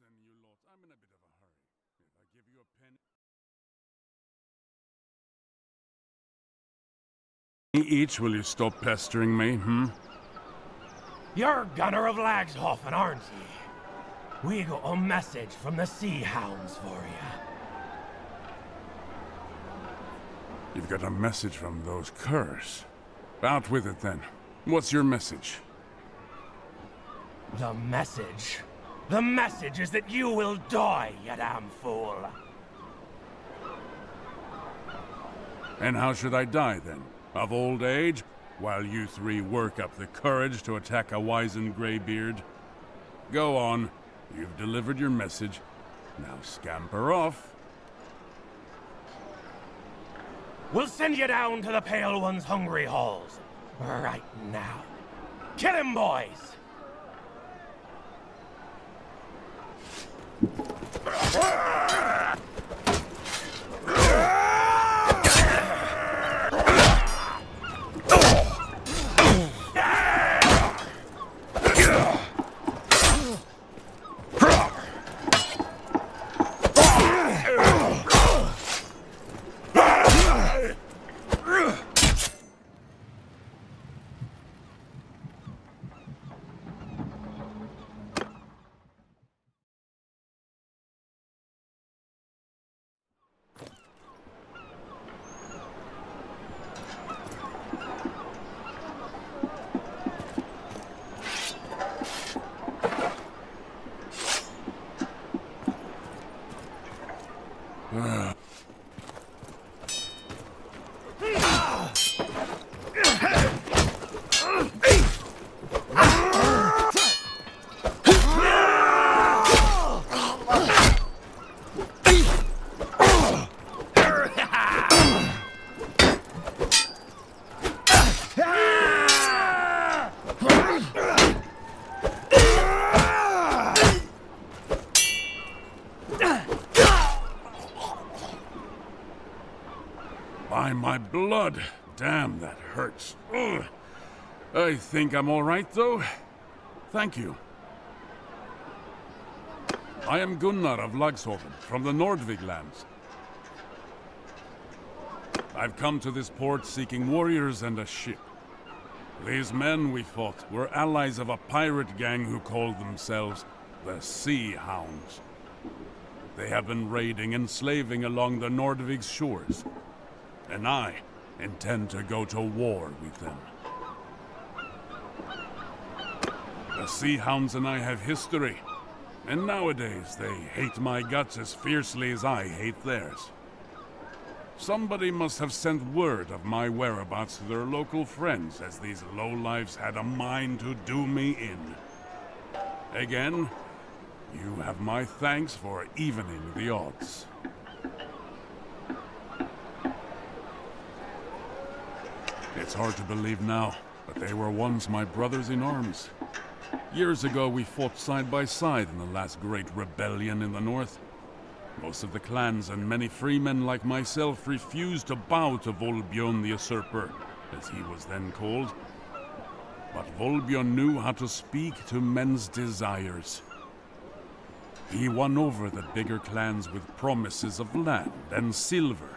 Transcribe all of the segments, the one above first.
Listen, you lot, I'm in a bit of a hurry. If I give you a penny each, will you stop pestering me, You're Gunner of Lagshofen, aren't ye? We got a message from the Sea Hounds for you. You've got a message from those curs. Out with it, then. What's your message? The message? The message is that you will die, you damn fool. And how should I die, then? Of old age? While you three work up the courage to attack a wizened graybeard? Go on. You've delivered your message. Now scamper off. We'll send you down to the Pale One's hungry halls. Right now. Kill him, boys! By my blood! Damn, that hurts. Ugh. I think I'm all right, though. Thank you. I am Gunnar of Lagshofen, from the Nordvig lands. I've come to this port seeking warriors and a ship. These men we fought were allies of a pirate gang who called themselves the Sea Hounds. They have been raiding and slaving along the Nordvig's shores, and I intend to go to war with them. The Sea Hounds and I have history, and nowadays they hate my guts as fiercely as I hate theirs. Somebody must have sent word of my whereabouts to their local friends, as these lowlifes had a mind to do me in. Again, you have my thanks for evening the odds. It's hard to believe now, but they were once my brothers in arms. Years ago, we fought side by side in the last great rebellion in the north. Most of the clans and many freemen like myself refused to bow to Volbjörn the Usurper, as he was then called. But Volbjörn knew how to speak to men's desires. He won over the bigger clans with promises of land and silver.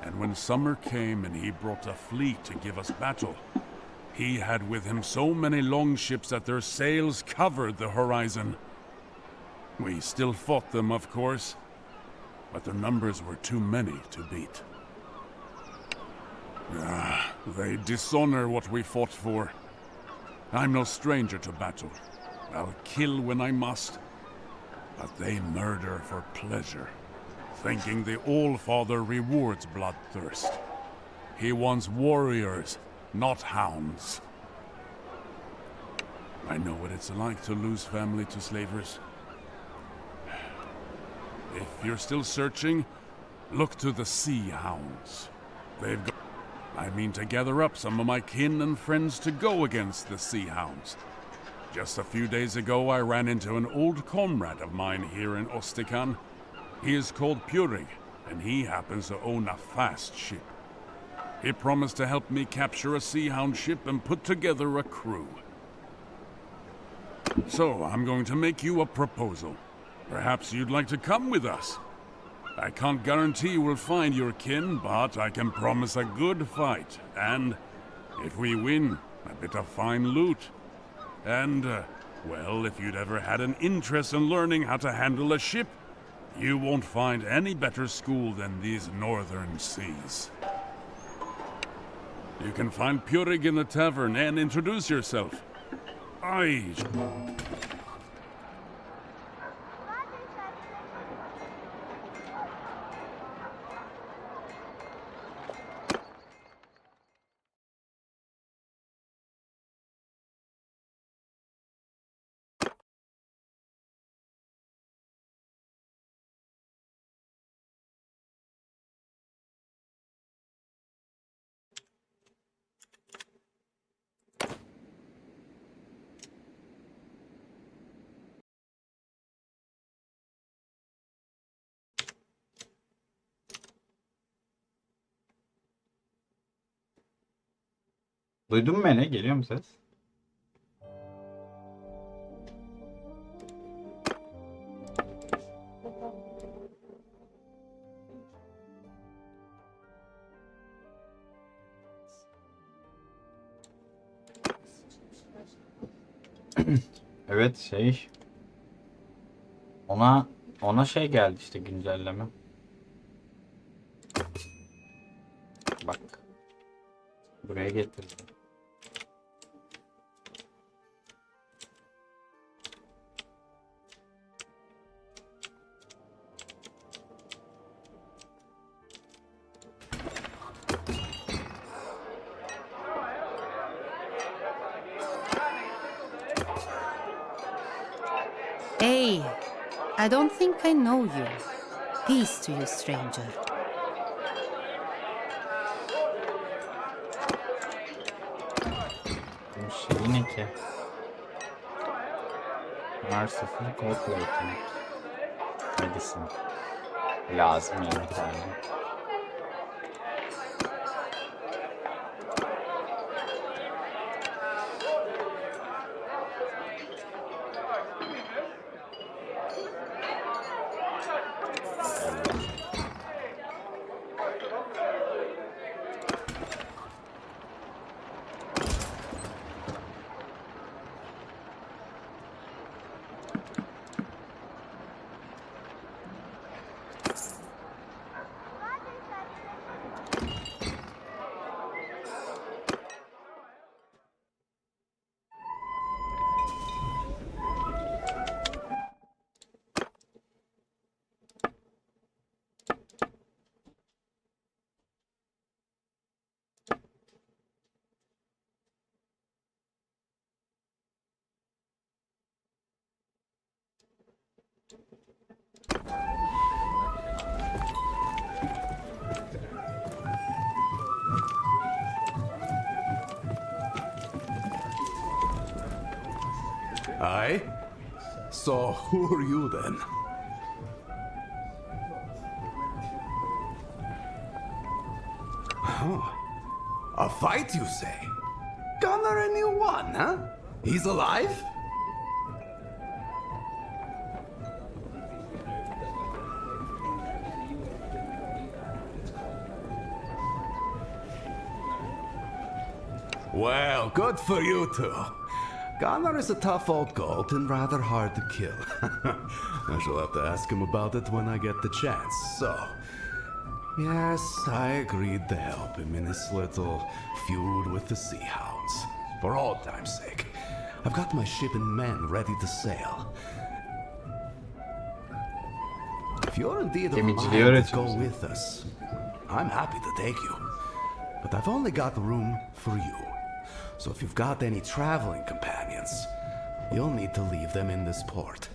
And when summer came and he brought a fleet to give us battle, he had with him so many longships that their sails covered the horizon. We still fought them, of course, but their numbers were too many to beat. They dishonor what we fought for. I'm no stranger to battle. I'll kill when I must, but they murder for pleasure, thinking the All-Father rewards bloodthirst. He wants warriors, not hounds. I know what it's like to lose family to slavers. If you're still searching, look to the Sea Hounds. They've got... I mean to gather up some of my kin and friends to go against the Sea Hounds. Just a few days ago, I ran into an old comrade of mine here in Ostikan. He is called Purig, and he happens to own a fast ship. He promised to help me capture a Sea Hound ship and put together a crew. So, I'm going to make you a proposal. Perhaps you'd like to come with us. I can't guarantee we'll find your kin, but I can promise a good fight. And if we win, a bit of fine loot. And, well, if you'd ever had an interest in learning how to handle a ship, you won't find any better school than these northern seas. You can find Purig in the tavern and introduce yourself. Aye. Duydun mu beni? Geliyor mu ses? Evet şey. Ona şey geldi işte güncelleme. Bak. Buraya getirdim. Hey, I don't think I know you. Peace to you, stranger. Bu şey ne ki? Merciful Corporal yetenek. Medicine. Lazım yani bir tane. Aye? So who are you then? Oh, a fight, you say? Gunnar a new one, huh? He's alive? Well, good for you two. Gunnar is a tough old goat and rather hard to kill. I shall have to ask him about it when I get the chance. So, yes, I agreed to help him in his little feud with the Sea Hounds. For old time's sake. I've got my ship and men ready to sail. If you're indeed of mind Gemiciliği to öğretiyor go bize. with us, I'm happy to take you. But I've only got room for you. So if you've got any traveling companions, you'll need to leave them in this port.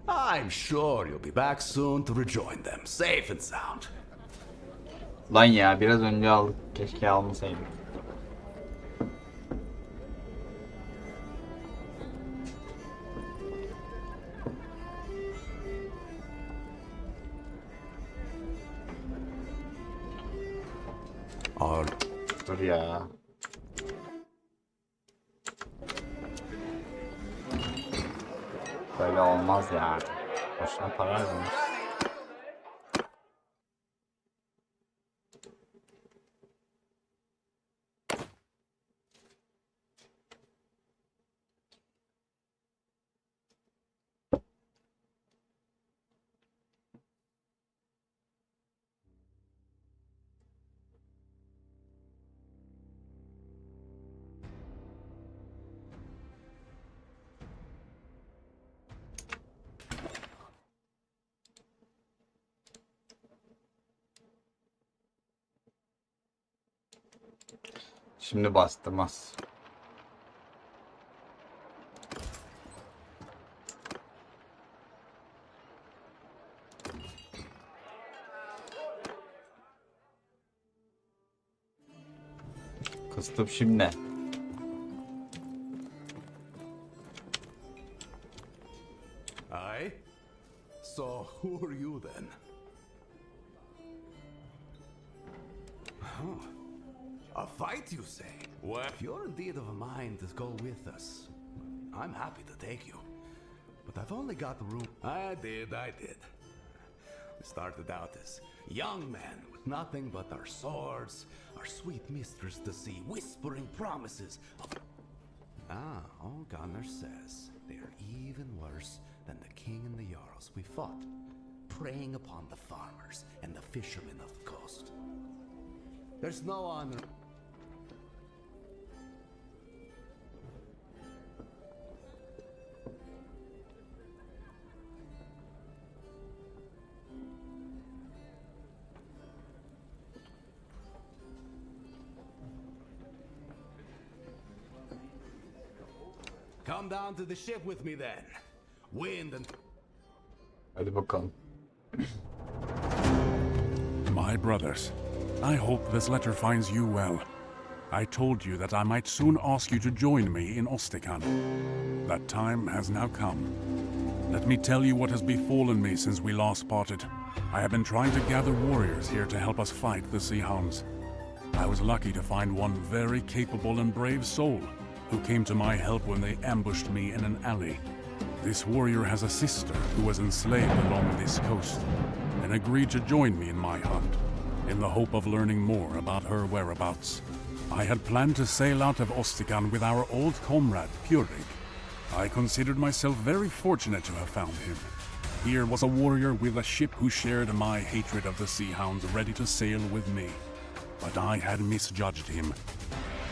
I'm sure you'll be back soon to rejoin them, safe and sound. Lan ya biraz önce aldık. Keşke almasaydık. Our Dur ya. Böyle olmaz ya. Boşuna para harcamış. Şimdi bastırmaz. Kıstım şimdi. Aye? So, who are you then? Huh. A fight, you say? Well, if you're indeed of a mind to go with us, I'm happy to take you. But I've only got room. I did. We started out as young men with nothing but our swords, our sweet mistress to see, whispering promises of... All Gunnar says they are even worse than the king and the jarls we fought, preying upon the farmers and the fishermen of the coast. There's no honor. Come down to the ship with me then. Wind and... Hadi bakalım. My brothers, I hope this letter finds you well. I told you that I might soon ask you to join me in Ostikan. That time has now come. Let me tell you what has befallen me since we last parted. I have been trying to gather warriors here to help us fight the Sea Hounds. I was lucky to find one very capable and brave soul who came to my help when they ambushed me in an alley. This warrior has a sister who was enslaved along this coast and agreed to join me in my hunt, in the hope of learning more about her whereabouts. I had planned to sail out of Ostikan with our old comrade, Purig. I considered myself very fortunate to have found him. Here was a warrior with a ship who shared my hatred of the Sea Hounds, ready to sail with me. But I had misjudged him.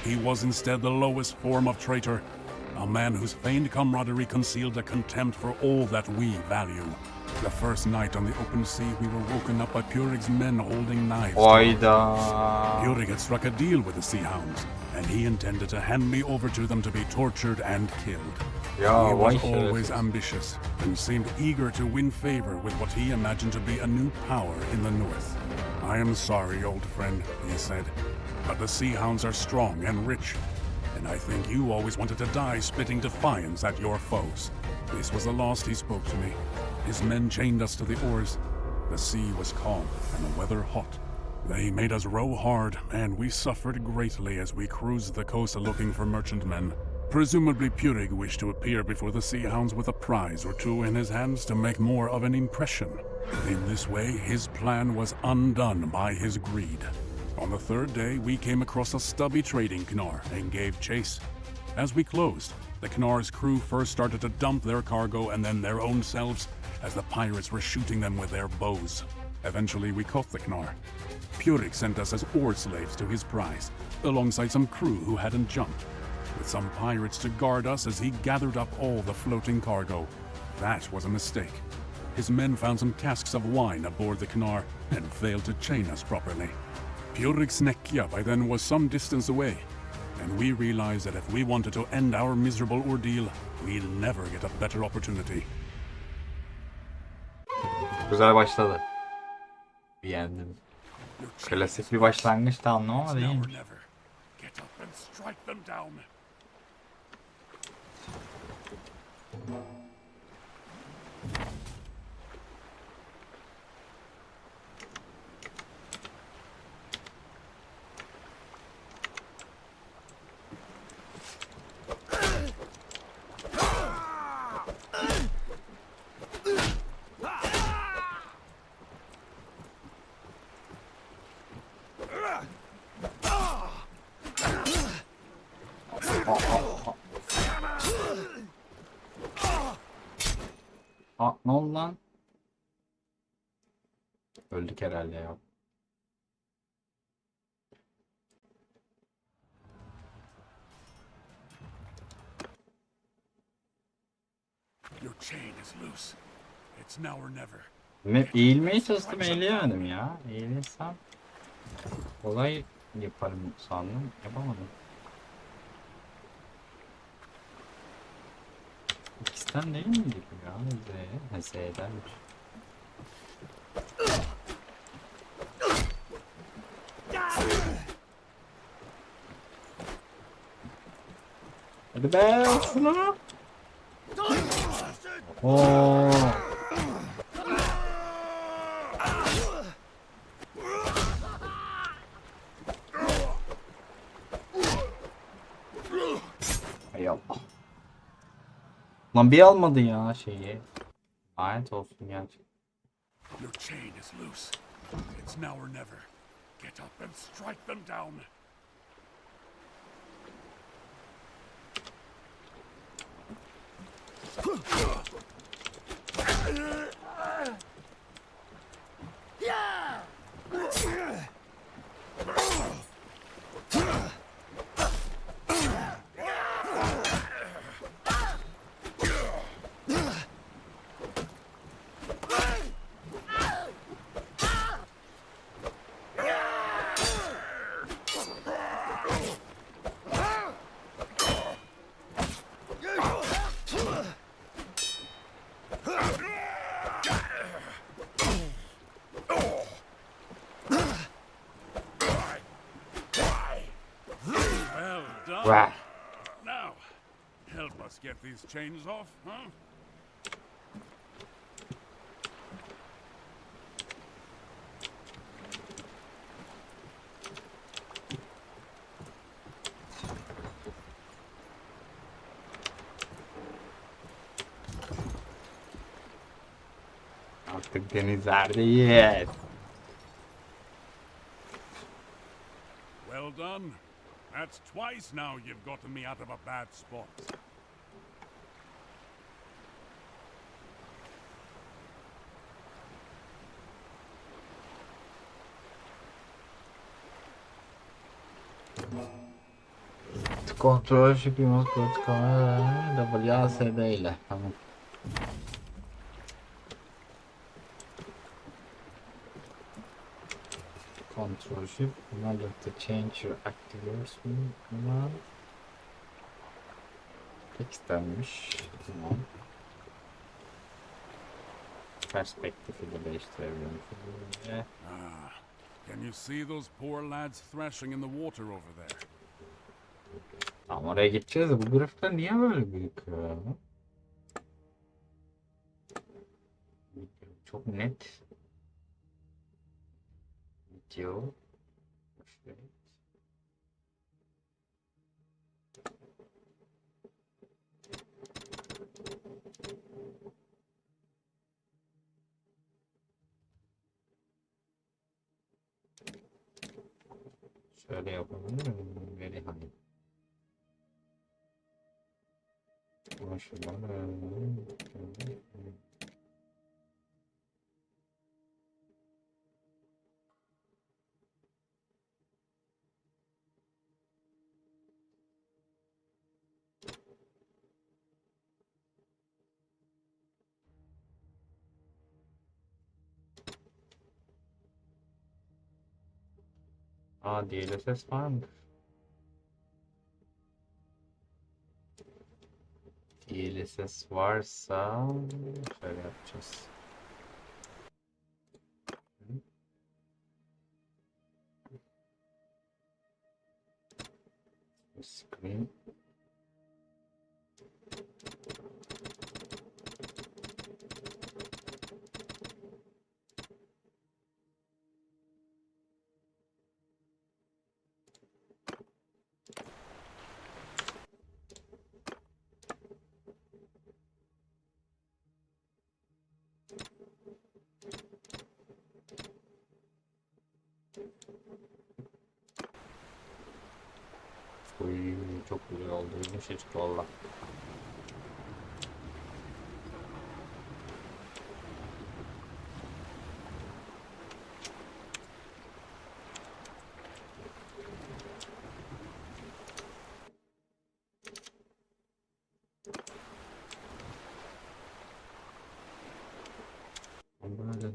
He was instead the lowest form of traitor, a man whose feigned camaraderie concealed a contempt for all that we value. The first night on the open sea, we were woken up by Purig's men holding knives. Hayda. Purig had struck a deal with the Sea Hounds, and he intended to hand me over to them to be tortured and killed. Ya He vay was always şerefsiz. ambitious and seemed eager to win favor with what he imagined to be a new power in the north. I am sorry, old friend, he said, but the Sea Hounds are strong and rich, and I think you always wanted to die spitting defiance at your foes. This was the last he spoke to me. His men chained us to the oars. The sea was calm and the weather hot. They made us row hard, and we suffered greatly as we cruised the coast looking for merchantmen. Presumably Purig wished to appear before the Sea Hounds with a prize or two in his hands to make more of an impression. In this way, his plan was undone by his greed. On the third day, we came across a stubby trading Knar and gave chase. As we closed, the Knar's crew first started to dump their cargo and then their own selves, as the pirates were shooting them with their bows. Eventually, we caught the Knar. Purig sent us as oar slaves to his prize, alongside some crew who hadn't jumped, with some pirates to guard us as he gathered up all the floating cargo. That was a mistake. His men found some casks of wine aboard the Knar and failed to chain us properly. Purig's Nekja by then was some distance away, and we realized that if we wanted to end our miserable ordeal, we'd never get a better opportunity. Güzel başladı. Beğendim. Klasik bir başlangıç da anlamadı Now değil or mi? never. Get up and strike them down. Aa, ne oldu lan? Öldük herhalde ya. Your chain is loose. It's now or never. Eğilmeye çalıştım, eğilemedim ya. Eğilirsem kolay yaparım sandım. Yapamadım. X'ten değil miydi bu ya? Z'denmiş. Hadi be, şunu. Oo. Hay Allah. Lan bir almadı ya şeyi. Lanet olsun gerçekten. Your chain is loose. It's now or never. Get up and strike them down. Well done. Vah. Now, help us get these chains off, huh? Artık denizlerdeyiz. Well done. That's twice now you've gotten me out of a bad spot. Kontrol şık remote kamera WASD ile. Tamam. Control shift. Bunlar to change your activation. Bunlar textlenmiş. Tamam. Perspektifi de değiştirebilirim. Ah, can you see those poor lads thrashing in the water over there? Tamam, oraya gideceğiz de bu grafikler niye böyle büyük ya? Çok net. Video. Evet. Şöyle yapalım. Very high. Ama şuradan DLSS var mı? DLSS varsa şöyle yapacağız. Screen. Uy, çok güzel oldu. Yumuşacık valla.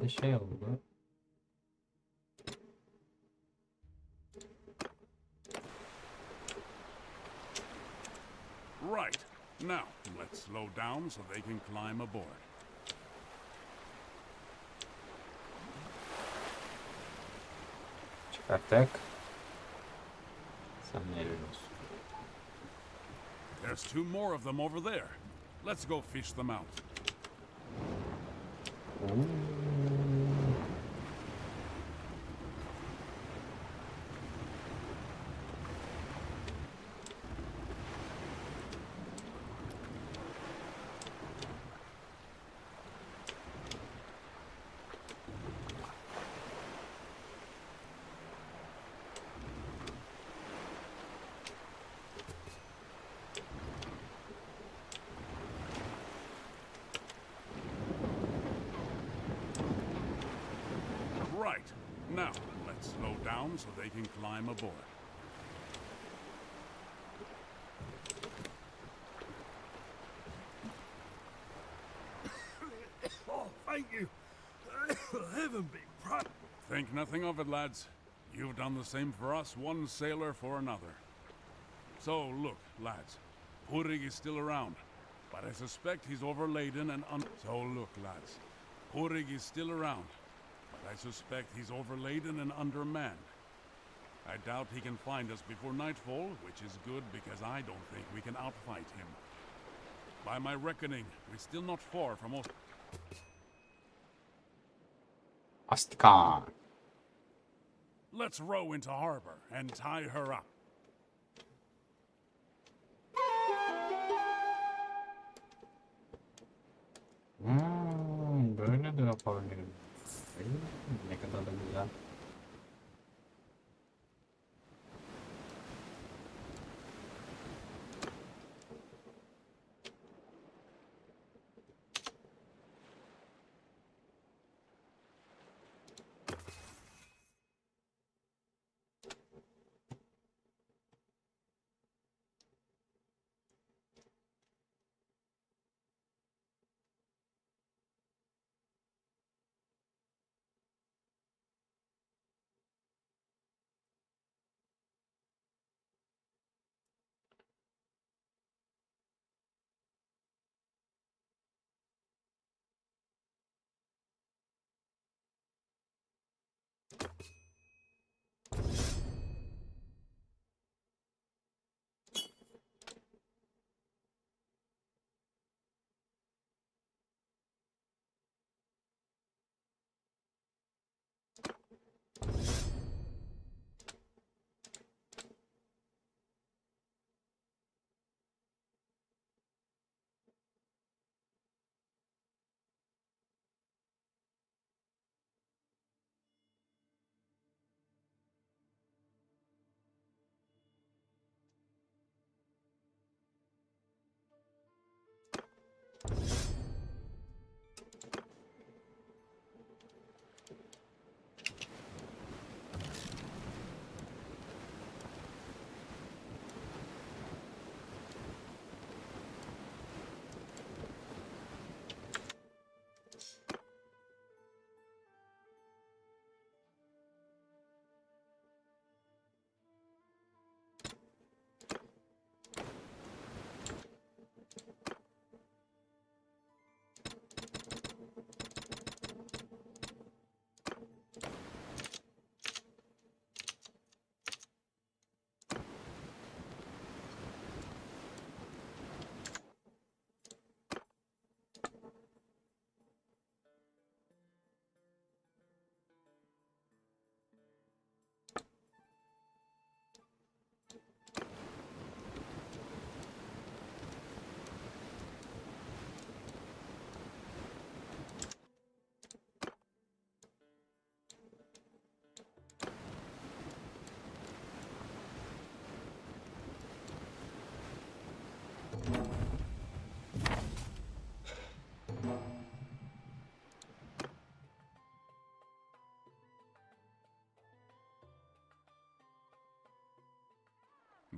bir şey oldu. Right. Now, let's slow down so they can climb aboard. Çıkarttık. Sen ne olsun. There's two more of them over there. Let's go fish them out. Right. Now, let's slow down so they can climb aboard. Oh, thank you. Heaven be praised. Think nothing of it, lads. You've done the same for us, one sailor for another. So, look, lads. Purig is still around, but I suspect he's overladen and So, look, lads. Purig is still around, but I suspect he's overladen and undermanned. I doubt he can find us before nightfall, which is good because I don't think we can outfight him. By my reckoning, we're still not far from us. Astika. Let's row into harbor and tie her up. Böyle de yapabilirim. Ne kadar da güzel.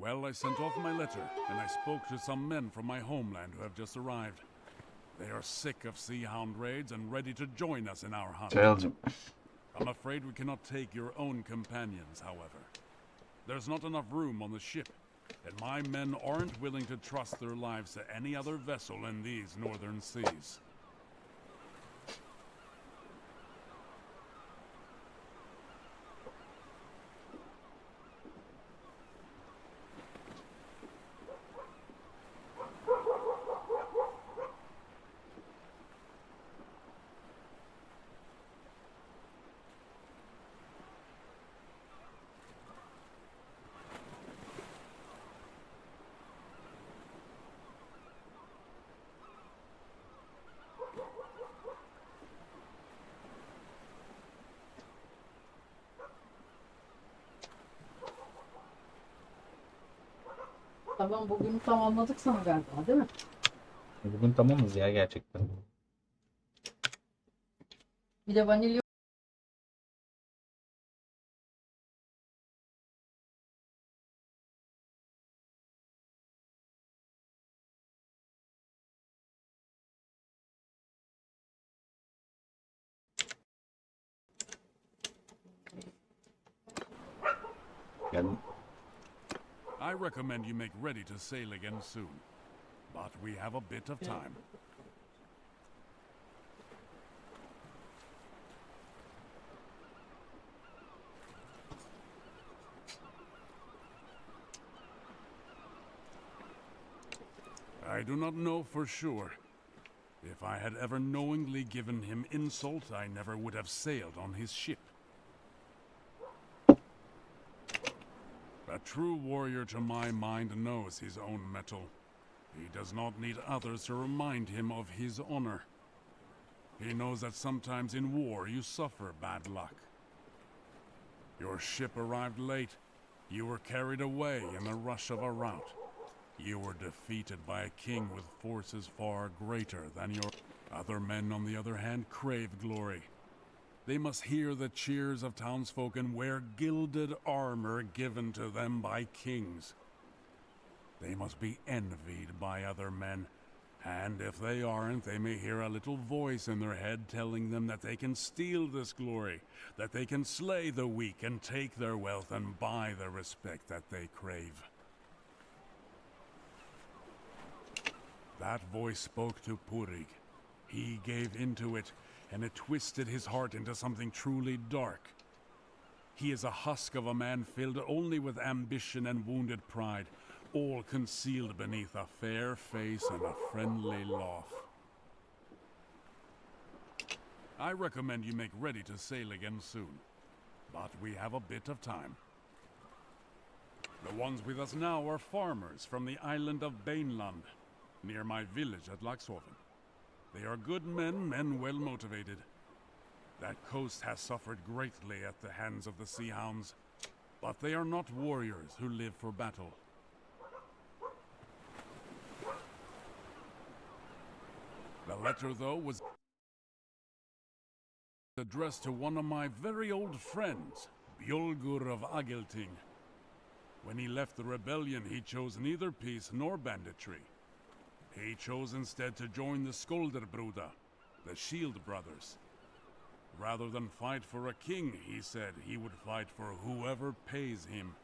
Well, I sent off my letter, and I spoke to some men from my homeland who have just arrived. They are sick of Sea Hound raids and ready to join us in our hunt. Çayalcım. I'm afraid we cannot take your own companions, however. There's not enough room on the ship, and my men aren't willing to trust their lives to any other vessel in these northern seas. Tamam bugün tam anladık sana galiba değil mi? Bugün tamamız ya gerçekten. Bir de vanilya Geldim. I recommend you make ready to sail again soon. But we have a bit of time. I do not know for sure. If I had ever knowingly given him insult, I never would have sailed on his ship. A true warrior to my mind knows his own mettle. He does not need others to remind him of his honor. He knows that sometimes in war you suffer bad luck. Your ship arrived late. You were carried away in the rush of a rout. You were defeated by a king with forces far greater than your other men, on the other hand, crave glory. They must hear the cheers of townsfolk and wear gilded armor given to them by kings. They must be envied by other men, and if they aren't, they may hear a little voice in their head telling them that they can steal this glory, that they can slay the weak and take their wealth and buy the respect that they crave. That voice spoke to Purig. He gave into it, and it twisted his heart into something truly dark. He is a husk of a man filled only with ambition and wounded pride, all concealed beneath a fair face and a friendly laugh. I recommend you make ready to sail again soon, but we have a bit of time. The ones with us now are farmers from the island of Bainland, near my village at Laxhoven. They are good men well motivated. That coast has suffered greatly at the hands of the Sea Hounds, but they are not warriors who live for battle. The letter, though, was addressed to one of my very old friends, Bjolgur of Agelting. When he left the rebellion, he chose neither peace nor banditry. He chose instead to join the Skolderbruda, the Shield Brothers. Rather than fight for a king, he said he would fight for whoever pays him.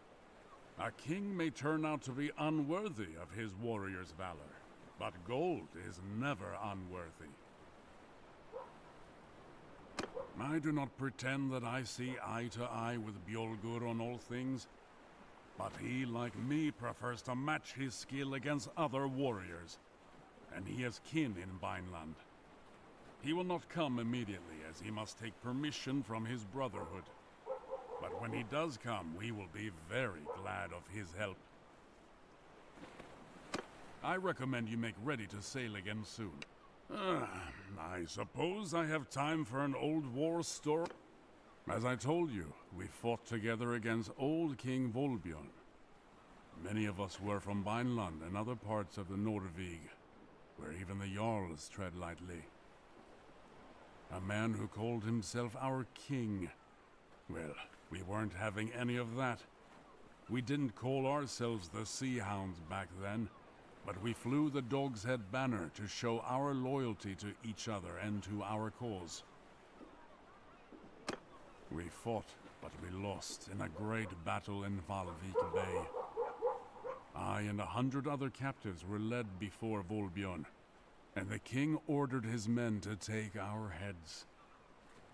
A king may turn out to be unworthy of his warrior's valor, but gold is never unworthy. I do not pretend that I see eye to eye with Bjolgur on all things, but he, like me, prefers to match his skill against other warriors, and he has kin in Bainland. He will not come immediately, as he must take permission from his brotherhood. But when he does come, we will be very glad of his help. I recommend you make ready to sail again soon. I suppose I have time for an old war story. As I told you, we fought together against old King Volbjörn. Many of us were from Bainland and other parts of the Norvig, where even the Jarls tread lightly. A man who called himself our king. Well, we weren't having any of that. We didn't call ourselves the Sea Hounds back then. but we flew the Dog's Head banner to show our loyalty to each other and to our cause. We fought, but we lost in a great battle in Valvik Bay. I and 100 other captives were led before Volbjörn, and the king ordered his men to take our heads.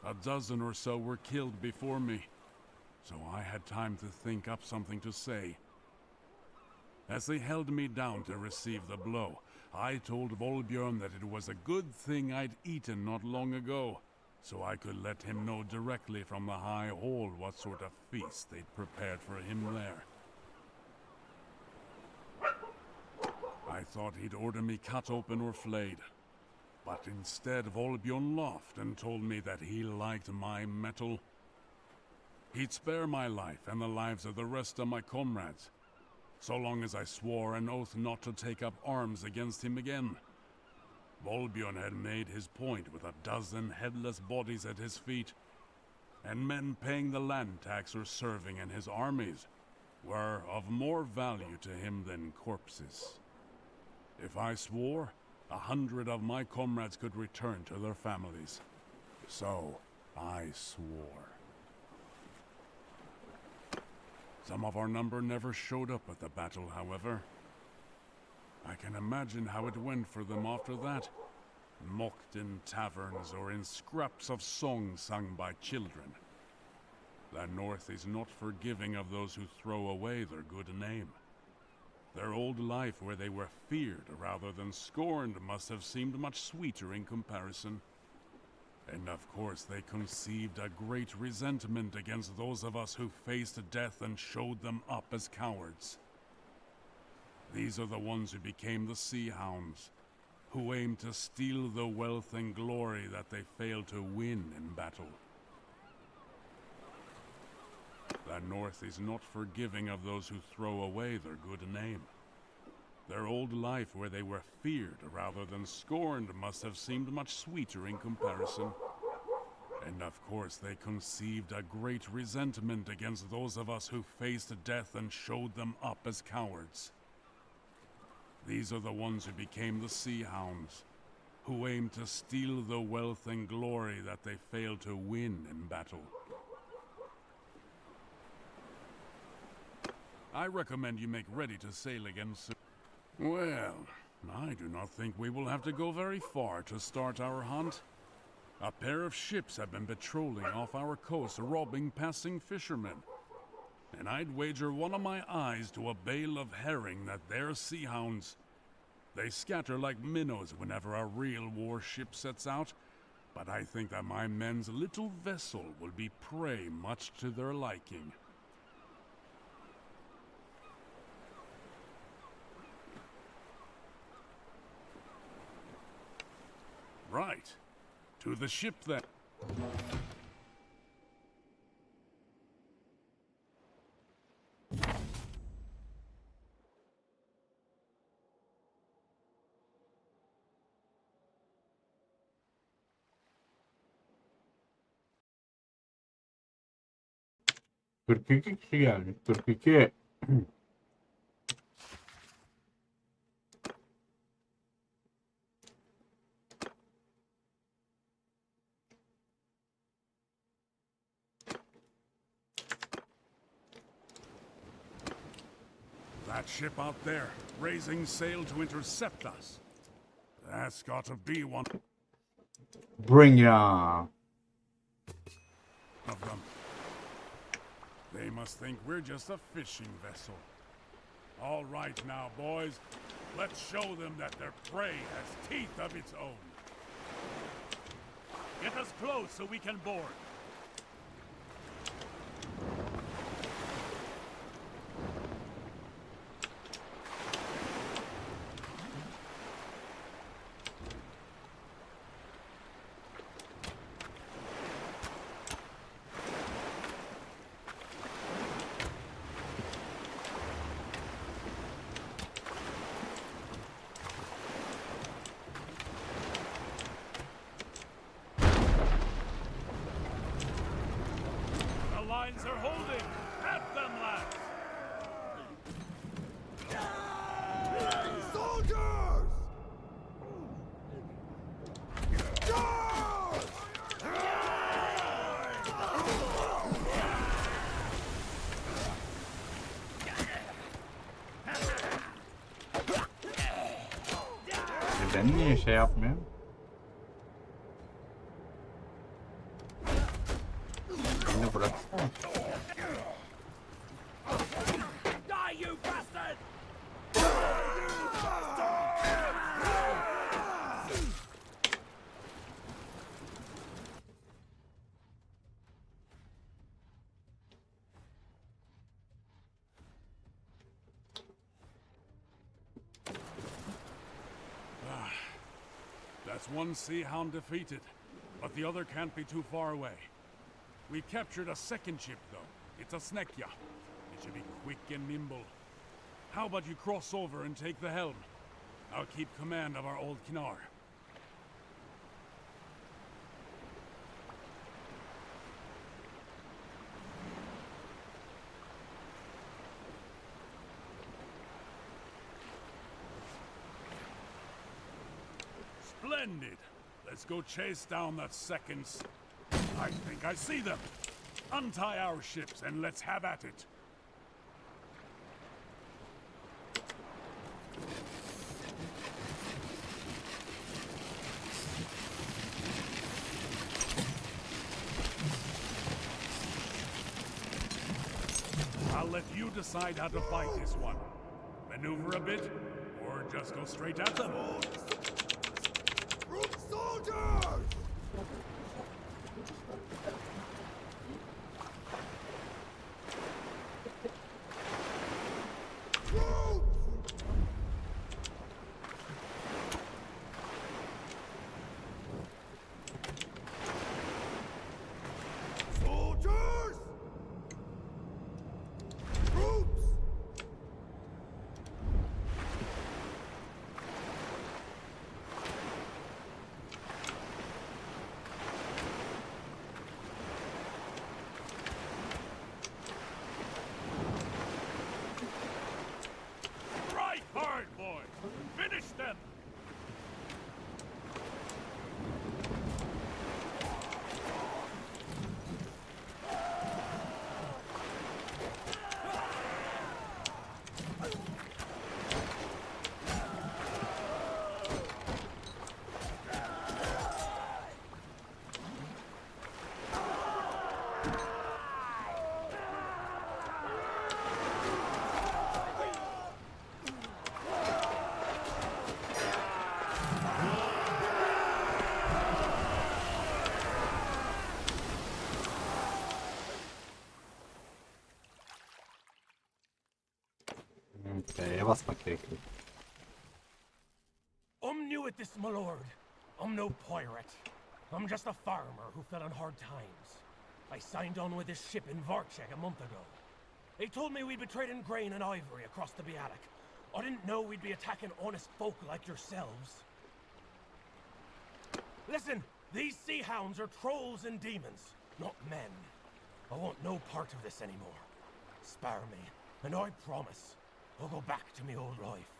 A dozen or so were killed before me, so I had time to think up something to say. As they held me down to receive the blow, I told Volbjörn that it was a good thing I'd eaten not long ago, so I could let him know directly from the High Hall what sort of feast they'd prepared for him there. I thought he'd order me cut open or flayed, but instead Volbjörn laughed and told me that he liked my mettle. He'd spare my life and the lives of the rest of my comrades, so long as I swore an oath not to take up arms against him again. Volbjörn had made his point with a dozen headless bodies at his feet, and men paying the land tax or serving in his armies were of more value to him than corpses. If I swore, 100 of my comrades could return to their families. So I swore. Some of our number never showed up at the battle, however. I can imagine how it went for them after that. Mocked in taverns or in scraps of songs sung by children. The North is not forgiving of those who throw away their good name. Their old life where they were feared rather than scorned must have seemed much sweeter in comparison. And of course they conceived a great resentment against those of us who faced death and showed them up as cowards. These are the ones who became the Sea Hounds, who aimed to steal the wealth and glory that they failed to win in battle. The North is not forgiving of those who throw away their good name. Their old life where they were feared rather than scorned must have seemed much sweeter in comparison. And of course they conceived a great resentment against those of us who faced death and showed them up as cowards. These are the ones who became the Sea Hounds, who aimed to steal the wealth and glory that they failed to win in battle. I recommend you make ready to sail again soon. Well, I do not think we will have to go very far to start our hunt. A pair of ships have been patrolling off our coast, robbing passing fishermen. And I'd wager one of my eyes to a bale of herring that they're Sea Hounds. They scatter like minnows whenever a real warship sets out, but I think that my men's little vessel will be prey much to their liking. Right. To the ship then. ...42 kişi gelmiş. 42. That ship out there, raising sail to intercept us. That's got to be one Bring it on. of them. They must think we're just a fishing vessel. All right now, boys. Let's show them that their prey has teeth of its own. Get us close so we can board. Ben niye şey yapmıyorum? Beni bıraksana. Die, you bastard! That's one Sea Hound defeated, but the other can't be too far away. We captured a second ship, though. It's a Snekya. It should be quick and nimble. How about you cross over and take the helm? I'll keep command of our old Kinar. Splendid! Let's go chase down that second I think I see them. Untie our ships and let's have at it. I'll let you decide how to fight this one. Maneuver a bit, or just go straight at them. Soldiers! Soldiers! Troops! Right hard, boys! Finish them! B'ye basmak gerekiyor. I'm new at this, my lord. I'm no pirate. I'm just a farmer who fell in hard times. I signed on with this ship in Varchek a month ago. They told me we'd be trading grain and ivory across the Bialik. I didn't know we'd be attacking honest folk like yourselves. Listen, these sea hounds are trolls and demons, not men. I want no part of this anymore. Spare me, and I promise I'll go back to my old life.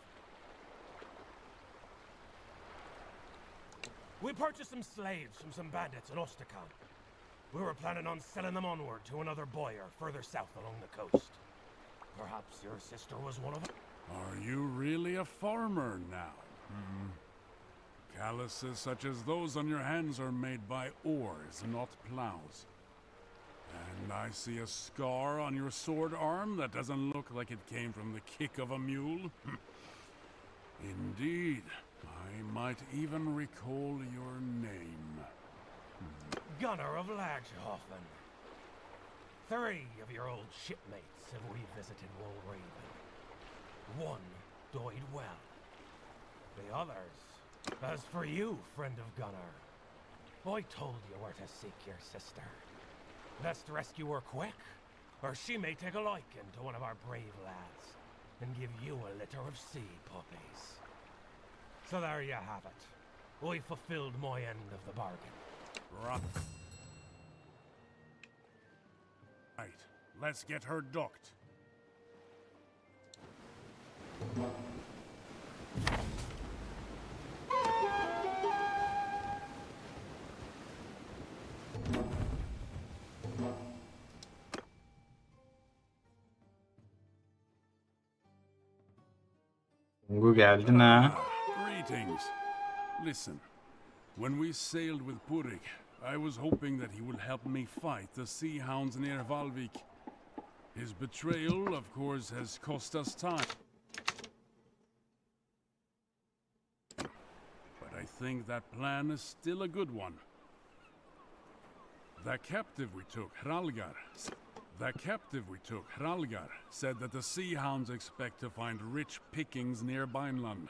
We purchased some slaves from some bandits in Ostakan. We were planning on selling them onward to another buyer further south along the coast. Perhaps your sister was one of them? Are you really a farmer now? Calluses such as those on your hands are made by oars, not plows. And I see a scar on your sword arm that doesn't look like it came from the kick of a mule. Indeed, I might even recall your name. Gunnar of Lagshofen. 3 of your old shipmates have revisited Wallraven. 1 died well. The others... As for you, friend of Gunnar, I told you where to seek your sister. Best rescue her quick, or she may take a liking to one of our brave lads and give you a litter of sea puppies. So there you have it. I fulfilled my end of the bargain. Right, let's get her docked. Bu geldin ha. Greetings. Listen, when we sailed with Purik, I was hoping that he would help me fight the Sea Hounds near Valvik. His betrayal, of course, has cost us time. But I think that plan is still a good one. The captive we took, Hralgar, said that the Sea Hounds expect to find rich pickings near Vineland.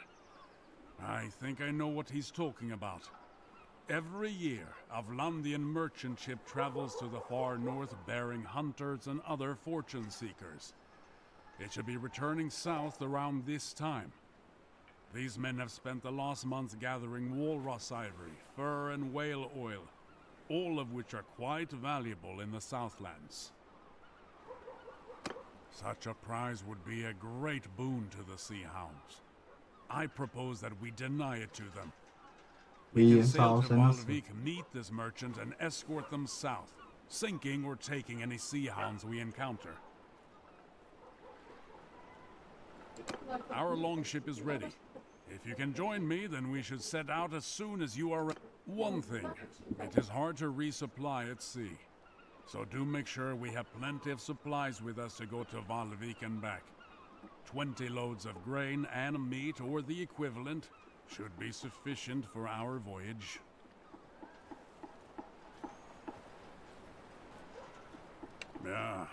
I think I know what he's talking about. Every year, a Vlandian merchant ship travels to the far north bearing hunters and other fortune seekers. It should be returning south around this time. These men have spent the last month gathering walrus ivory, fur and whale oil, all of which are quite valuable in the Southlands. Such a prize would be a great boon to the Sea Hounds. I propose that we deny it to them. We İyiyim, can sağ sail ol, to sen nasılsın? Valvik, meet this merchant, and escort them south, sinking or taking any Sea Hounds we encounter. Our longship is ready. If you can join me, then we should set out as soon as you are ready. One thing, it is hard to resupply at sea. So do make sure we have plenty of supplies with us to go to Valvik and back. 20 loads of grain and meat, or the equivalent, should be sufficient for our voyage. Yeah.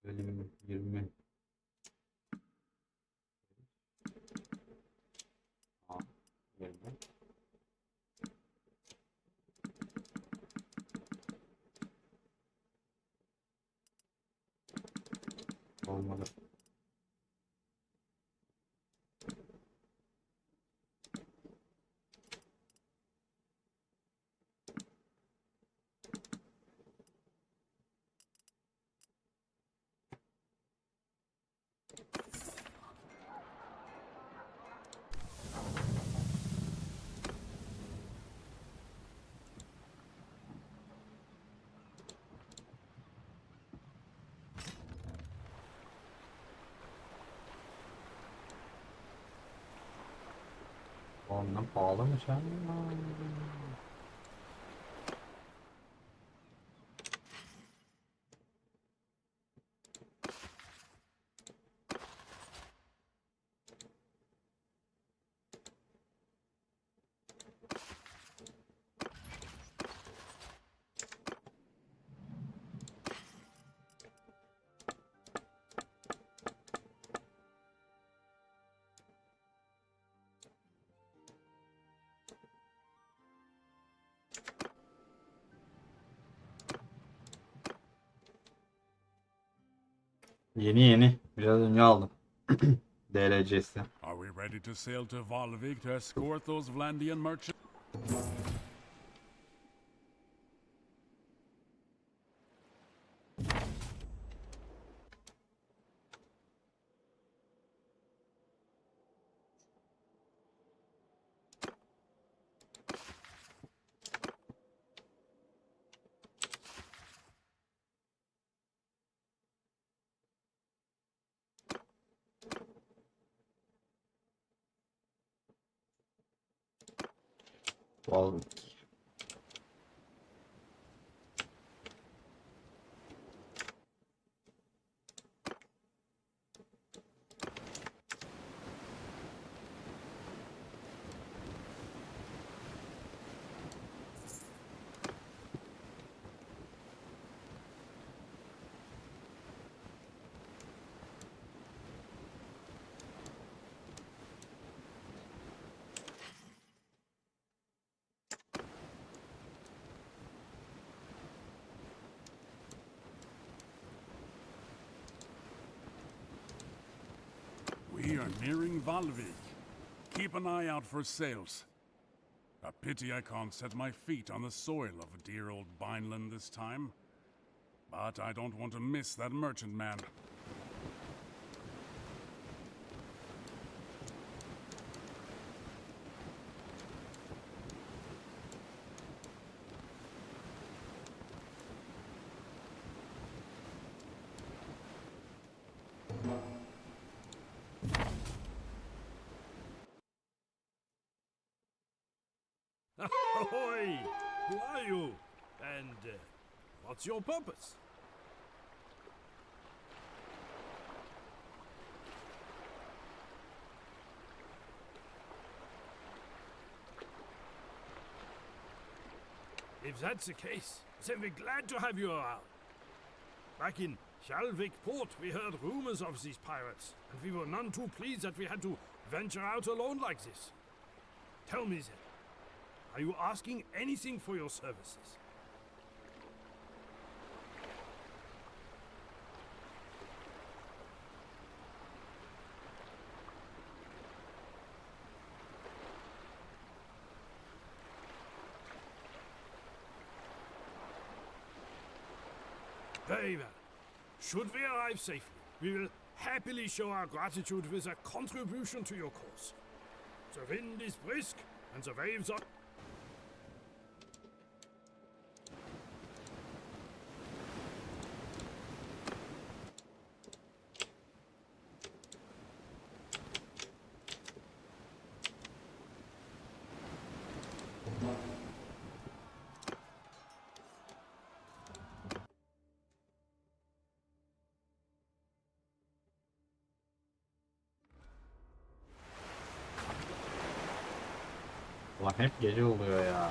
Bölüm 20. Aa, 20. Olmadı. Ondan pahalımış ha. Yeni. Biraz önce aldım. DLC'si. Are we ready to sail to Valvik to escort those Vlandian merchants? Vallahi. We are nearing Valvik. Keep an eye out for sails. A pity I can't set my feet on the soil of dear old Vineland this time. But I don't want to miss that merchantman. Ahoy! Who are you? And what's your purpose? If that's the case, then we're glad to have you around. Back in Shalvik port, we heard rumors of these pirates, and we were none too pleased that we had to venture out alone like this. Tell me then, are you asking anything for your services? Very well. Should we arrive safely, we will happily show our gratitude with a contribution to your cause. The wind is brisk, and the waves are... Ulan hep gece oluyor ya.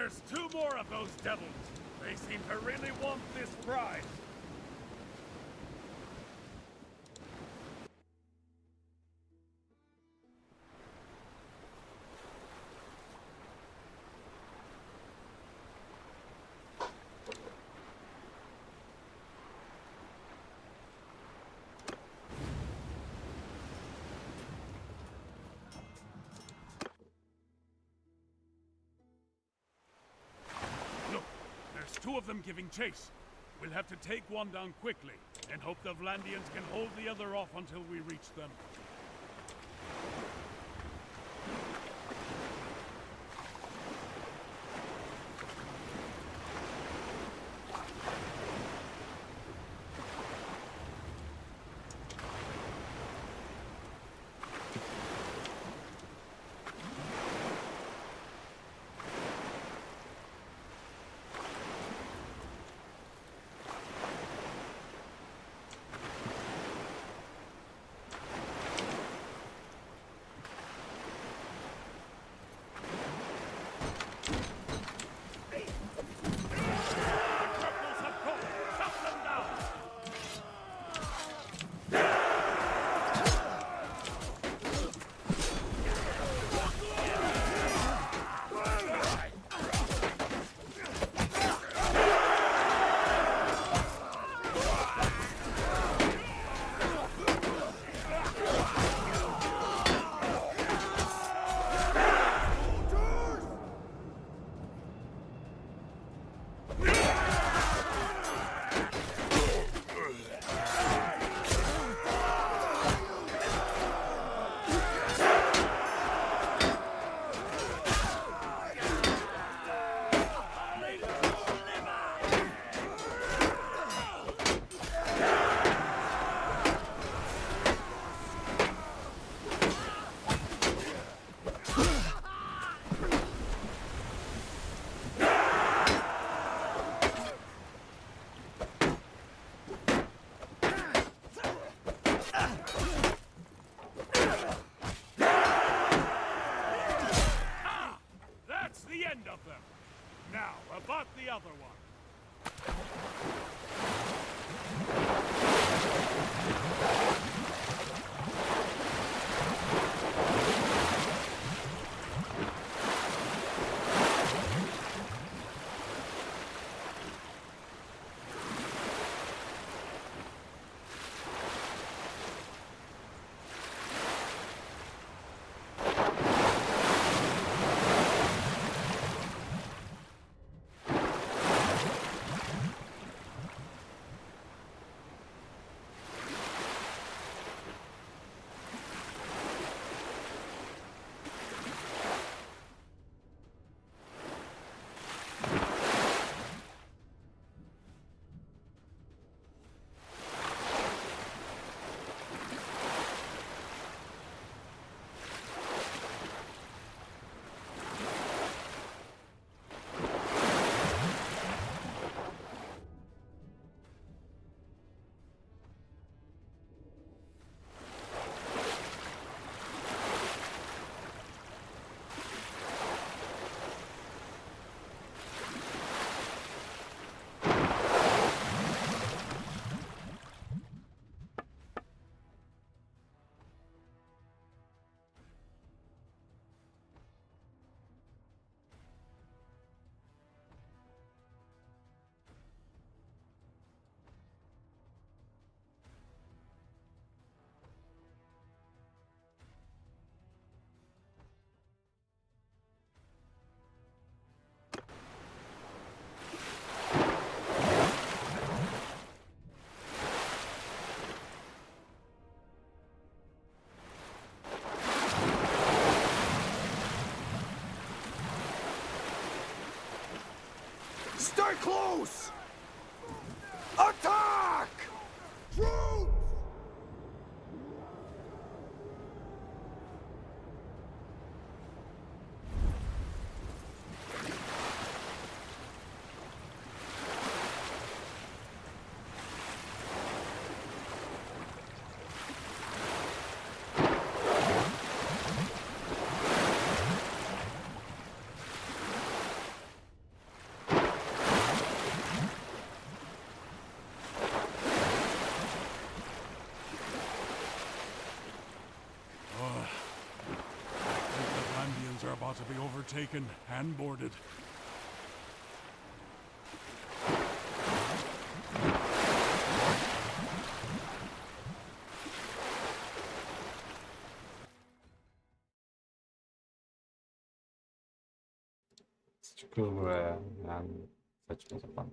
There's two more of those devils. They seem to really want this prize. Look, there's two of them giving chase. We'll have to take one down quickly, and hope the Vlandians can hold the other off until we reach them. Now, about the other one. Stay close! Attack! Troops! ought to be overtaken and boarded. Çıkıyor buraya. Yani saçma sapan.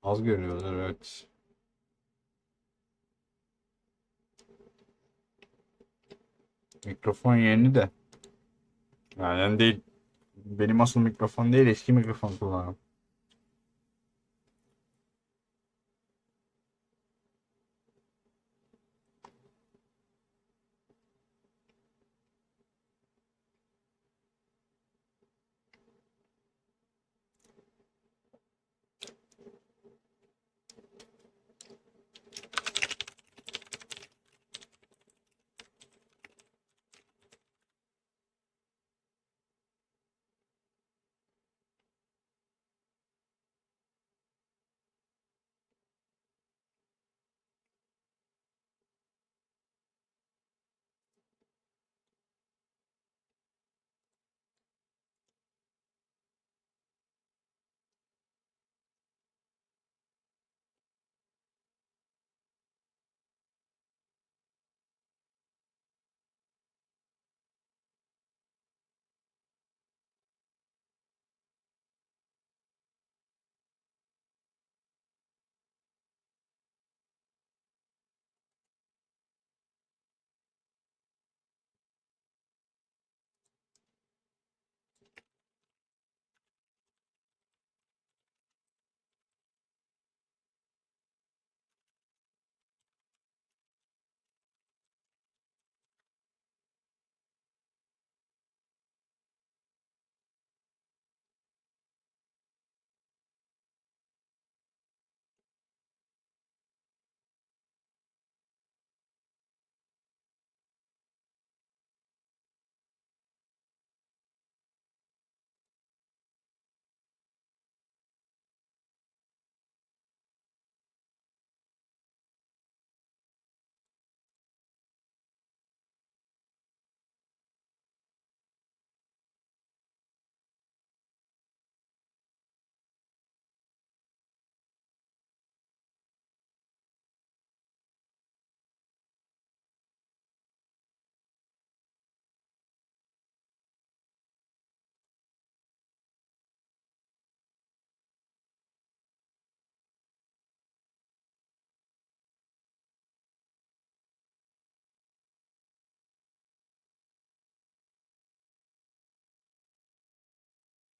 Az görüyorlar, evet. Mikrofon yeni de. Yani değil. Benim asıl mikrofon değil, eski mikrofon kullanıyorum.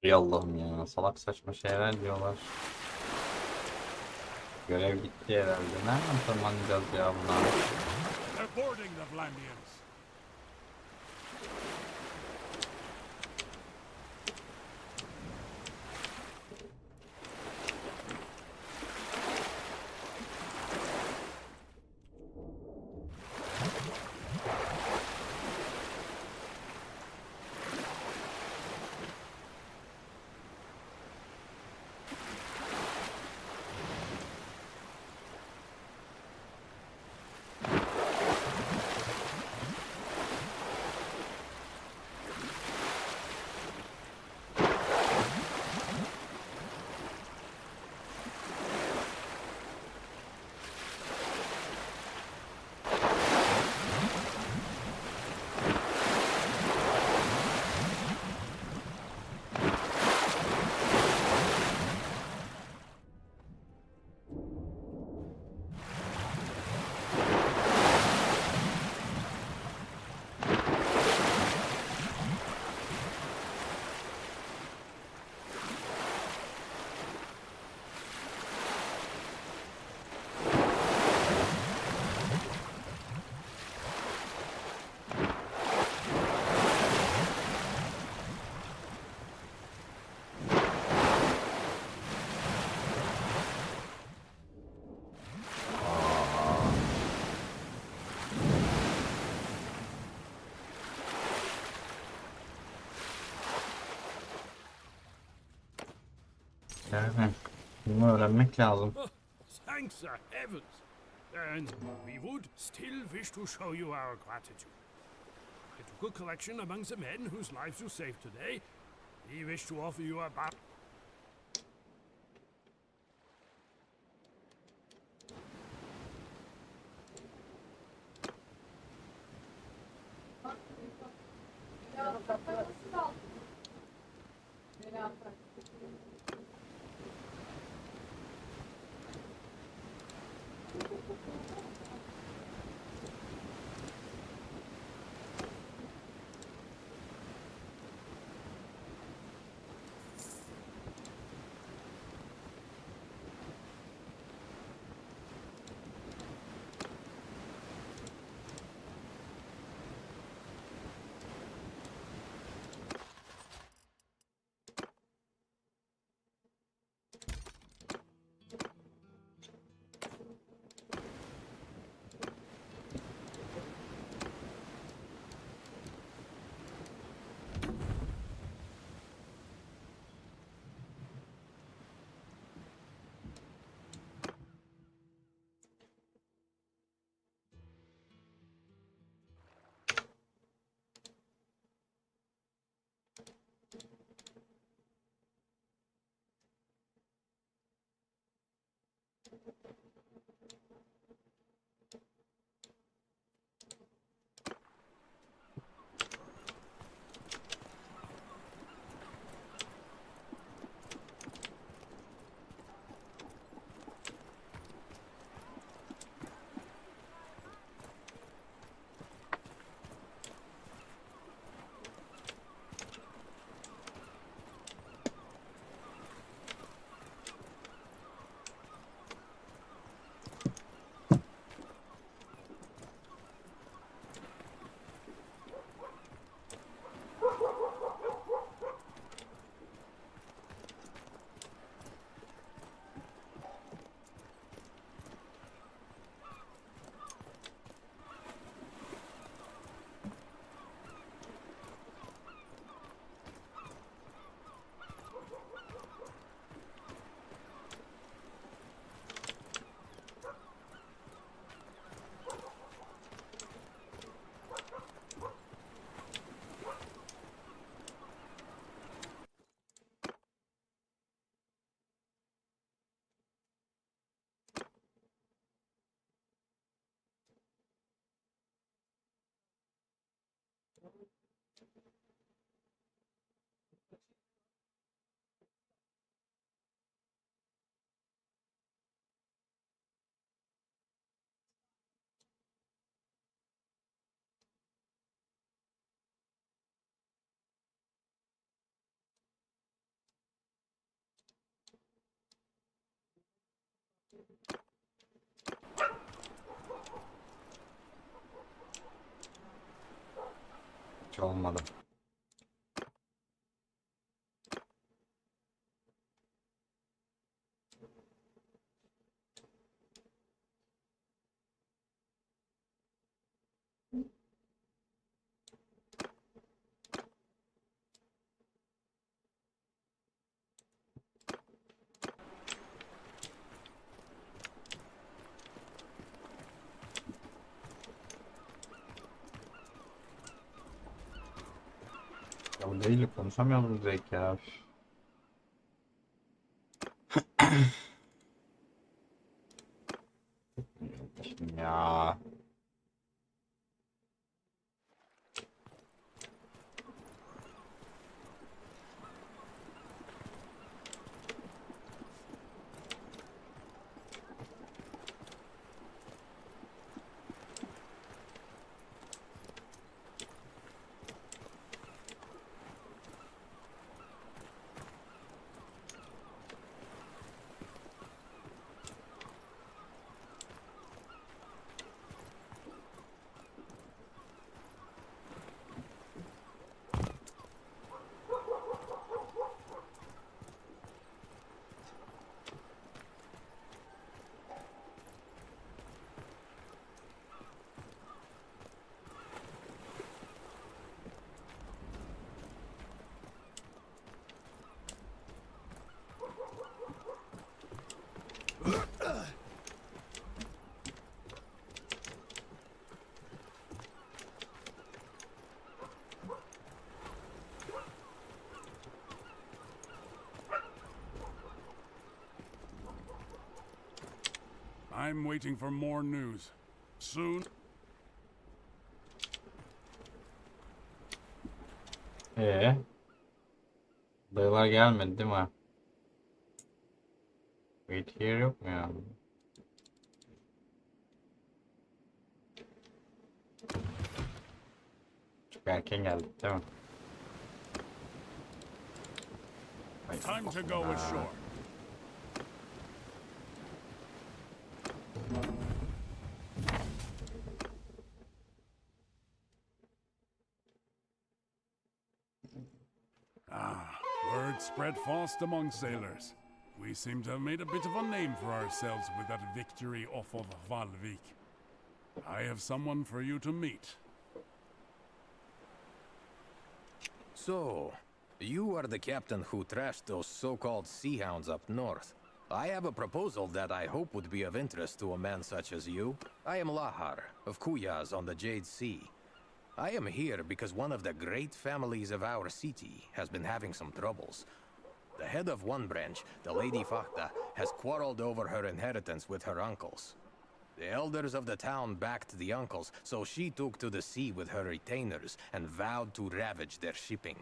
Ey Allah'ım ya, salak saçma şeyler diyorlar. Görev bitti herhalde. Nereden tırmanacağız ya bunlar? They're boarding the Vlandians. Yani bunu öğrenmek lazım. Oh, thanks the heavens. And we would still wish to show you our gratitude. I took a collection among the men whose lives you saved today. We wish to offer you a Hiç olmadı. Ya bu değil konuşamıyorum direkt ya. Şimdi ya. I'm waiting for more news. Soon. Dayılar gelmedi değil mi? Wait here yok mu ya? Çok erken geldik değil mi? Time to go ashore. Word spread fast among sailors. We seem to have made a bit of a name for ourselves with that victory off of Valvik. I have someone for you to meet. So, you are the captain who trashed those so-called sea hounds up north. I have a proposal that I hope would be of interest to a man such as you. I am Lahar, of Kuyaz on the Jade Sea. I am here because one of the great families of our city has been having some troubles. The head of one branch, the Lady Fakta, has quarreled over her inheritance with her uncles. The elders of the town backed the uncles, so she took to the sea with her retainers and vowed to ravage their shipping.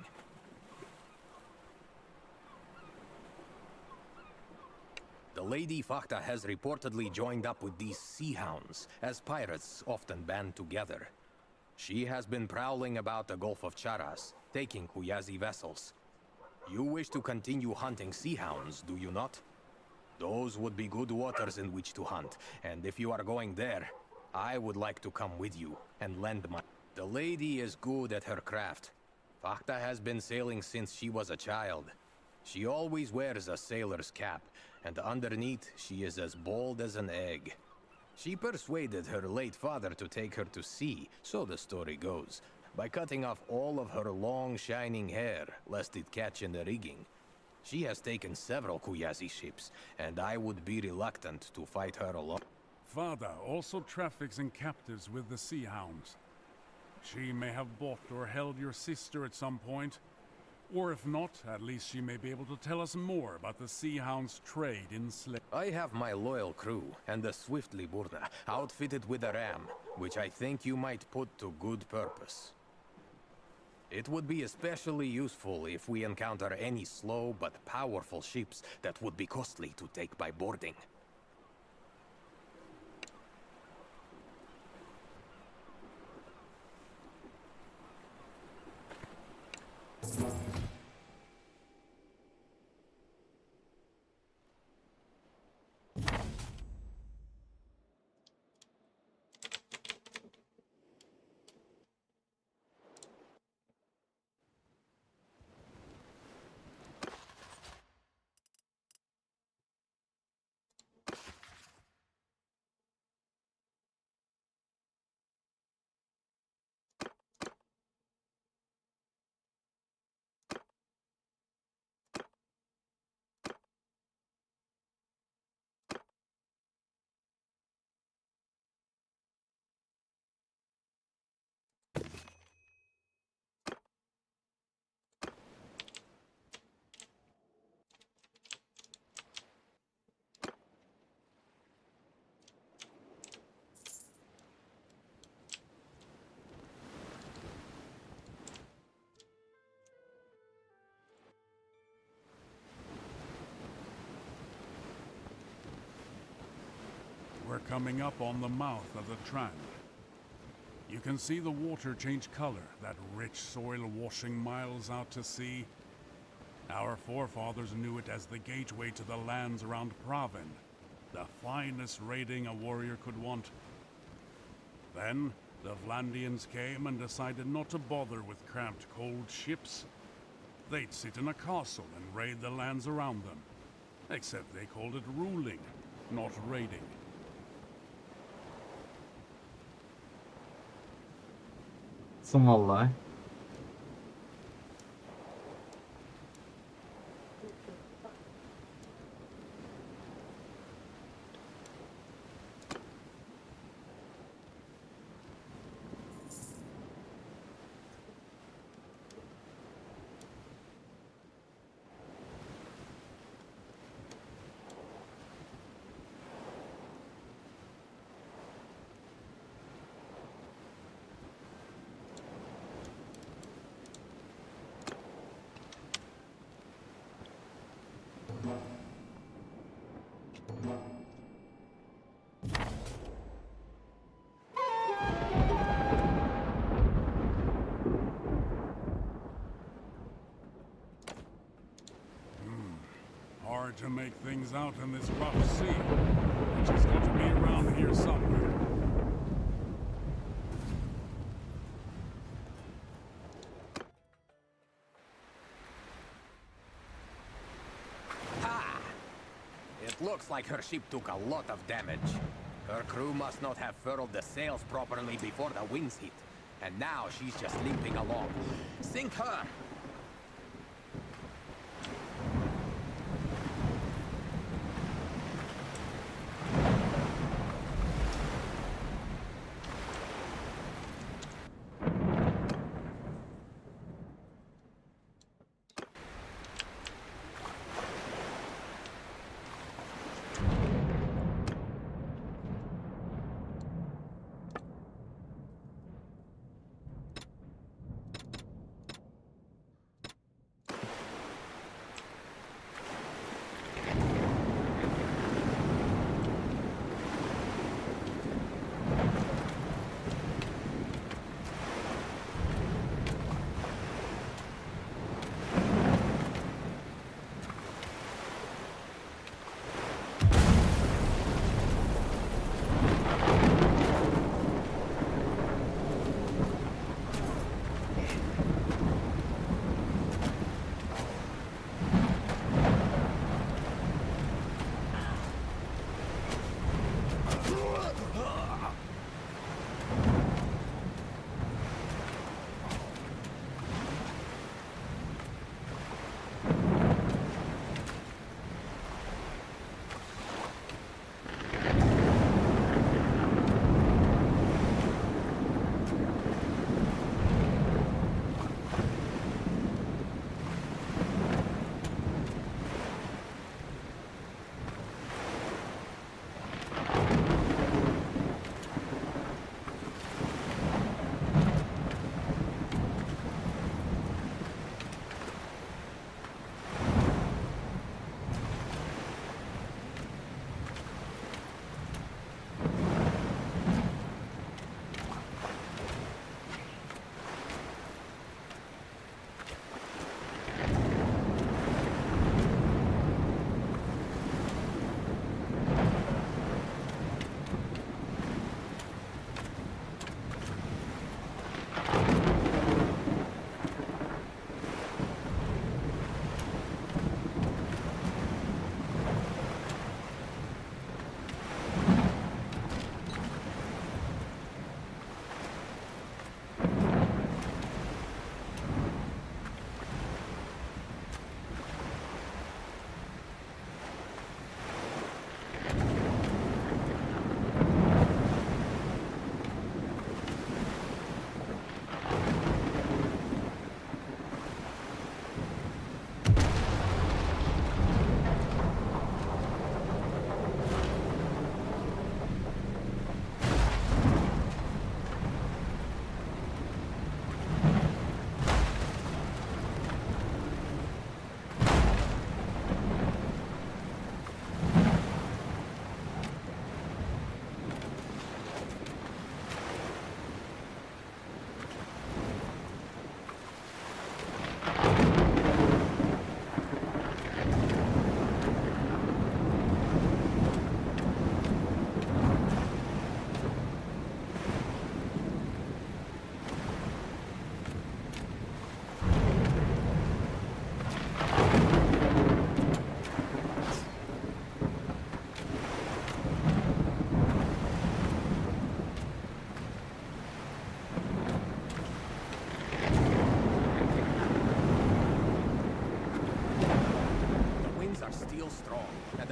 The Lady Fakta has reportedly joined up with these sea hounds, as pirates often band together. She has been prowling about the Gulf of Charas, taking Kuyazi vessels. You wish to continue hunting sea hounds, do you not? Those would be good waters in which to hunt, and if you are going there, I would like to come with you and lend my... The lady is good at her craft. Fakta has been sailing since she was a child. She always wears a sailor's cap, and underneath she is as bold as an egg. She persuaded her late father to take her to sea, so the story goes, by cutting off all of her long shining hair, lest it catch in the rigging. She has taken several Kuyazi ships, and I would be reluctant to fight her alone. Father also traffics in captives with the Sea Hounds. She may have bought or held your sister at some point, or if not, at least she may be able to tell us more about the Sea Hounds' trade in slaves. I have my loyal crew, and the Swiftly Burna, outfitted with a ram, which I think you might put to good purpose. It would be especially useful if we encounter any slow but powerful ships that would be costly to take by boarding. We're coming up on the mouth of the Trand. You can see the water change color, that rich soil washing miles out to sea. Our forefathers knew it as the gateway to the lands around Pravin, the finest raiding a warrior could want. Then, the Vlandians came and decided not to bother with cramped, cold ships. They'd sit in a castle and raid the lands around them. Except they called it ruling, not raiding. Vallahi. hard to make things out in this rough sea. She's got to be around here somewhere. Ha! It looks like her ship took a lot of damage. Her crew must not have furled the sails properly before the winds hit. And now she's just limping along. Sink her!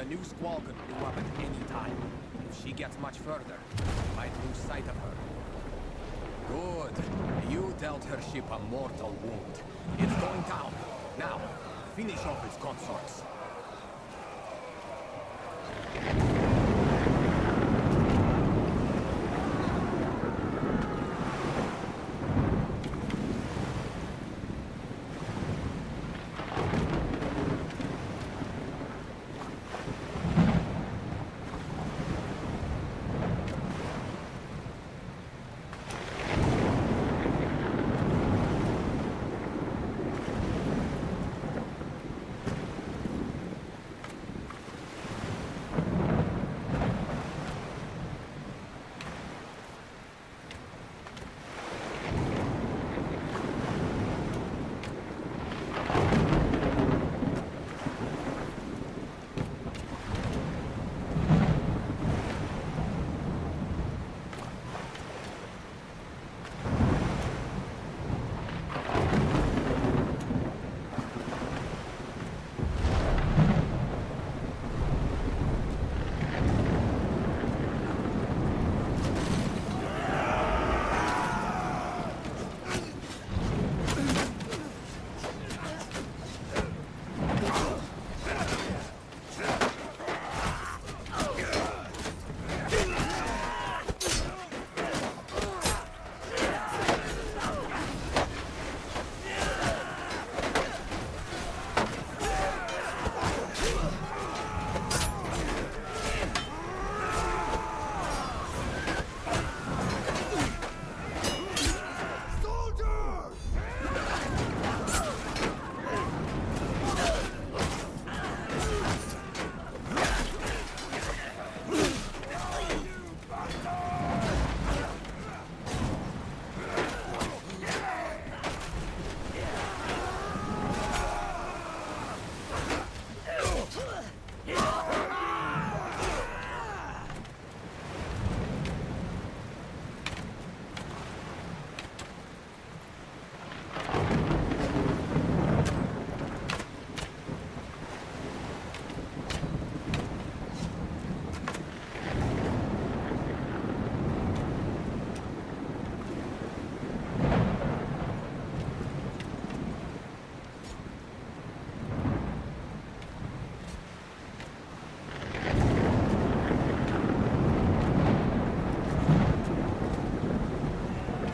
new squall could blow up at any time. If she gets much further, we might lose sight of her. Good. You dealt her ship a mortal wound. It's going down. Now, finish off its consorts.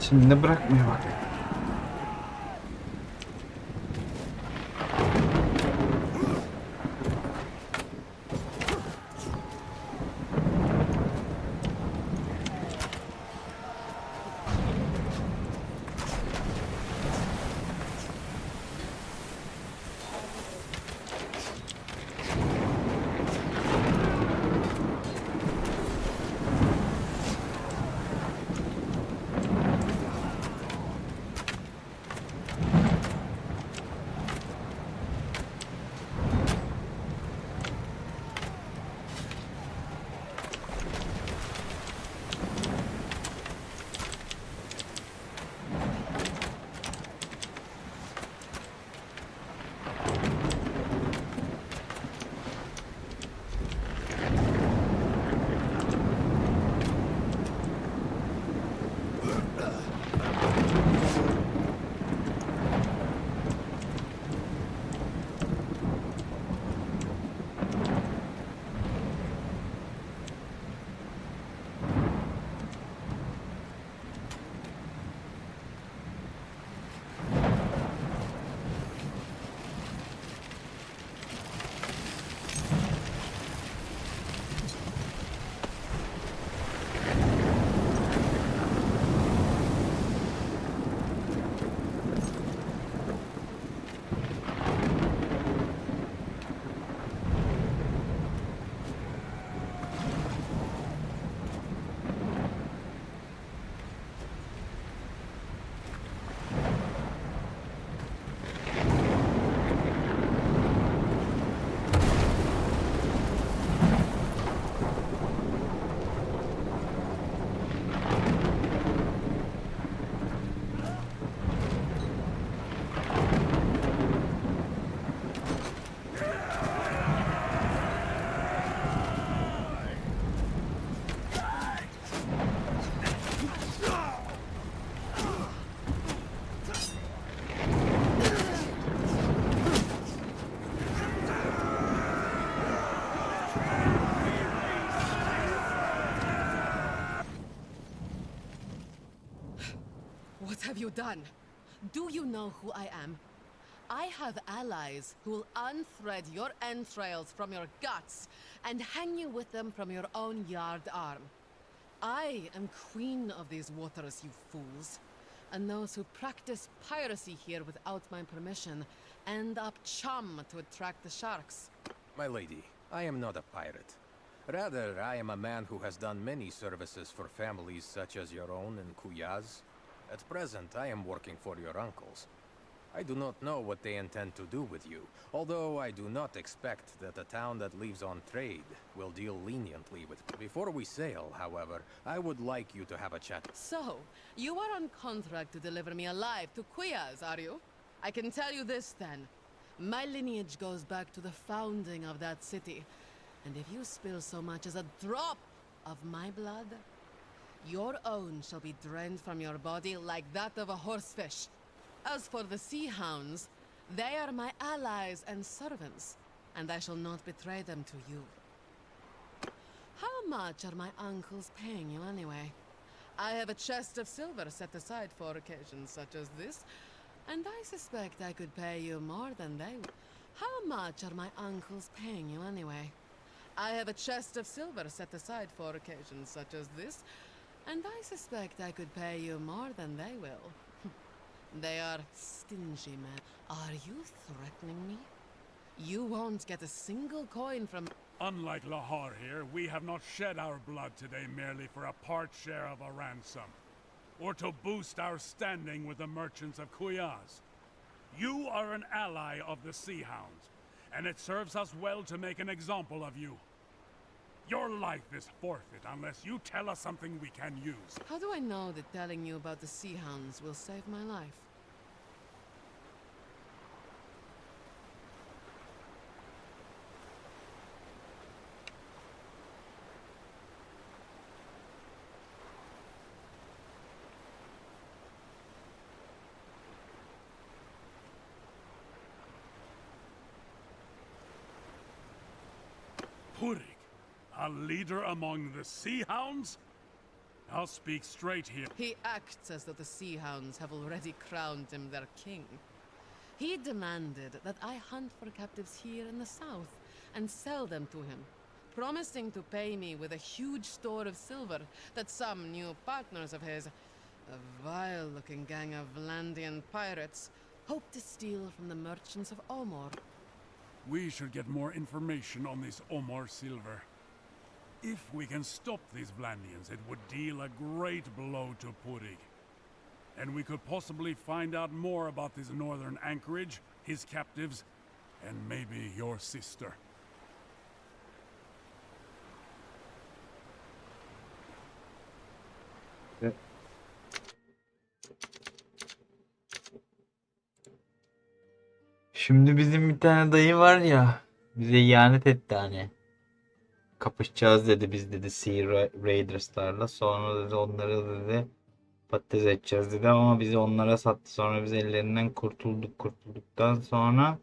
Şimdi bırakmıyor bak. What have you done? Do you know who I am? I have allies who will unthread your entrails from your guts and hang you with them from your own yard arm. I am queen of these waters, you fools. And those who practice piracy here without my permission end up chum to attract the sharks. My lady, I am not a pirate. Rather, I am a man who has done many services for families such as your own in Kuyaz. At present, I am working for your uncles. I do not know what they intend to do with you, although I do not expect that a town that lives on trade will deal leniently with you. Before we sail, however, I would like you to have a chat. So, you are on contract to deliver me alive to Kuyaz, are you? I can tell you this then. My lineage goes back to the founding of that city. And if you spill so much as a drop of my blood, your own shall be drained from your body like that of a horsefish. As for the Sea Hounds, they are my allies and servants, and I shall not betray them to you. How much are my uncles paying you anyway? I have a chest of silver set aside for occasions such as this, and I suspect I could pay you more than they would. How much are my uncles paying you anyway? I have a chest of silver set aside for occasions such as this, and I suspect I could pay you more than they will. They are stingy men. Are you threatening me? You won't get a single coin from... Unlike Lahar here, we have not shed our blood today merely for a part share of a ransom, or to boost our standing with the merchants of Kuyaz. You are an ally of the Sea Hounds, and it serves us well to make an example of you. Your life is forfeit unless you tell us something we can use. How do I know that telling you about the Sea Hounds will save my life? Purig, a leader among the Sea Hounds? I'll speak straight here. He acts as though the Sea Hounds have already crowned him their king. He demanded that I hunt for captives here in the south and sell them to him, promising to pay me with a huge store of silver that some new partners of his, a vile-looking gang of Vlandian pirates, hope to steal from the merchants of Omor. We should get more information on this Omar silver. If we can stop these Vlandians, it would deal a great blow to Purig. And we could possibly find out more about this northern anchorage, his captives, and maybe your sister. Şimdi bizim bir tane dayı var ya, bize ihanet etti hani. Kapışacağız dedi, biz dedi Sea Raiders'larla. Sonra dedi onları dedi patates edeceğiz dedi ama bizi onlara sattı. Sonra biz ellerinden kurtulduktan sonra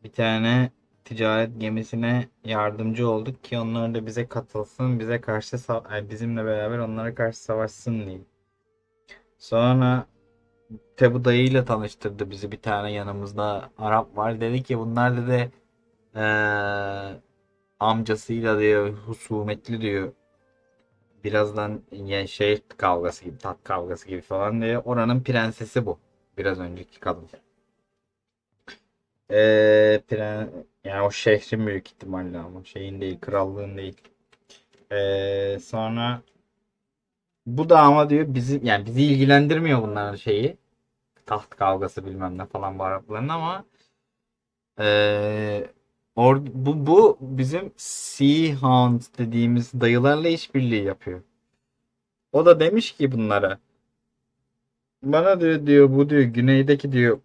bir tane ticaret gemisine yardımcı olduk ki onlar da bize katılsın, bize karşı bizimle beraber onlara karşı savaşsın diye. Sonra bu dayıyla tanıştırdı bizi, bir tane yanımızda Arap var. Dedi ki bunlar dedi amcasıyla diyor husumetli diyor. Birazdan yani şey kavgası gibi, tat kavgası gibi falan diyor. Oranın prensesi bu. Biraz önceki kadın. Yani o şehrin büyük ihtimalle ama şeyin değil, krallığın değil. Sonra bu da ama diyor yani bizi ilgilendirmiyor bunların şeyi. Taht kavgası bilmem ne falan bu Arapların ama bu bizim Sea Hound dediğimiz dayılarla işbirliği yapıyor. O da demiş ki bunlara, bana diyor bu diyor güneydeki diyor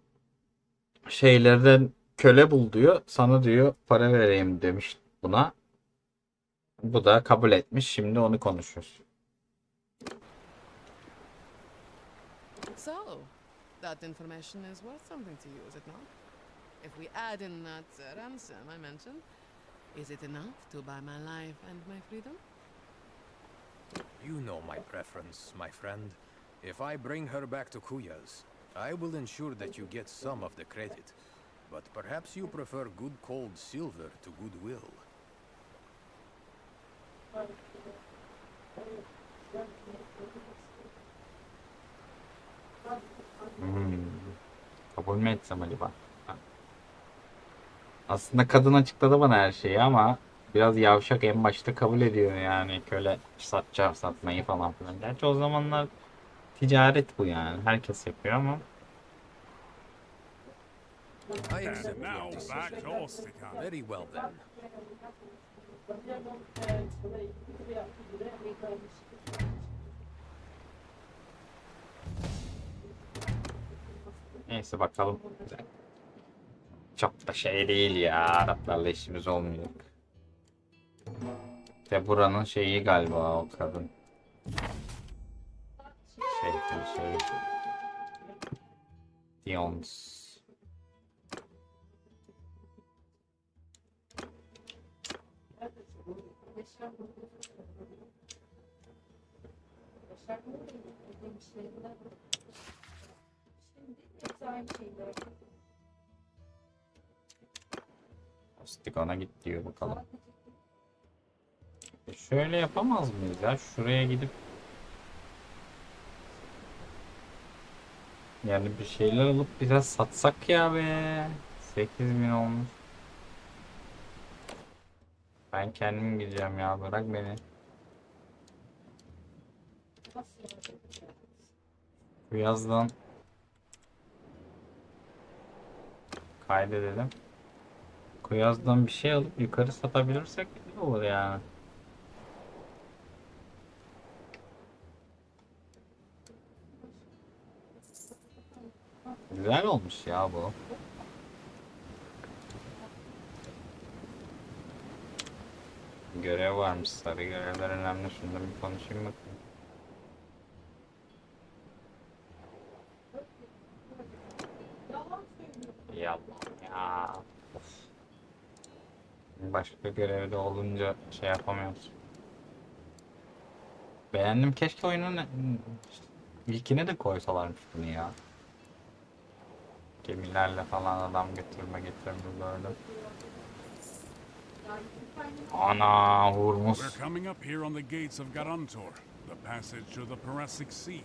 şeylerden köle bul diyor, sana diyor para vereyim demiş buna. Bu da kabul etmiş, şimdi onu konuşuyoruz. So, that information is worth something to you, is it not? If we add in that ransom I mentioned, is it enough to buy my life and my freedom? You know my preference, my friend. If I bring her back to Kuyas, I will ensure that you get some of the credit. But perhaps you prefer good cold silver to goodwill. Kabul mü etsem acaba? Aslında kadın açıkladı bana her şeyi ama biraz yavşak, en başta kabul ediyor yani köle satmayı falan filan. Gerçi o zamanlar ticaret bu yani. Herkes yapıyor ama. I accept your Now back decision. to Ostica. Very well then. Neyse bakalım. Çok da şey değil ya. Araplarla işimiz olmayacak. İşte buranın şeyi galiba o kadın. Şey. Dions. Ostikona git diyor bakalım. Şöyle yapamaz mıyız ya? Şuraya gidip yani bir şeyler alıp biraz satsak ya be. 8000 olmuş. Ben kendim gideceğim ya, bırak beni. Bu yazdan kaydedelim. Kuyaz'dan bir şey alıp yukarı satabilirsek iyi olur yani. Güzel olmuş ya bu. Görev varmış. Sarı görevler önemli. Şundan bir konuşayım bakayım. Ya ya. Başka görevde olunca şey yapamıyoruz. Beğendim. Keşke oyunun ilkine de koysalarmış bunu ya. Gemilerle falan adam getirme böyle. Ana vurmuş. We're coming up here on the gates of Garantor, the passage to the Parasic Sea.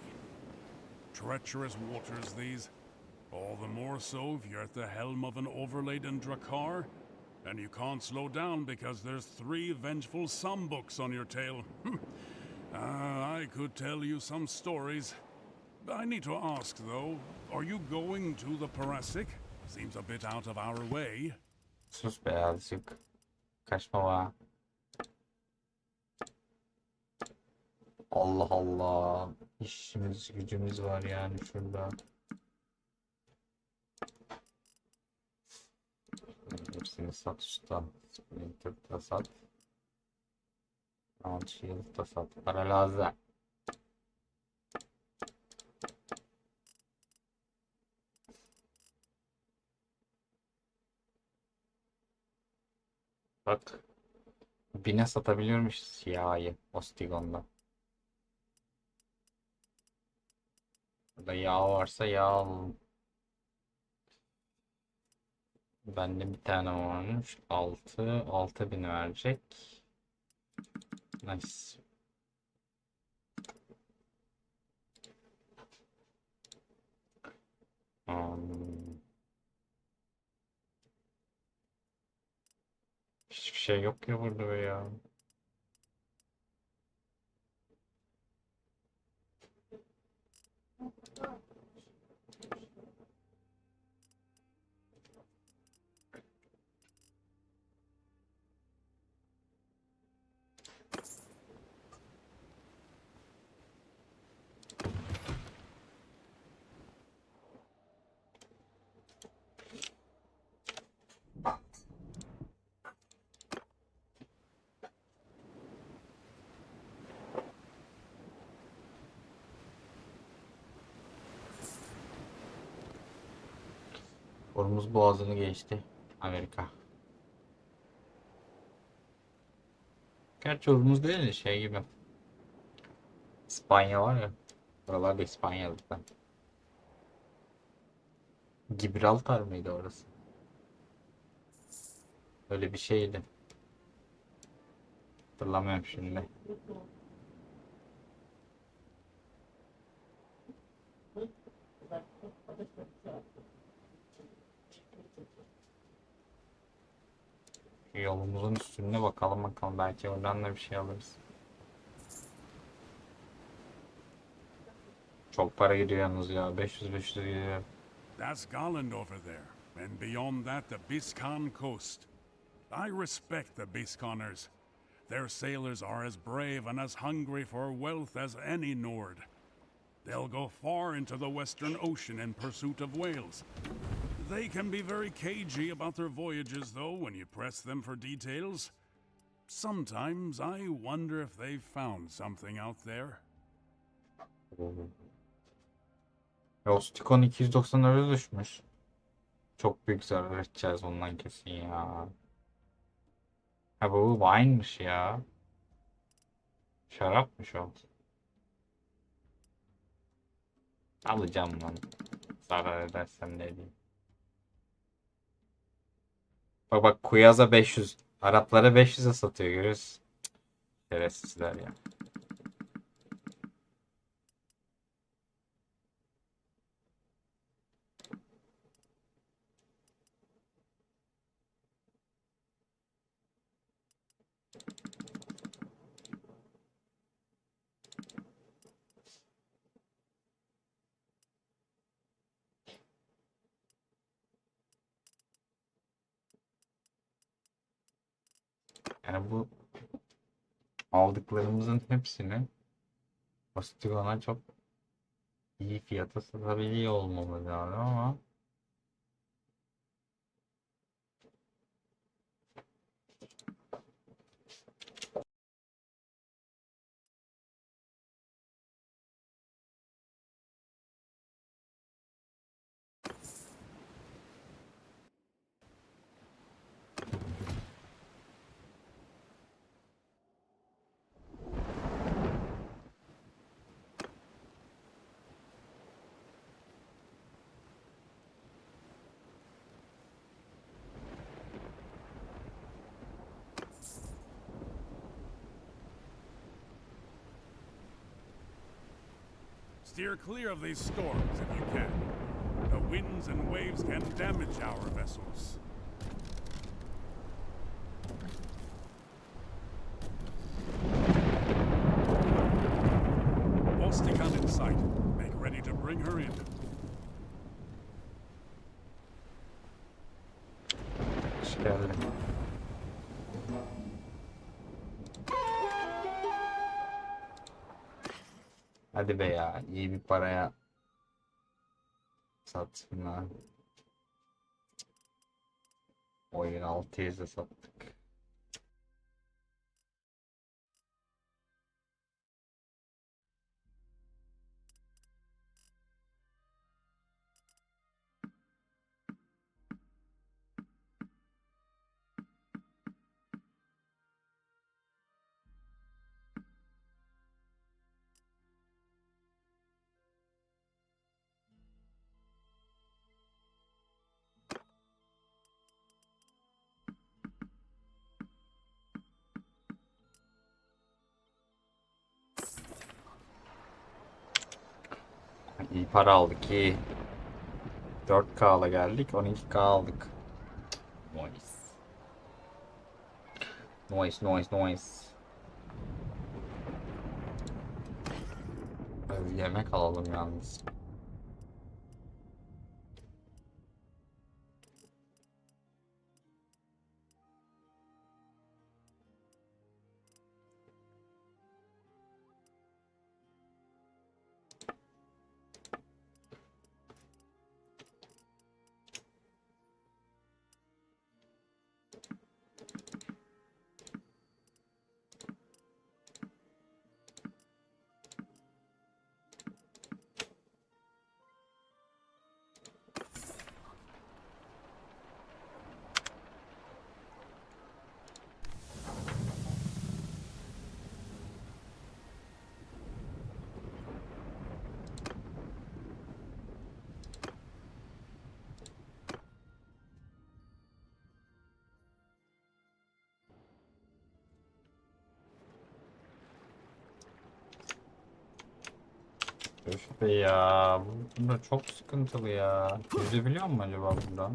Treacherous waters these. All the more so if you're at the helm of an overladen Drakkar, and you can't slow down because there's 3 vengeful Sambuks on your tail. I could tell you some stories. I need to ask, though, are you going to the Parasic? Seems a bit out of our way. Sus be azıcık. Kaçma va. Allah Allah. İşimiz gücümüz var yani şurada. Hepsini sat usta. Splinter da sat. Round Shield da sat. Para lazım. Bak. Bine satabiliyormuş siyahı Ostigon'da. Burada yağ varsa yağ alalım. Bende bir tane varmış. 6.000 verecek. Nice. Hiçbir şey yok ya burada be ya. Hormuz Boğazı'nı geçti Amerika. Gerçi Hormuz değil de şey gibi. İspanya var ya. Buralar da İspanya'lıktan. Gibraltar mıydı orası? Öyle bir şeydi. Hatırlamıyorum şimdi. Yolumuzun üstüne bakalım belki oradan da bir şey alırız. Çok para gidiyor yalnız ya. 500 gidiyor. That's Garland over there, and beyond that the Biscan coast. I respect the Bisconners. Their sailors are as brave and as hungry for wealth as any Nord. They'll go far into the Western Ocean in pursuit of whales. They can be very cagey about their voyages, though, when you press them for details. Sometimes I wonder if they've found something out there. Ostikon 290 lira düşmüş. Çok büyük zarar edeceğiz ondan kesin ya. Ha bu wine'mış ya. Şarapmış o. Alacağım lan. Zarar edersem ne diyeyim. Bak Kuyaza 500. Araplara 500'e satıyor görüyorsun. Şerefsizler ya. Yani bu aldıklarımızın hepsini Ostigon'a çok iyi fiyata satabiliyor olmamız lazım ama Steer clear of these storms if you can. The winds and waves can damage our vessels. Ostikan in sight. Make ready to bring her in. Hoş geldin. Hadi be ya, iyi bir paraya satsınlar. Oyun 600'e sattık. İyi para aldık, iyi. 4K'la geldik, 12K aldık. Noise. Noise, noise, noise. Biraz yemek alalım yalnız. Öf be ya. Bunda çok sıkıntılı ya. Yüzebiliyor mu acaba bundan?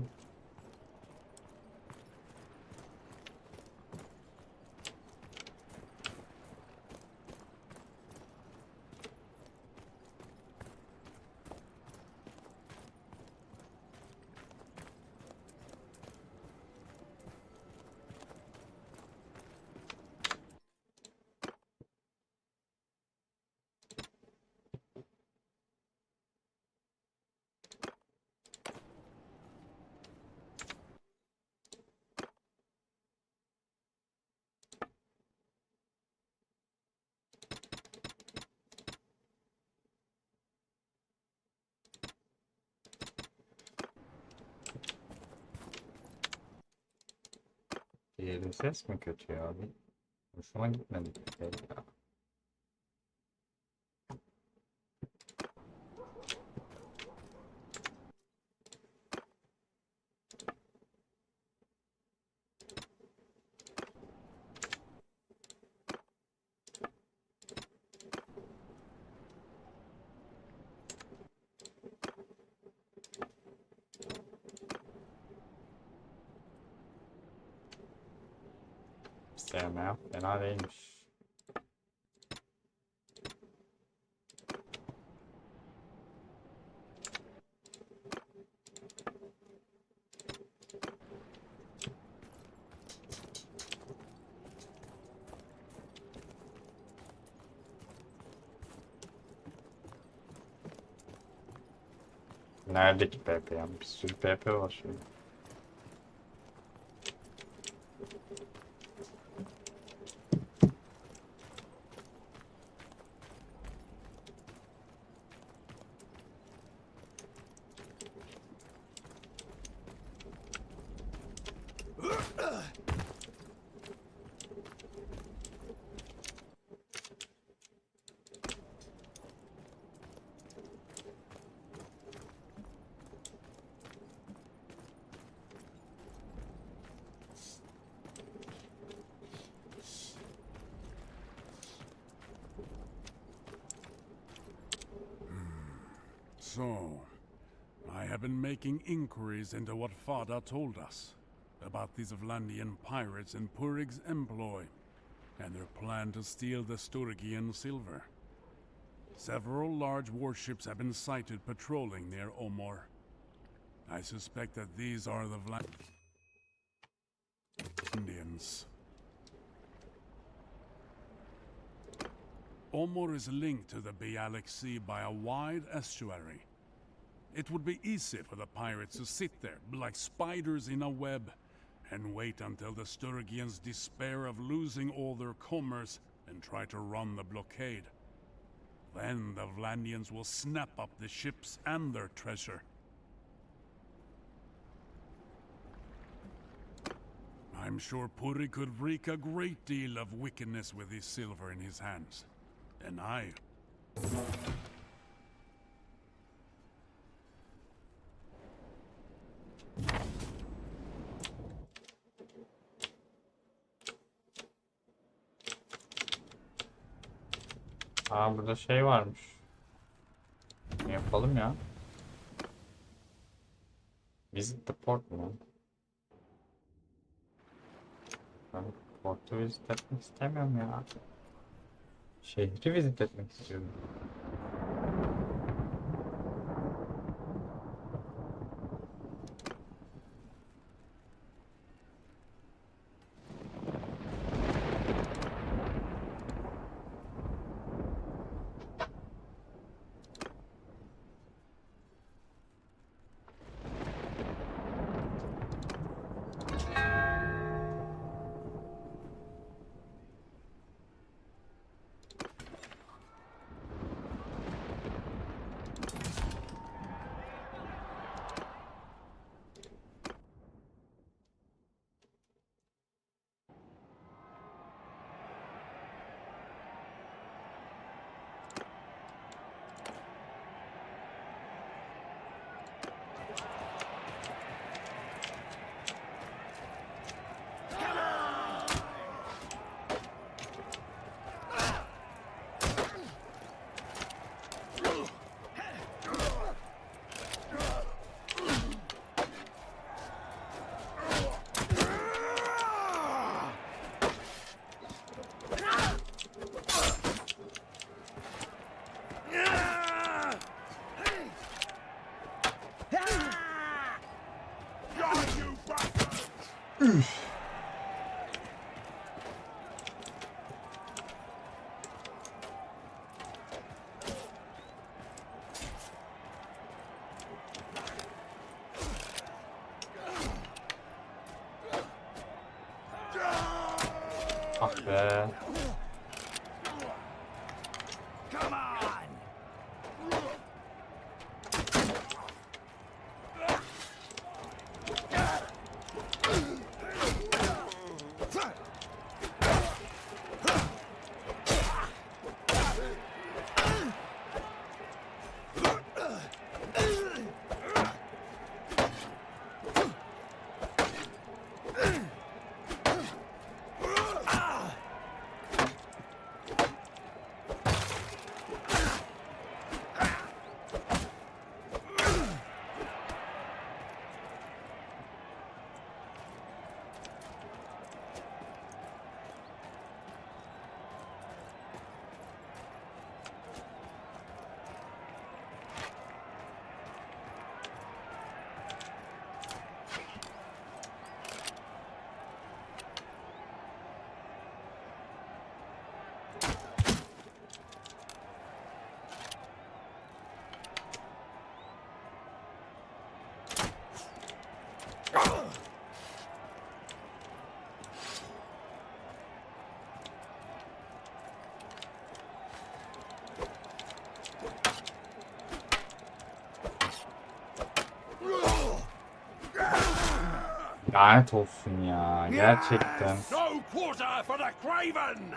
Diğeri ses mi kötü ya? Hoşuma gitmedi bir şey ya. Sevmem. Fena değilmiş. Neredeki PP ya? Bir sürü PP var şöyle. So, I have been making inquiries into what Fada told us about these Vlandian pirates in Purig's employ and their plan to steal the Sturgian silver. Several large warships have been sighted patrolling near Omor. I suspect that these are the Vlandians. Omor is linked to the Bialik Sea by a wide estuary. It would be easy for the pirates to sit there like spiders in a web and wait until the Sturgians despair of losing all their commerce and try to run the blockade. Then the Vlandians will snap up the ships and their treasure. I'm sure Puri could wreak a great deal of wickedness with his silver in his hands. And I... Aa, burada şey varmış. Ne yapalım ya? Visit the port mu? Ben portu visit etmek istemiyorum ya. Şehri visit etmek istiyorum. Ah be. Lanet olsun ya, gerçekten. No quarter for the Craven!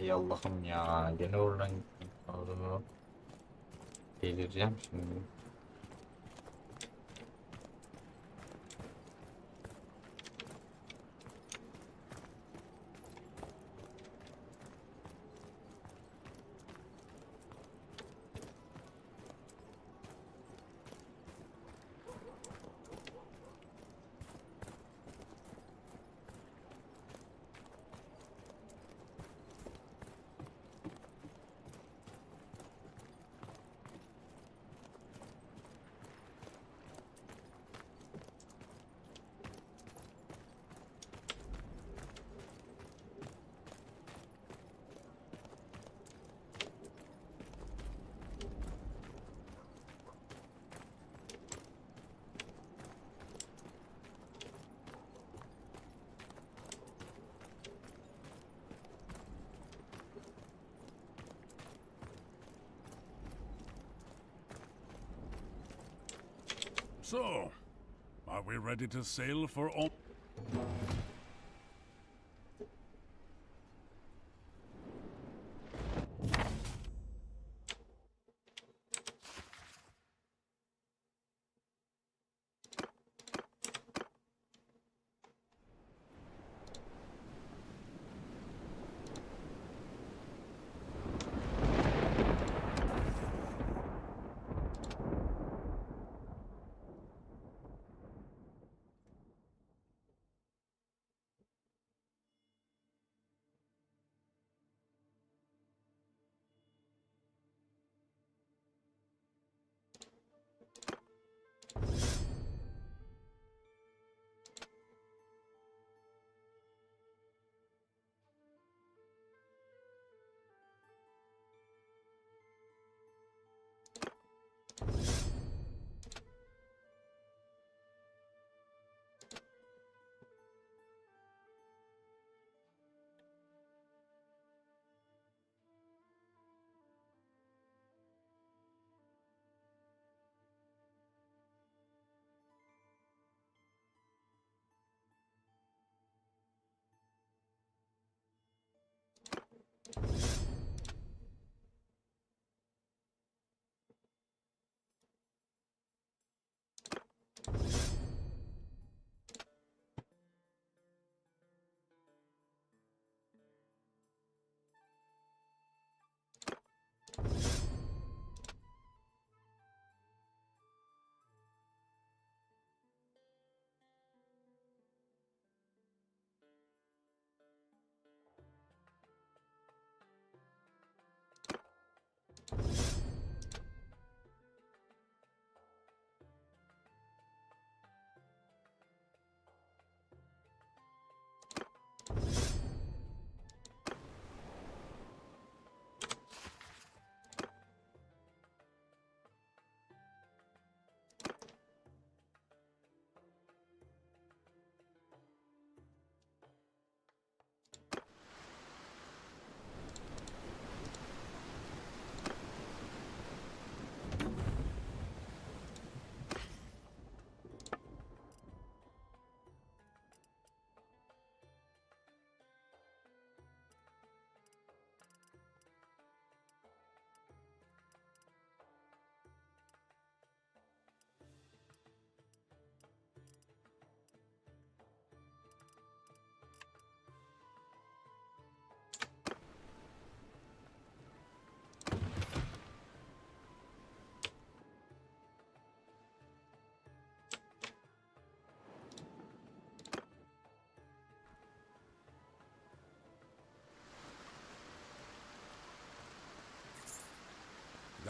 Ey Allah'ım ya. Gene oradan delireceğim şimdi. So, are we ready to sail for all?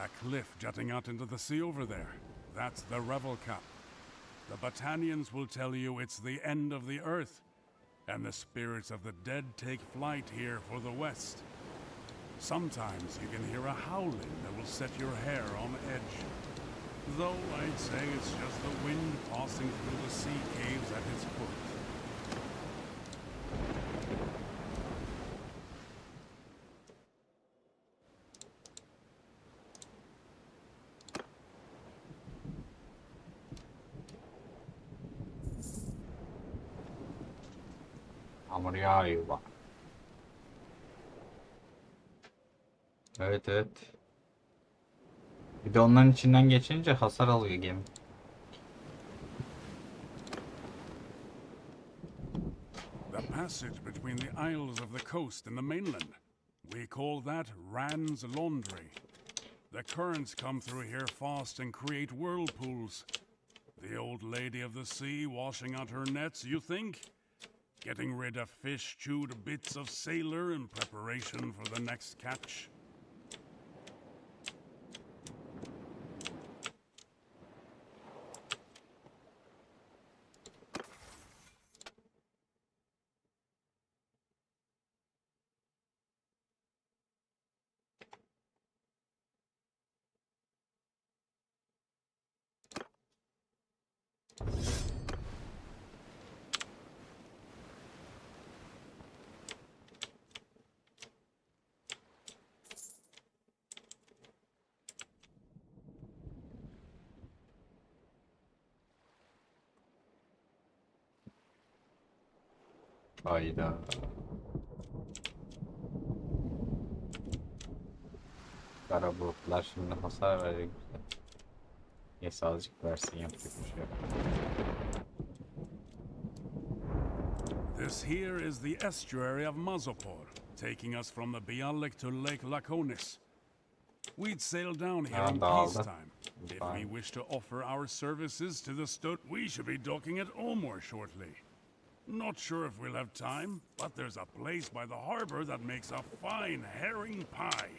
That cliff jutting out into the sea over there, that's the Revel Cap. The Battanians will tell you it's the end of the earth, and the spirits of the dead take flight here for the west. Sometimes you can hear a howling that will set your hair on edge. Though I'd say it's just the wind passing through the sea caves at its foot. Hamur yağıyor bak. Evet evet. Bir de onların içinden geçince hasar alıyor gemi. The passage between the isles of the coast and the mainland. We call that Rand's Laundry. The currents come through here fast and create whirlpools. The old lady of the sea washing out her nets, you think? Getting rid of fish chewed bits of sailor in preparation for the next catch. Hayda. Kara bulutlar şimdi hasar verecek bize. Neyse azıcık versin, yapacak bir şey yok. This here is the estuary of Mazopor, taking us from the Bialik to Lake Laconis. We'd sail down here in peacetime. If we wish to offer our services to the Stud, we should be docking at Omor shortly. Not sure if we'll have time, but there's a place by the harbor that makes a fine herring pie.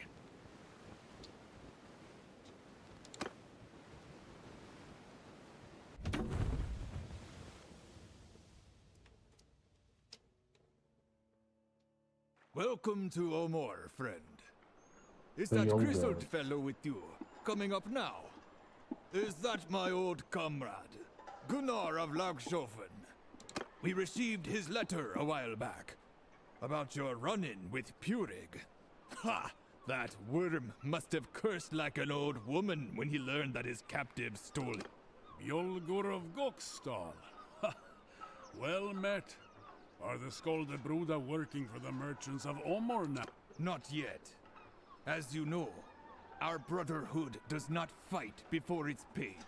Welcome to Omor, friend. Is that grizzled fellow with you, coming up now? Is that my old comrade, Gunnar of Lagshofen? We received his letter a while back, about your run-in with Purig. Ha! That worm must have cursed like an old woman when he learned that his captive stole it. Bjolgur of Gokstal. Well met. Are the Skoldebruda working for the merchants of Omor now? Not yet. As you know, our brotherhood does not fight before it's paid.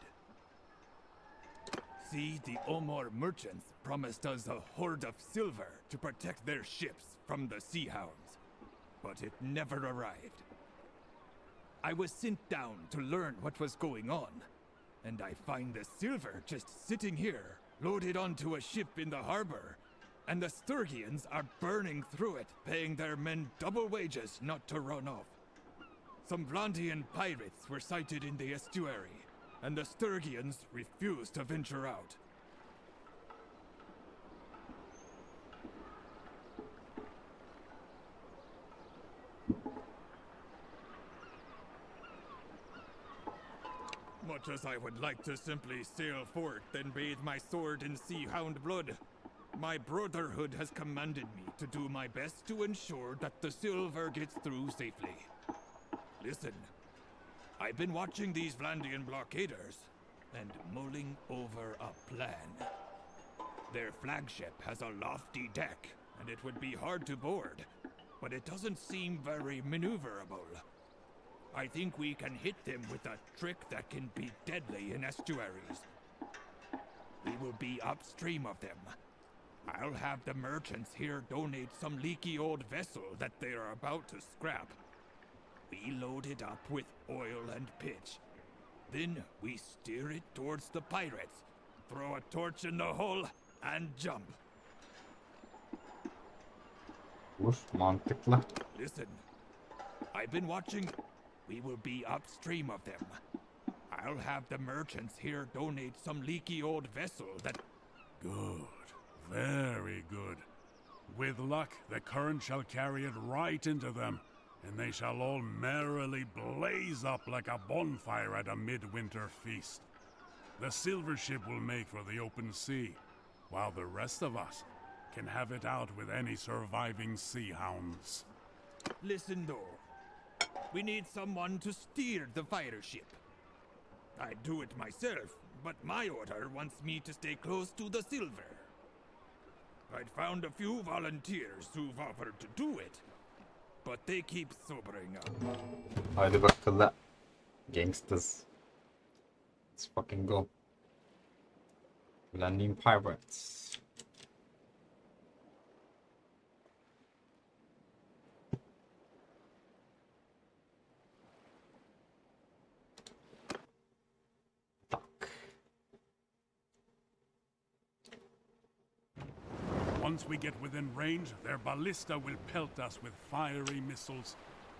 See, the Omor merchants promised us a hoard of silver to protect their ships from the Sea Hounds, but it never arrived. I was sent down to learn what was going on, and I find the silver just sitting here, loaded onto a ship in the harbor, and the Sturgians are burning through it, paying their men double wages not to run off. Some Vlandian pirates were sighted in the estuary, and the Sturgians refused to venture out. Much as I would like to simply sail forth and bathe my sword in sea hound blood, my brotherhood has commanded me to do my best to ensure that the silver gets through safely. Listen, I've been watching these Vlandian blockaders and mulling over a plan. Their flagship has a lofty deck, and it would be hard to board, but it doesn't seem very maneuverable. I think we can hit them with a trick that can be deadly in estuaries. We will be upstream of them. I'll have the merchants here donate some leaky old vessel that they are about to scrap. We load it up with oil and pitch. Then we steer it towards the pirates, throw a torch in the hull, and jump. Mantıklı. Listen, I've been watching. we will be upstream of them. I'll have the merchants here donate some leaky old vessel that... Good. Very good. With luck, the current shall carry it right into them, and they shall all merrily blaze up like a bonfire at a midwinter feast. The silver ship will make for the open sea, while the rest of us can have it out with any surviving sea hounds. Listen though, we need someone to steer the fire ship. I'd do it myself, but my order wants me to stay close to the silver. I'd found a few volunteers who've offered to do it, but they keep sobering up. Haydi bakalım. Gangsters. Let's fucking go. Landing pirates. Once we get within range, their ballista will pelt us with fiery missiles.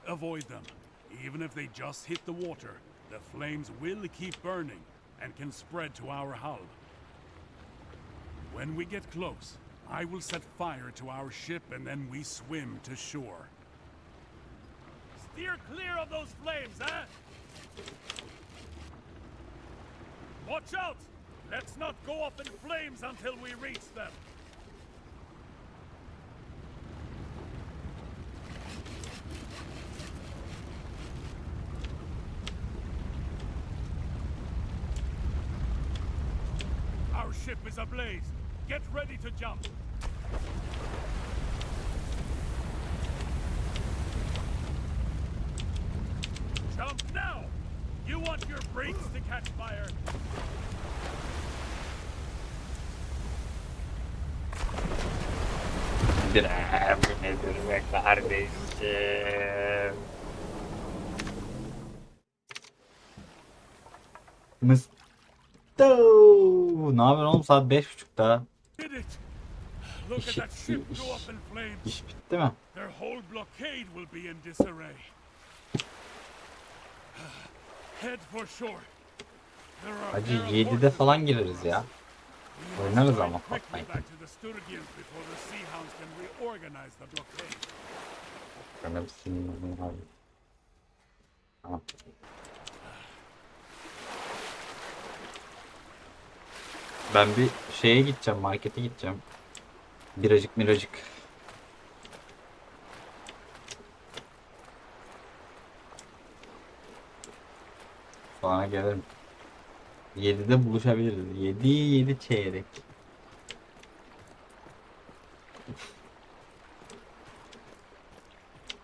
Avoid them. Even if they just hit the water, the flames will keep burning and can spread to our hull. When we get close, I will set fire to our ship and then we swim to shore. Steer clear of those flames, eh? Watch out! Let's not go up in flames until we reach them. Our ship is ablaze. Get ready to jump. Jump now! You want your brakes to catch fire? Bu nedir be kardeşim? Ne yapıyorsun oğlum, saat 5.30'da? Look at that ship go up in flames. İş bitti mi? Their whole blockade will be in disarray. Head for shore. Hacı 7'de falan gireriz ya. Oynarız ama Fortnite. Ben hepsini abi. Tamam. Ben bir şeye gideceğim, markete gideceğim. Biracık miracık. Sonra gelirim. 7'de buluşabiliriz. 7 çeyrek.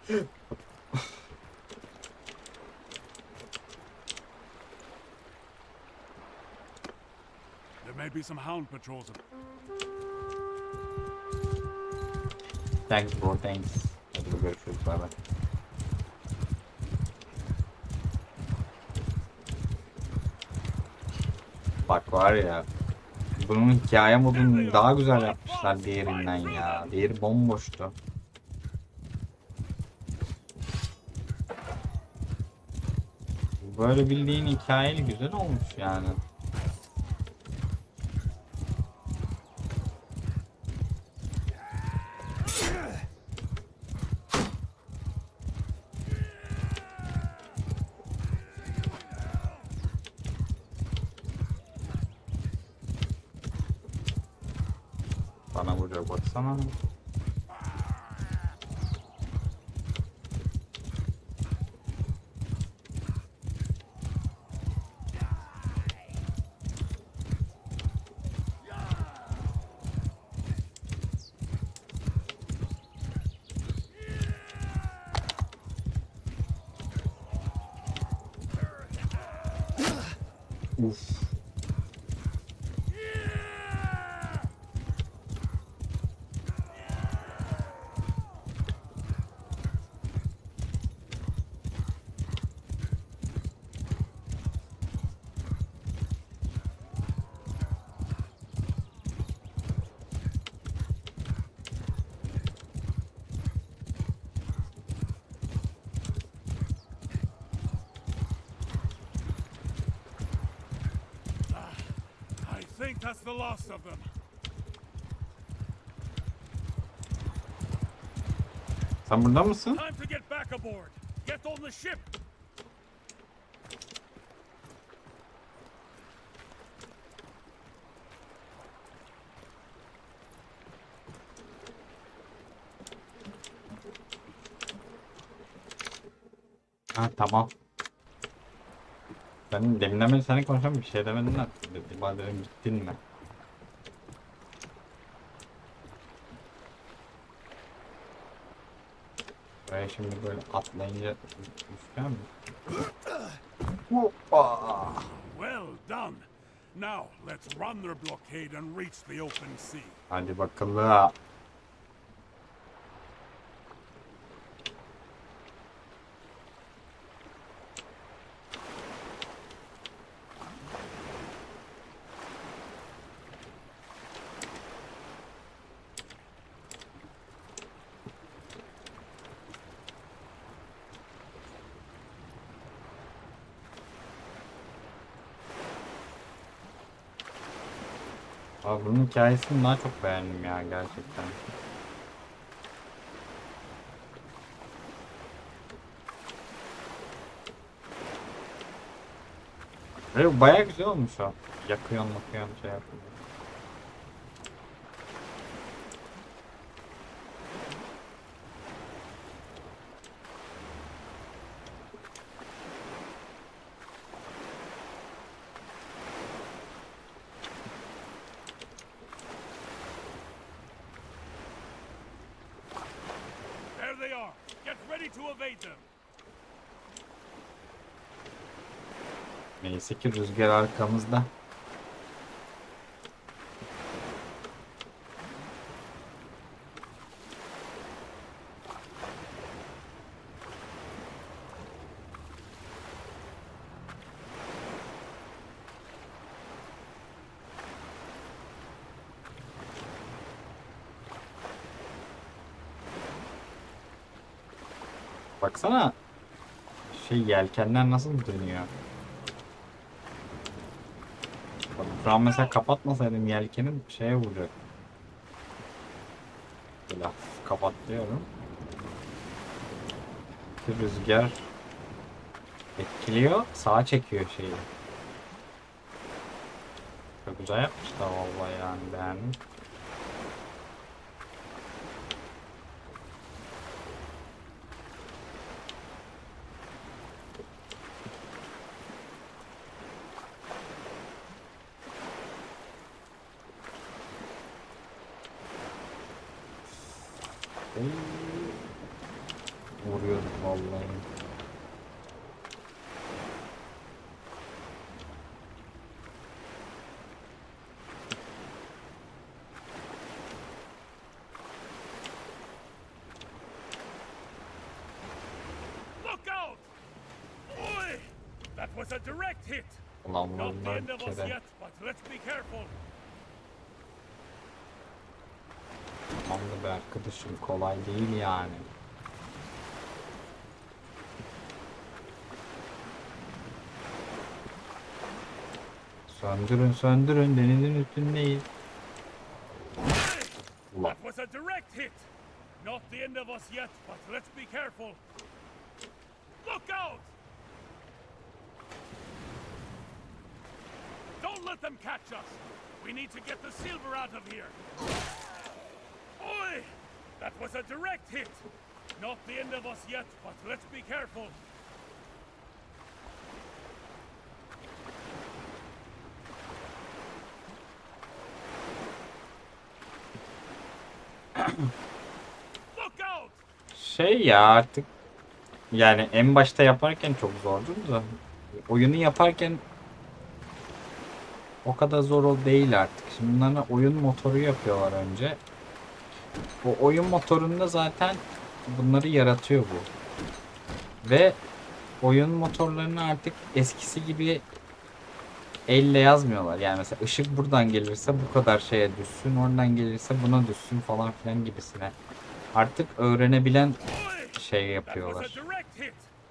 There may be some hound patrols. Thanks bro, thanks. Hadi görüşürüz, bay bay. Bak var ya, bunun hikaye modunu daha güzel yapmışlar diğerinden ya. Diğeri bomboştu. Böyle bildiğin hikayeli güzel olmuş yani. Bana vuruyor, baksana. Uf. think that's the last of them. Sen burada mısın? Time to get back aboard. Get on the ship. Ha tamam. Ben deminden beri seninle konuşan bir şey demedin lan. Dedim gittin mi? Buraya şimdi böyle atlayınca düşeceğim mi? Hoppa! Well done. Now let's run their blockade and reach the open sea. Hadi bakalım. Abi bunun hikayesini daha çok beğendim ya gerçekten. Ve bayağı güzel olmuş o. Yakıyorsun şey yapıyor. There they are. Get ready to evade them. Neyse ki rüzgar arkamızda. Baksana. Yelkenler nasıl dönüyor. Bak şu an mesela kapatmasaydım yelkenin şeye vuracak. Böyle hafif kapatıyorum. Rüzgar etkiliyor, sağa çekiyor şeyi. Çok güzel yapmışlar vallahi yani beğendim. Vuruyorduk vallahi. Look out! Oi! That was a direct hit. Ulan Not the bunlar end of us kere. yet, but let's be careful. Tamamdır be arkadaşım, kolay değil yani. Söndürün söndürün, denizin üstündeyiz. Ulan. That was a direct hit. Not the end of us yet, but let's be careful. Look out! Don't let them catch us. We need to get the silver out of here. Oi! That was a direct hit. Not the end of us yet, but let's be careful. Look out! Ya artık yani en başta yaparken çok zordu da oyunu yaparken o kadar zor değil artık. Şimdi bunlara oyun motoru yapıyorlar önce. O oyun motorunda zaten bunları yaratıyor bu. Ve oyun motorlarını artık eskisi gibi elle yazmıyorlar. Yani mesela ışık buradan gelirse bu kadar şeye düşsün, oradan gelirse buna düşsün falan filan gibisine. Artık öğrenebilen şey yapıyorlar.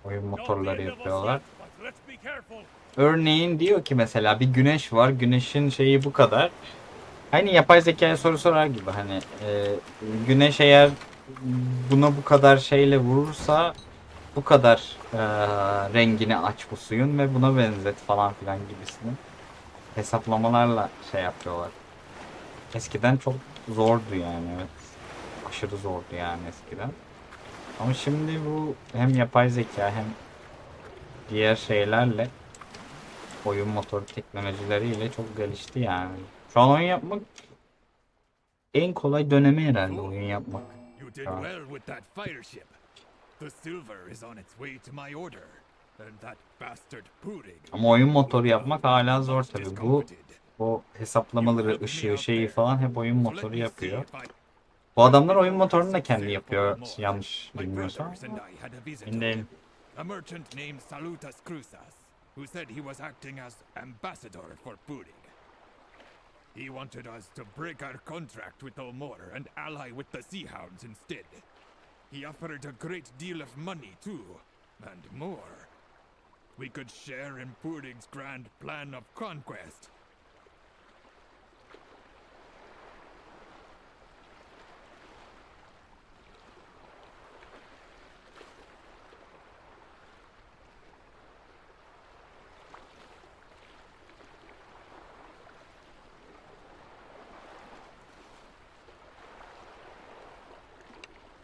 Oyun motorları yapıyorlar. Örneğin diyor ki mesela bir güneş var. Güneşin şeyi bu kadar. Aynı yapay zekaya soru sorar gibi hani güneş eğer buna bu kadar şeyle vurursa bu kadar rengini aç bu suyun ve buna benzet falan filan gibisini hesaplamalarla şey yapıyorlar. Eskiden çok zordu yani, evet. Aşırı zordu yani eskiden. Ama şimdi bu hem yapay zeka hem diğer şeylerle oyun motoru teknolojileriyle çok gelişti yani. Şu an oyun yapmak en kolay dönemi herhalde oyun yapmak. You did Tamam. well with that fire ship. The silver is on its way to my order. And that bastard Purig. Ama oyun motoru yapmak hala zor tabi. Bu o hesaplamaları, ışığı, şeyi falan hep oyun motoru yapıyor. Bu adamlar oyun motorunu da kendi yapıyor, yanlış bilmiyorsam. Emin A merchant named Salutas Cruzas, who said he was acting as ambassador for Purig. He wanted us to break our contract with Olmor and ally with the Sea Hounds instead. He offered a great deal of money too, and more. We could share in Purig's grand plan of conquest.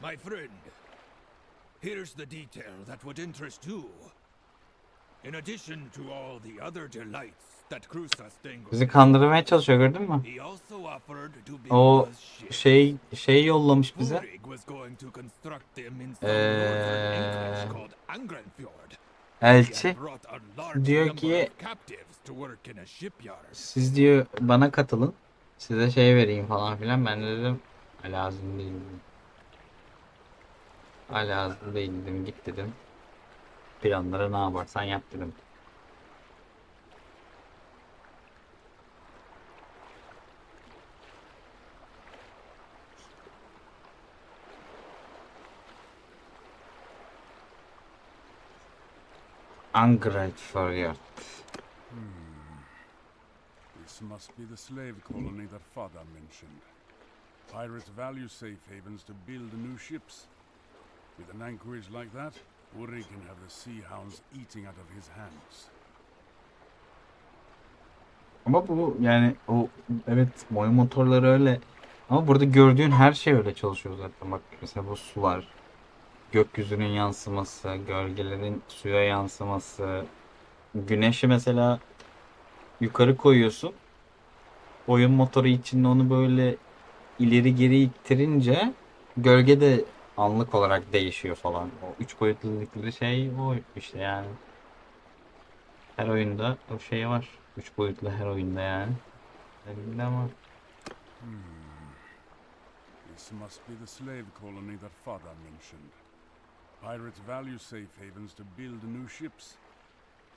My friend, here's the detail that would interest you. In addition to all the other delights that Cruzas bizi kandırmaya çalışıyor, gördün mü? he also offered to build O us ships. şey yollamış bize. Purig was going to construct them in some northern anchorage called Angrenfjord. Elçi He had brought a large diyor number ki of captives to work in a shipyard. siz diyor bana katılın, size şey vereyim falan filan. Ben de dedim lazım değil dedim. Lazım değil dedim, git dedim. Planlara ne yaparsan yap dedim. Angrenfjord. This must be the slave colony that Fada mentioned. Pirates value safe havens to build new ships. With an anchorage like that, Uri can have the Sea Hounds eating out of his hands. Ama bu yani o evet, oyun motorları öyle. Ama burada gördüğün her şey öyle çalışıyor zaten. Bak mesela bu sular, gökyüzünün yansıması, gölgelerin suya yansıması, güneşi mesela yukarı koyuyorsun. Oyun motoru içinde onu böyle ileri geri ittirince gölge de anlık olarak değişiyor falan. O üç boyutlu dedikleri şey o işte yani. Her oyunda o şey var. Üç boyutlu her oyunda yani. Elinde ama. This must be the slave colony that Fada mentioned. Pirates value safe havens to build new ships.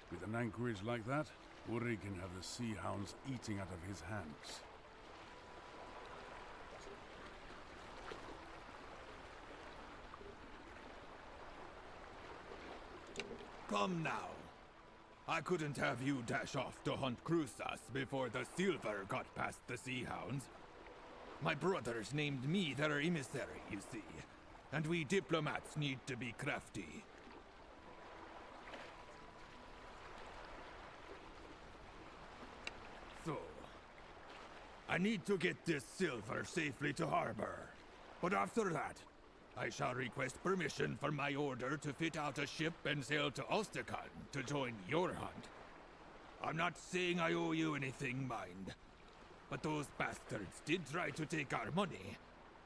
With an anchorage like that, Uri can have the Sea Hounds eating out of his hands. Come now. I couldn't have you dash off to hunt Cruzas before the silver got past the Sea Hounds. My brothers named me their emissary, you see, and we diplomats need to be crafty. So, I need to get this silver safely to harbor. But after that, I shall request permission from my order to fit out a ship and sail to Ulstercan to join your hunt. I'm not saying I owe you anything, mind. But those bastards did try to take our money.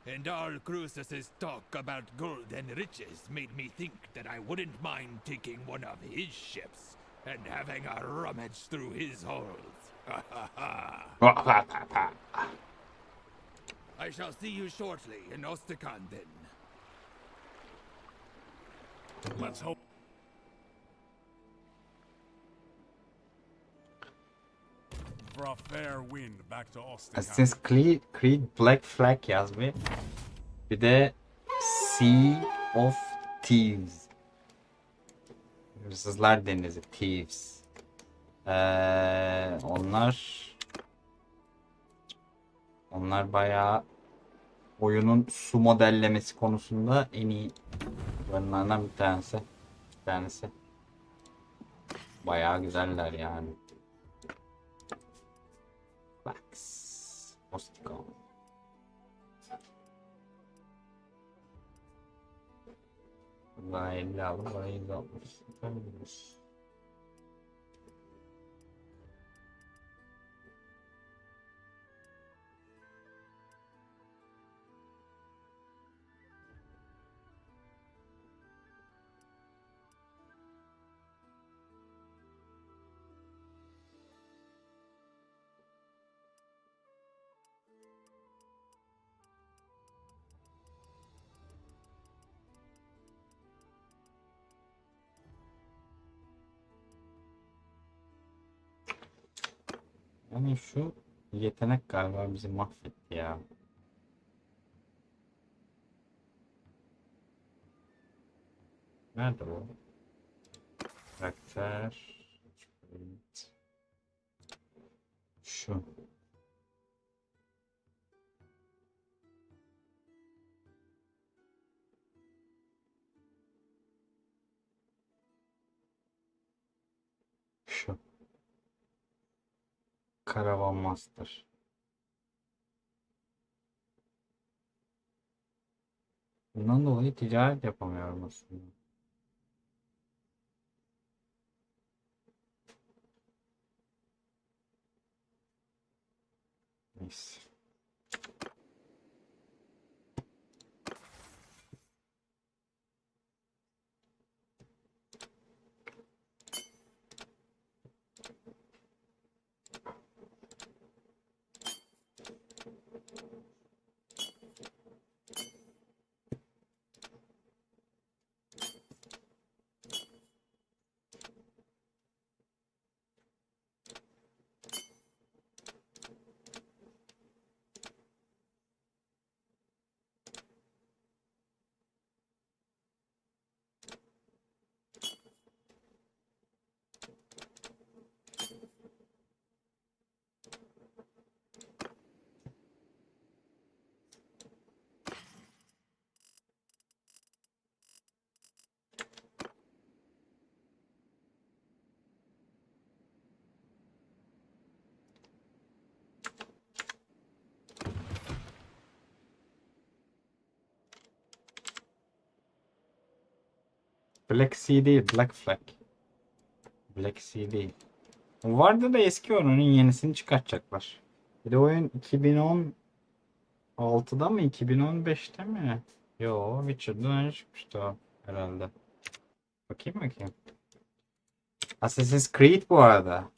And all Cruzas' talk about gold and riches made me think that I wouldn't mind taking one of his ships and having a rummage through his holds. I shall see you shortly in Ulstercan then. Let's hope. For a fair wind back to Austin. Assassin's Creed Black Flag yaz bir. Bir de Sea of Thieves. Hırsızlar Denizi, Thieves. Onlar bayağı oyunun su modellemesi konusunda en iyi oyunlardan bir tanesi. Bir tanesi. Bayağı güzeller yani. Box. Postigo. Bundan 50 aldım. Bana 160. Tamamdır. Yani şu yetenek galiba bizi mahvetti ya. Nerede bu? Karakter. Evet. Şu. Şu. Karavan Master. Bundan dolayı ticaret yapamıyorum aslında. Neyse. Black Sea değil, Black Flag. Black Sea değil. Vardı da eski oyunun yenisini çıkartacaklar. Bir de oyun 2016'da mı 2015'te mi? Yo, Witcher'dan önce çıkmıştı o herhalde. Bakayım. Assassin's Creed bu arada.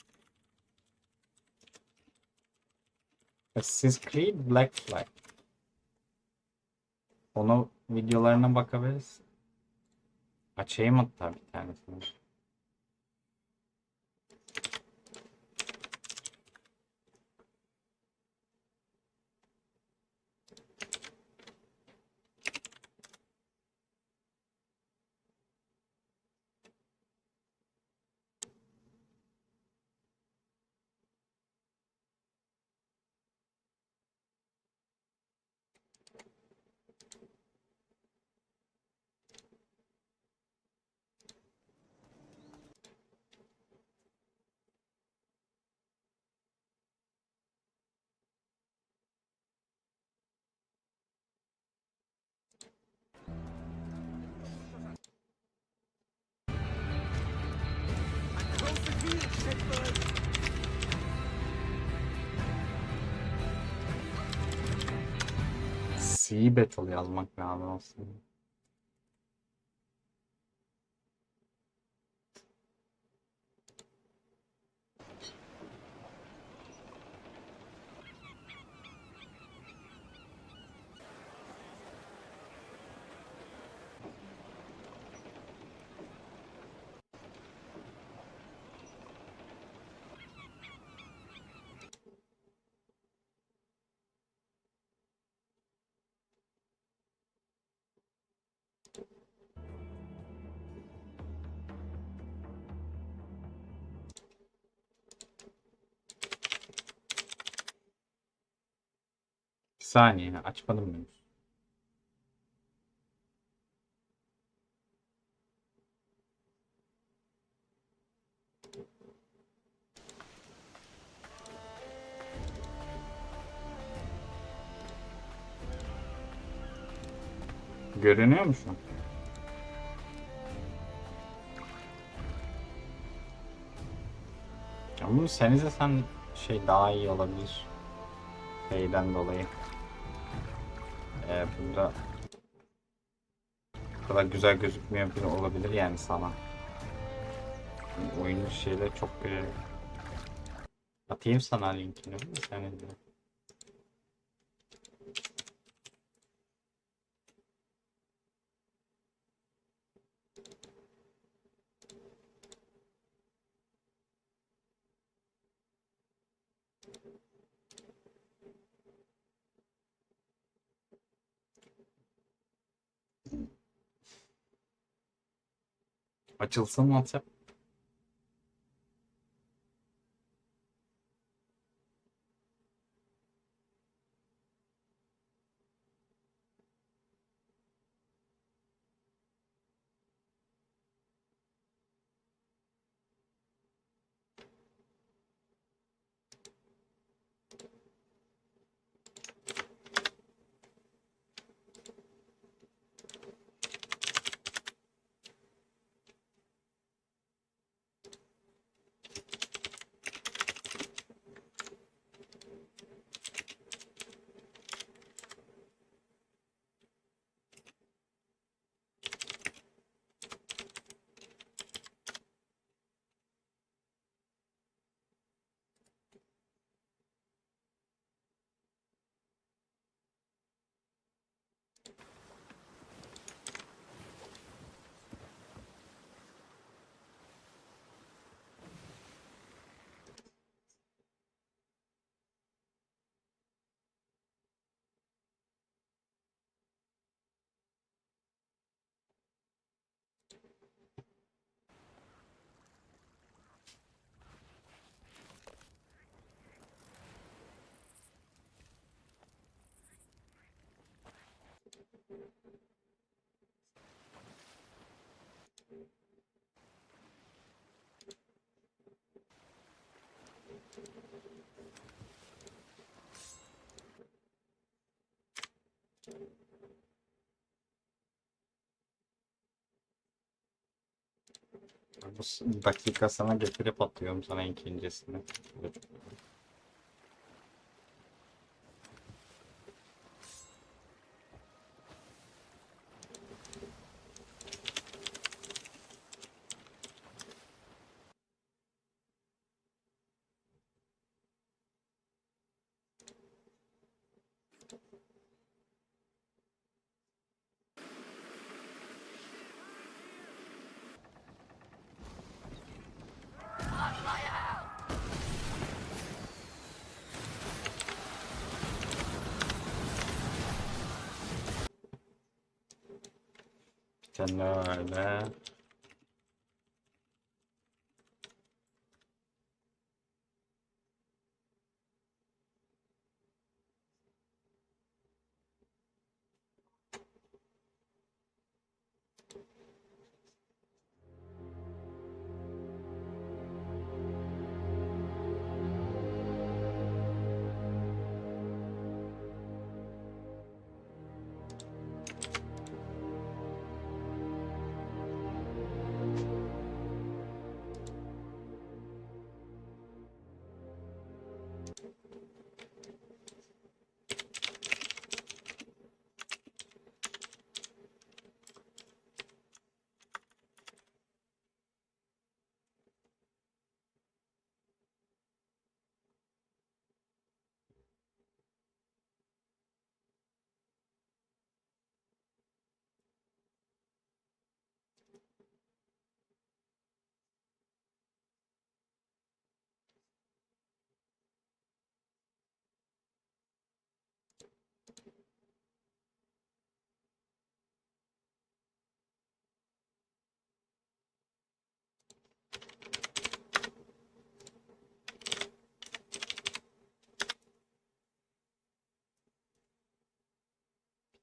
Assassin's Creed Black Flag. Onu videolarına bakabiliriz. Açayım hatta bir tanesini. Sea Battle yazmak lazım aslında. saniye açmadım ben. Görünüyor mu şu an? Ya bunu sen izlesen şey daha iyi olabilir. Şeyden dolayı. Burada bu kadar güzel gözükmüyor bile olabilir yani sana. Oyun şeyler çok güzel. Atayım sana linkini. Sen izle. Açılsın WhatsApp. Bu dakika sana getirip atıyorum sana ikincisini. Sen öyle.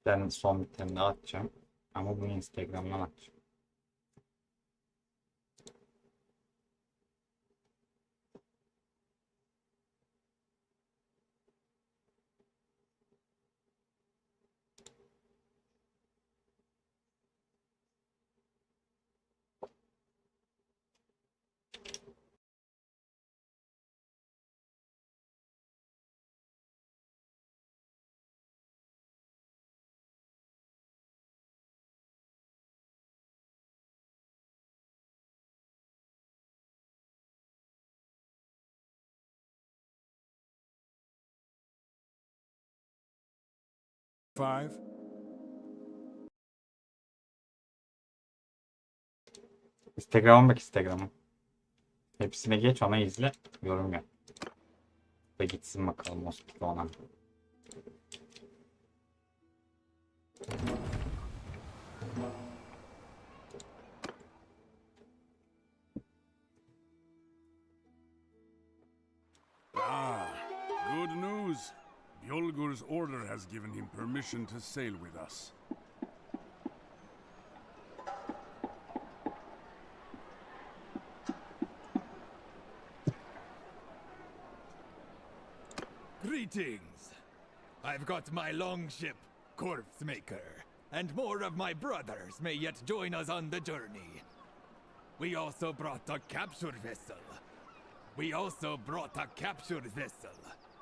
Ben son bir tane daha atacağım. Ama bunu Instagram'dan atacağım. Five. Instagram'a bak, Instagram'a. Hepsine geç, ona izle. Yorum yap. Ve gitsin bakalım Moskova ona. Ah, good news. Bjolgur's order has given him permission to sail with us. Greetings! I've got my longship, Corpse Maker, and more of my brothers may yet join us on the journey. We also brought a capture vessel.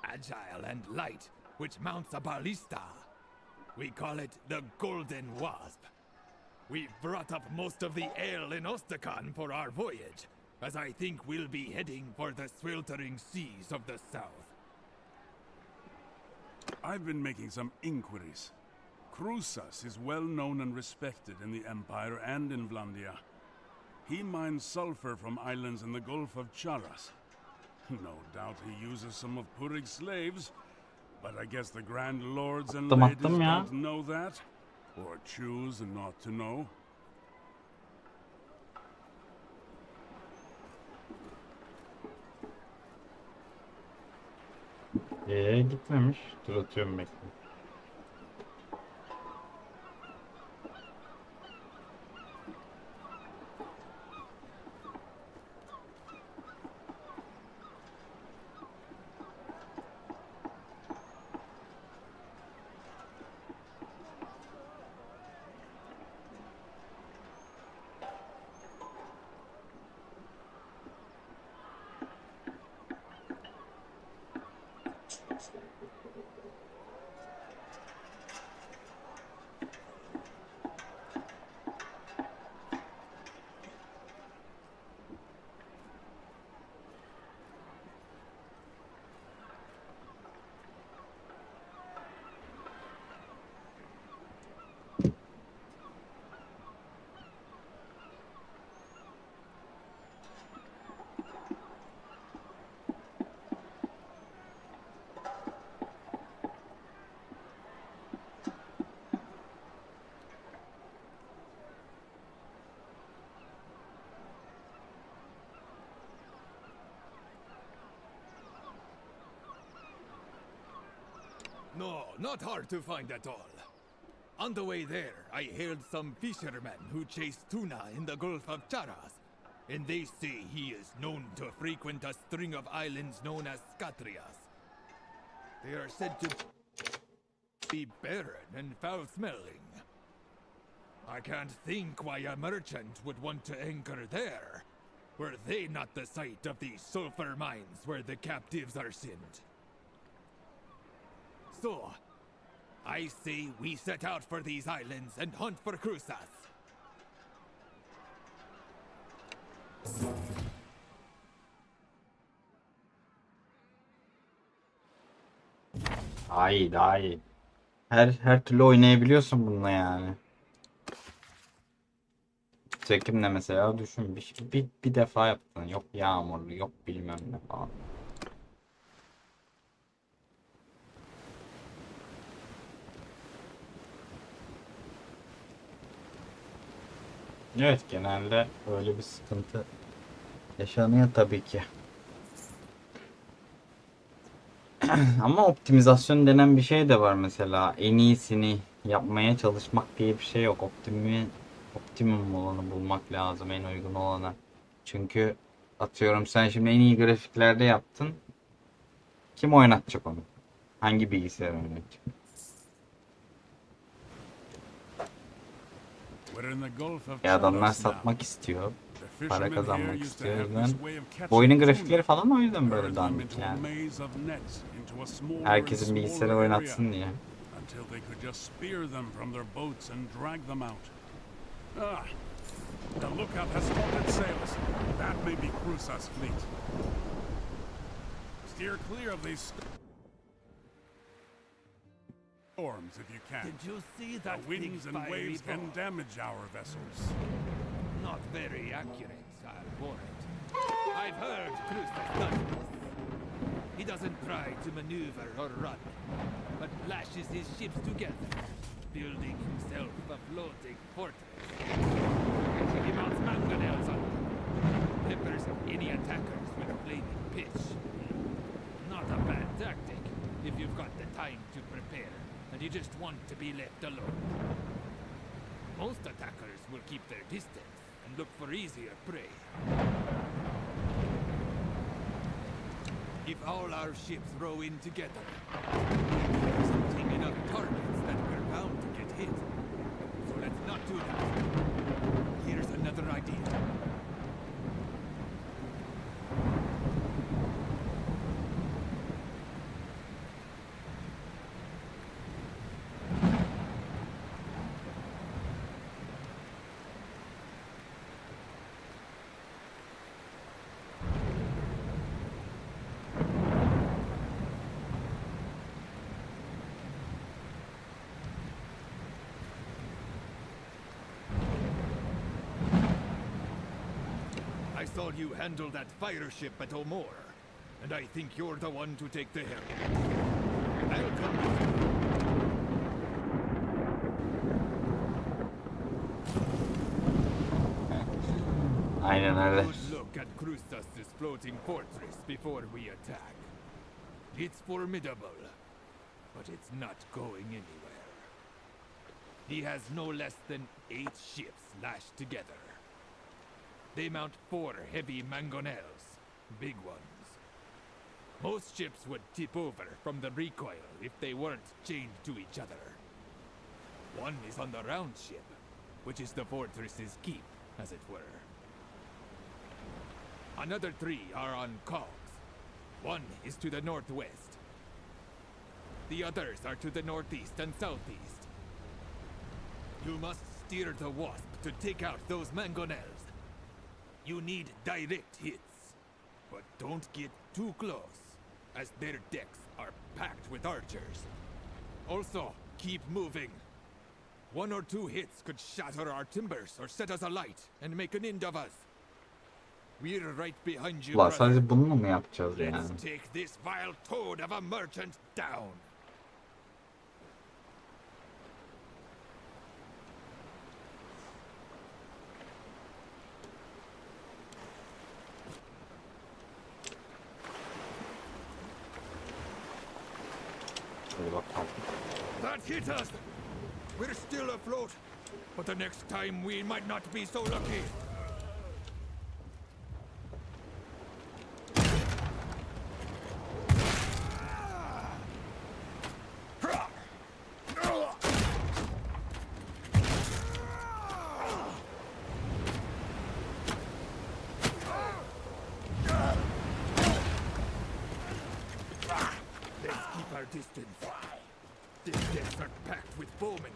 Agile and light, which mounts a ballista. We call it the Golden Wasp. We've brought up most of the ale in Ostakan for our voyage, as I think we'll be heading for the sweltering seas of the south. I've been making some inquiries. Krusas is well known and respected in the Empire and in Vlandia. He mines sulfur from islands in the Gulf of Charas. No doubt he uses some of Purig's slaves, but I guess the Grand Lords and ladies ya. don't know that, or choose not to know. Gitmemiş. Dur atıyorum, bekle. No, not hard to find at all. On the way there, I hailed some fishermen who chase tuna in the Gulf of Charas, and they say he is known to frequent a string of islands known as Skatrias. They are said to be barren and foul-smelling. I can't think why a merchant would want to anchor there. Were they not the site of the sulfur mines where the captives are sent? So, I say we set out for these islands and hunt for Krusas. Daha iyi, daha iyi. Her türlü oynayabiliyorsun bununla yani. Çekimle mesela düşün, bir defa yaptın. Yok yağmurlu, yok bilmem ne falan. Evet, genelde öyle bir sıkıntı yaşanıyor tabii ki. Ama optimizasyon denen bir şey de var mesela. En iyisini yapmaya çalışmak diye bir şey yok. Optimum olanı bulmak lazım, en uygun olanı. Çünkü atıyorum sen şimdi en iyi grafiklerde yaptın. Kim oynatacak onu? Hangi bilgisayar oynatacak? We're in the Gulf of Ya adamlar Charos now. satmak istiyor. The Para fishermen here kazanmak used to istiyor. O have yüzden this way of catching bu oyunun tuna. grafikleri falan o yüzden böyle Turn them dandik into a yani. maze of nets into a smaller and Herkesin bilgisayarı smaller area, oynatsın diye. until they could just spear them from their boats and drag them out. Ah, the lookout has spotted sails. That may be Crusa's fleet. Steer clear of these storms if you can. Did you see that The winds big and fiery waves can ball? damage our vessels. Not very accurate, I'll warrant. I've heard Crusoe does this. He doesn't try to maneuver or run, but lashes his ships together, building himself a floating fortress. He mounts mangonels on them, peppers any attackers with flaming pitch. Not a bad tactic if you've got the time to prepare and you just want to be left alone. Most attackers will keep their distance and look for easier prey. If all our ships row in together, there's something enough targets that we're bound to get hit. So let's not do that. Here's another idea. I saw you handle that fire ship at Omor, and I think you're the one to take the helm. I'll come with you. Aynen öyle. Good look at Krustas' floating fortress before we attack. It's formidable, but it's not going anywhere. He has no less than 8 ships lashed together. They mount 4 heavy mangonels, big ones. Most ships would tip over from the recoil if they weren't chained to each other. One is on the round ship, which is the fortress's keep, as it were. Another 3 are on cogs. One is to the northwest. The others are to the northeast and southeast. You must steer the Wasp to take out those mangonels. You need direct hits, but don't get too close, as their decks are packed with archers. Also, keep moving. 1 or 2 hits could shatter our timbers or set us alight and make an end of us. We're right behind you, Ulan brother. sadece bununla mı yapacağız yani? Let's take this vile toad of a merchant down. Hadi bakalım. That hit us! We're still afloat, but the next time we might not be so lucky. Let's keep our distance. These decks are packed with bowmen.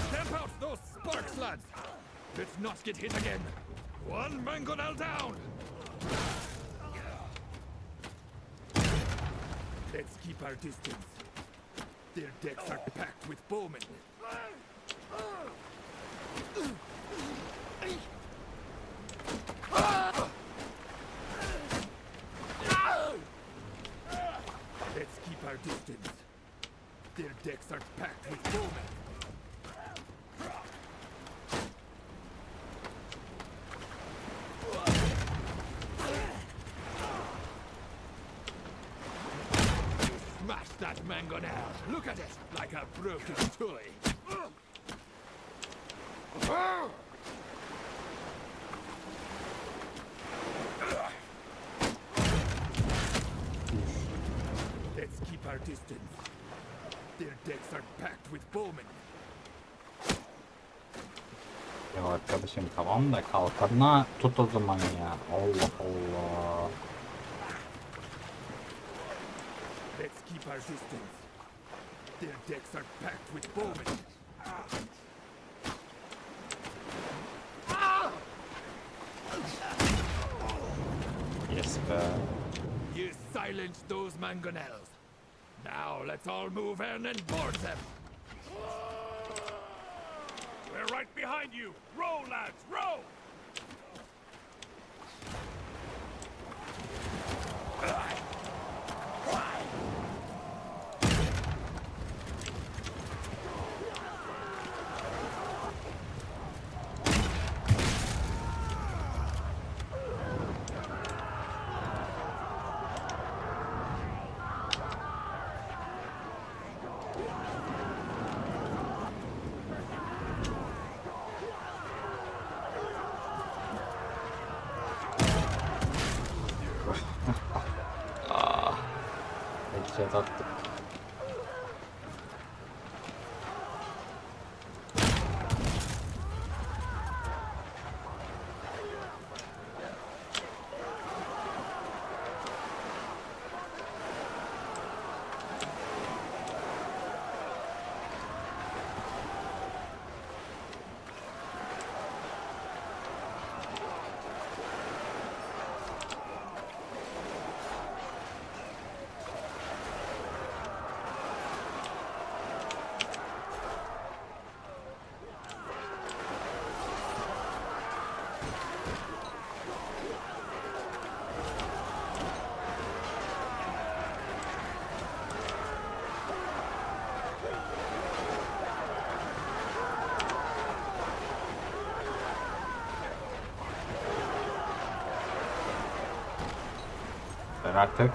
Stamp out those sparks, lads! Let's not get hit again. 1 mangonel down! Let's keep our distance. Their decks are packed with bowmen. Let's keep our distance. Their decks are packed with bowmen. Smash that mangonel. Look at it, like a broken toy. Let's keep our distance. Their decks are packed with bowmen. Ya arkadaşım tamam da kalkanına tut o zaman ya. Allah Allah. Let's keep our distance. Their decks are packed with bowmen. Yes be. You silenced those mangonels. Now let's all move in and board them. We're right behind you. Row, lads, row! Headshot attık. Ben artık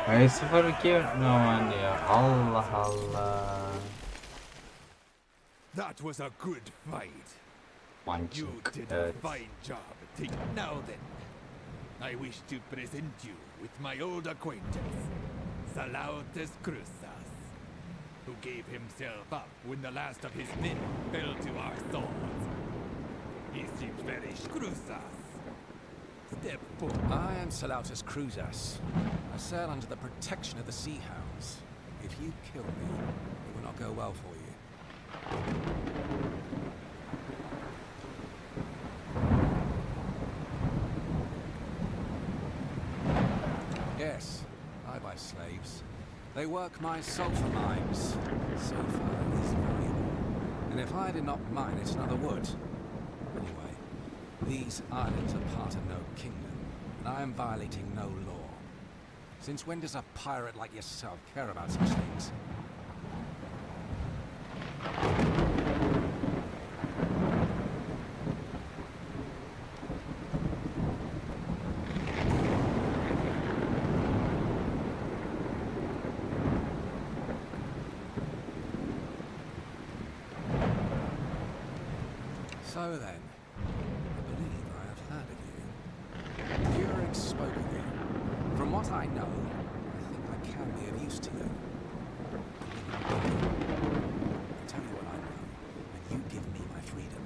Ay 0-2 normal ya. Allah Allah. That was a good fight. You Mancınık. did a Evet. fine job. Now then, I wish to present you with my old acquaintance, Salautas Cruzas, who gave himself up when the last of his men fell to our swords. He seems very Cruzas. Step forward. I am Salautas Cruzas. I sail under the protection of the Sea Hounds. If you kill me, it will not go well for you. Yes, I buy slaves. They work my sulfur mines. Sulfur is valuable. And if I did not mine it, another would. Anyway, these islands are part of no kingdom, and I am violating no law. Since when does a pirate like yourself care about such things? So then, I believe I have heard of you. Keurig spoke of you. From what I know, I think I can be of use to you. I'll tell you what I know, and you give me my freedom.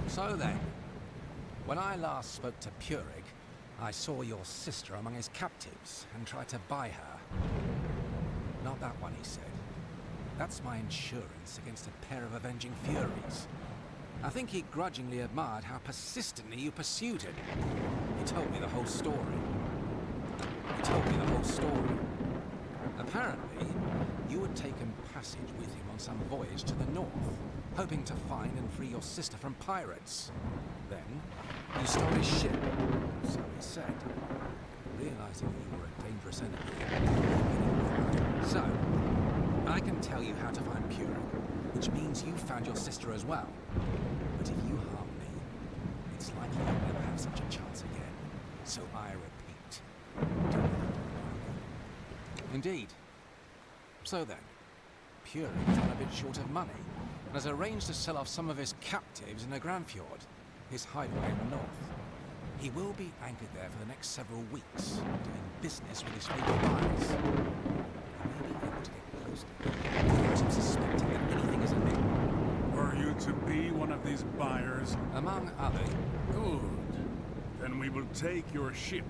So then, when I last spoke to Keurig, I saw your sister among his captives and tried to buy her. Not that one, he said. That's my insurance against a pair of avenging furies. I think he grudgingly admired how persistently you pursued him. He told me the whole story. Apparently, you had taken passage with him on some voyage to the north, hoping to find and free your sister from pirates. Then, you stole his ship, so he said. Realizing you were a dangerous enemy, you made it with her. So, I can tell you how to find Purin, which means you found your sister as well. But if you harm me, it's likely you'll never have such a chance again. So I repeat, do not bargain. Indeed. So then, Purin is on a bit short of money, and has arranged to sell off some of his captives in the Granfjord, his hideaway in the north. He will be anchored there for the next several weeks, doing business with his favorite buyers. He may be able to get close to them without him suspecting that anything is amiss. Were you to be one of these buyers? Among other. Good. Then we will take your ship.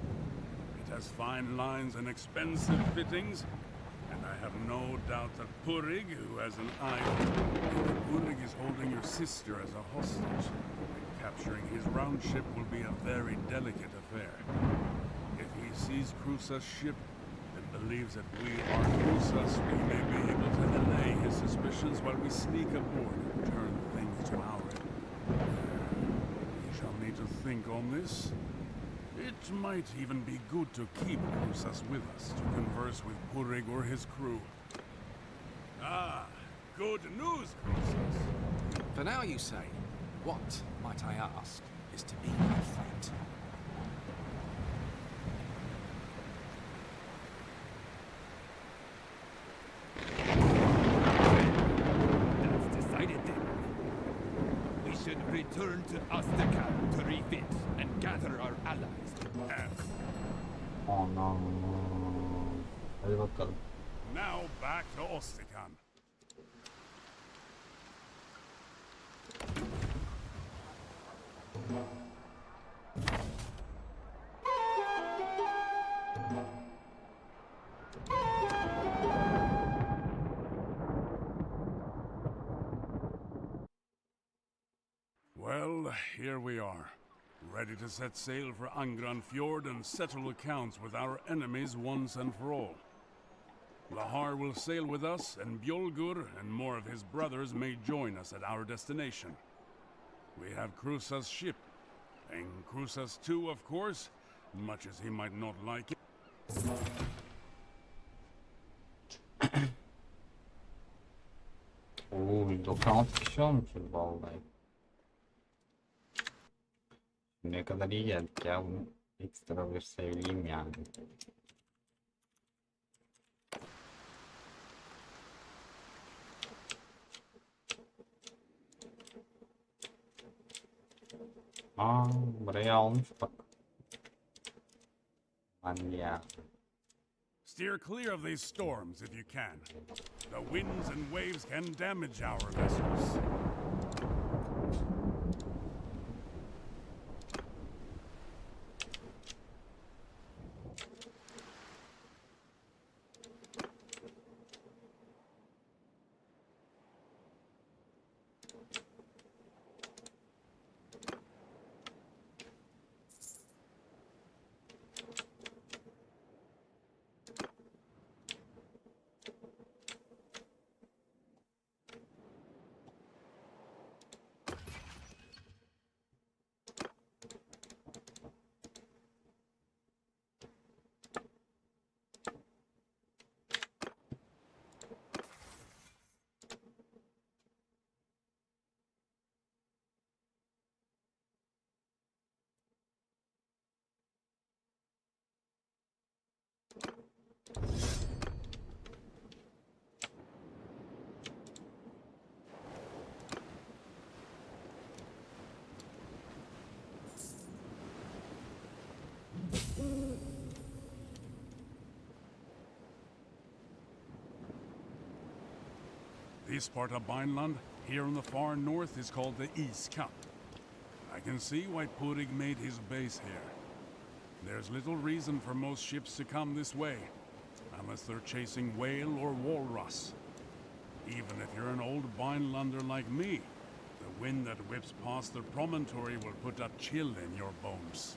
It has fine lines and expensive fittings, and I have no doubt that Purig, who has an eye... Purig is holding your sister as a hostage. Capturing his round ship will be a very delicate affair. If he sees Krusa's ship and believes that we are Krusas, we may be able to allay his suspicions while we sneak aboard and turn things to our end. We shall need to think on this. It might even be good to keep Krusas with us to converse with Purig or his crew. Ah, good news, Krusas. For now, you say. What, might I ask, is to be my fate? That's decided then. We should return to Ostrakan to refit and gather our allies. Anam. Hadi bakalım. Now back to Ostrakan. Well, here we are, ready to set sail for Angran Fjord and settle accounts with our enemies once and for all. Lahar will sail with us, and Bjolgur and more of his brothers may join us at our destination. We have Krusa's ship, and Krusas too, of course, much as he might not like it. Oo, 196 kişi olmuşuz vallahi. Ne kadar iyi geldik ya, bunu ekstra bir seveyim yani. Aa, burayı almış bak. Hadi ya. Steer clear of these storms if you can. The winds and waves can damage our vessels. This part of Vineland, here in the far north, is called the East Cup. I can see why Purig made his base here. There's little reason for most ships to come this way, unless they're chasing whale or walrus. Even if you're an old Vinelander like me, the wind that whips past the promontory will put a chill in your bones.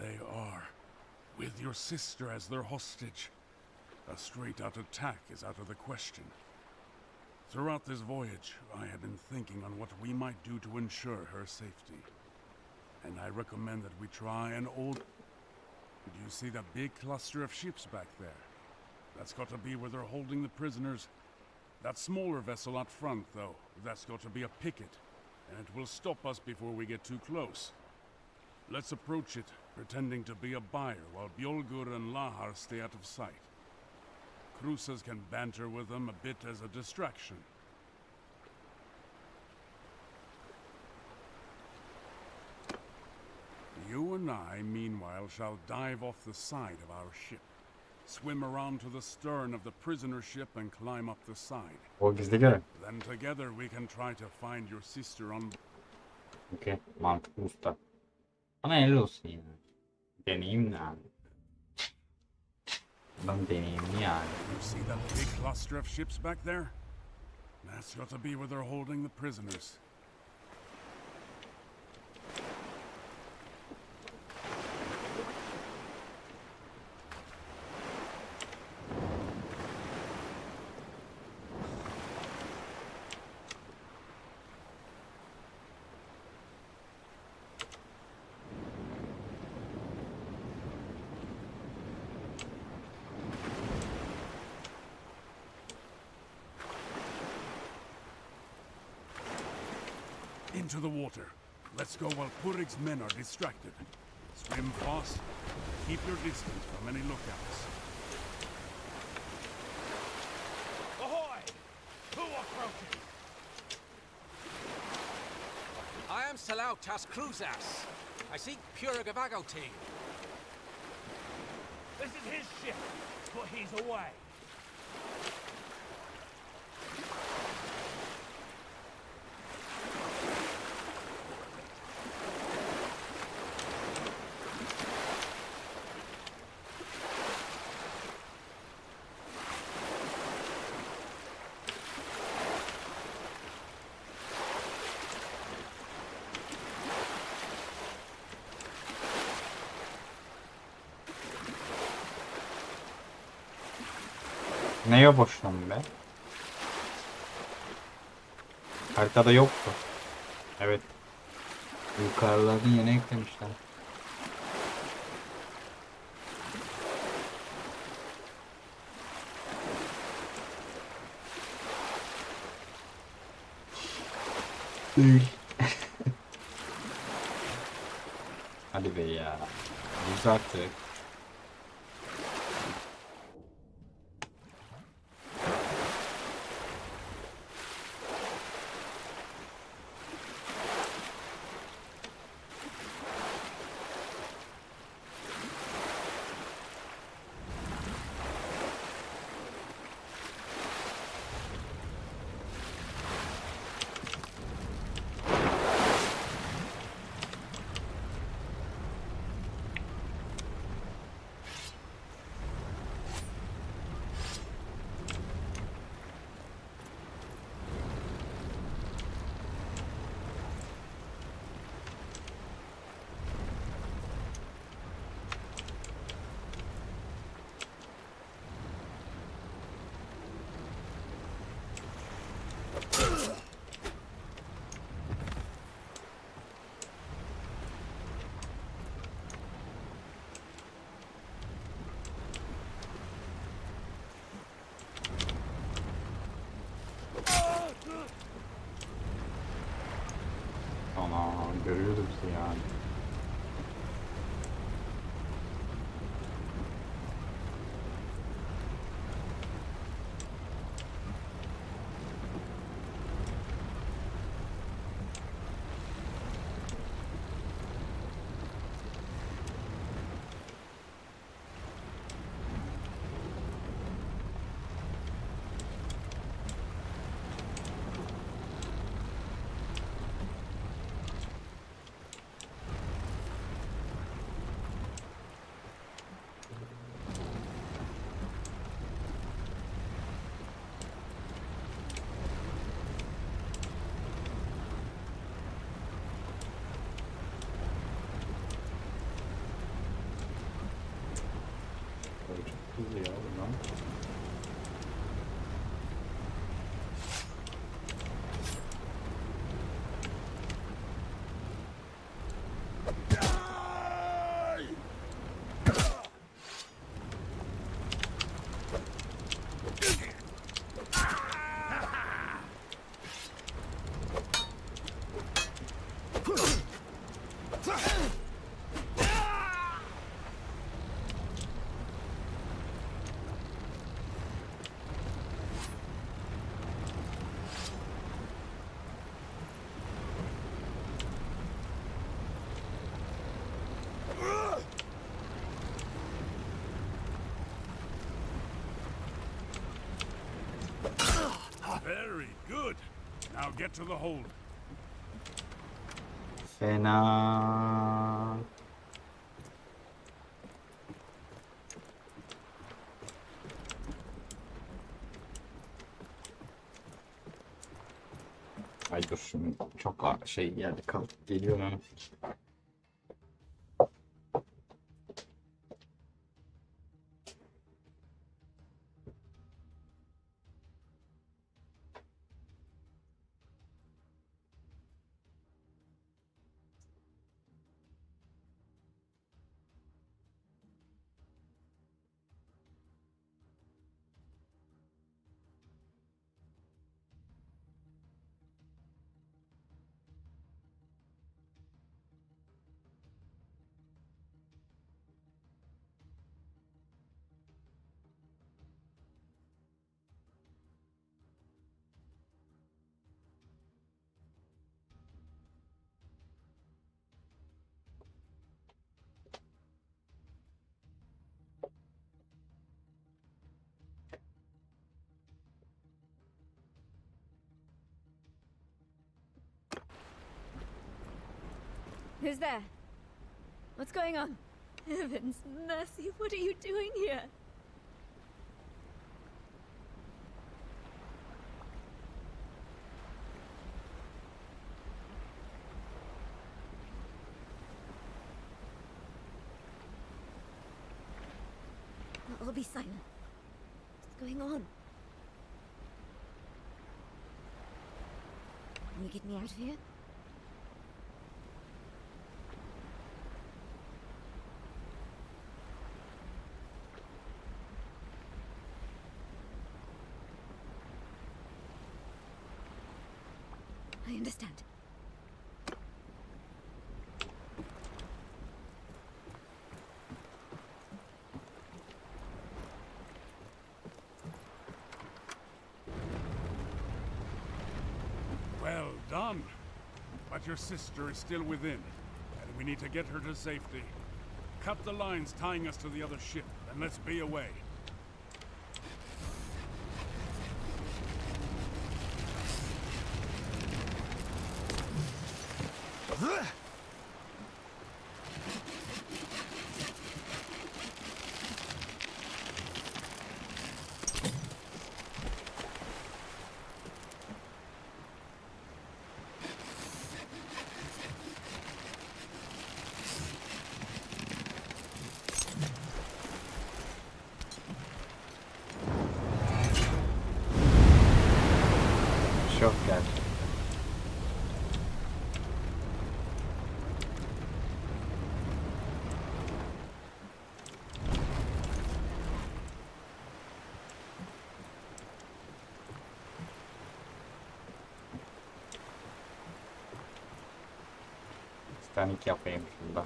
they are, with your sister as their hostage. A straight-out attack is out of the question. Throughout this voyage, I have been thinking on what we might do to ensure her safety. And I recommend that we try an old... Do you see that big cluster of ships back there? That's got to be where they're holding the prisoners. That smaller vessel out front, though, that's got to be a picket. And it will stop us before we get too close. Let's approach it, pretending to be a buyer, while Bjolgur and Lahar stay out of sight. Cruces can banter with them a bit as a distraction. You and I, meanwhile, shall dive off the side of our ship. Swim around to the stern of the prisoner ship and climb up the side. O gizli görev. Then together we can try to find your sister on... Okey. Mantıklı usta. Bana helal olsun yani. Deneyim yani. Ben deneyimli yani. You see that big cluster of ships back there? That's got to be where they're holding the prisoners. Into the water. Let's go while Purig's men are distracted. Swim fast. Keep your distance from any lookouts. Ahoy! Who approaches? I am Selautas Cruzas. I seek Purig of Agotine. This is his ship, but he's away. Neye boşlandım be? Haritada yoktu. Evet. Yukarılardan yine eklemişler. Değil. Hadi be ya. Yüz artık. Ana görüyordu bizi yani. oluyor buradan? Very good. Now get to the hold. Fena. Ay dur şimdi çok şey geldi kalk geliyorum hemen. Who's there? What's going on? Heavens, mercy, what are you doing here? I'll be silent. What's going on? Can you get me out of here? I understand. Well done. But your sister is still within, and we need to get her to safety. Cut the lines tying us to the other ship, and let's be away. Şok geldi. Stanik yapayım şurada.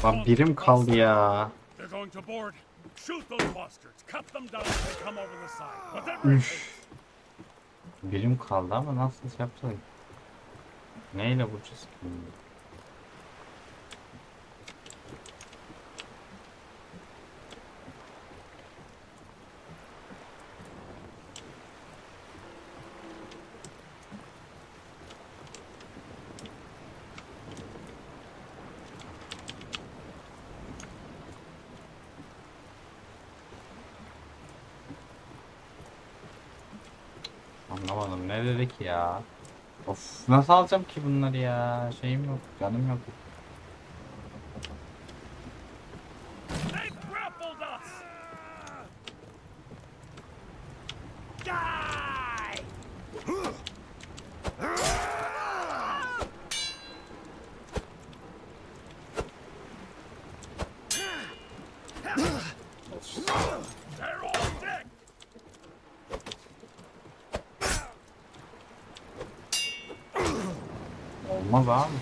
Lan birim kaldı ya. They're going to board. Shoot those bastards. Cut them down as they come over the side. Whatever it takes. Birim kaldı ama nasıl yapacağız? Neyle vuracağız ki? Anlamadım ne dedik ya? Of nasıl alacağım ki bunları ya? Şeyim yok, canım yok. They grappled us. Die! They're all dead. Olmaz abi.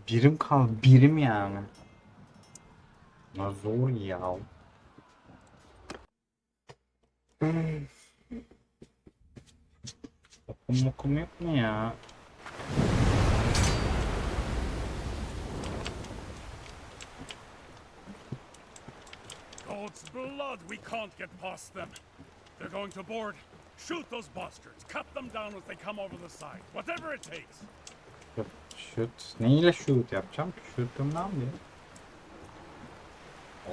Birim kaldı, birim yani. Ne zor ya. Okum yok mu ya? God's blood, we can't get past them. They're going to board. Shoot those bastards. Cut them down as they come over the side. Whatever it takes. Shoot. Neyle shoot yapacağım ki? Shoot'umdan bir.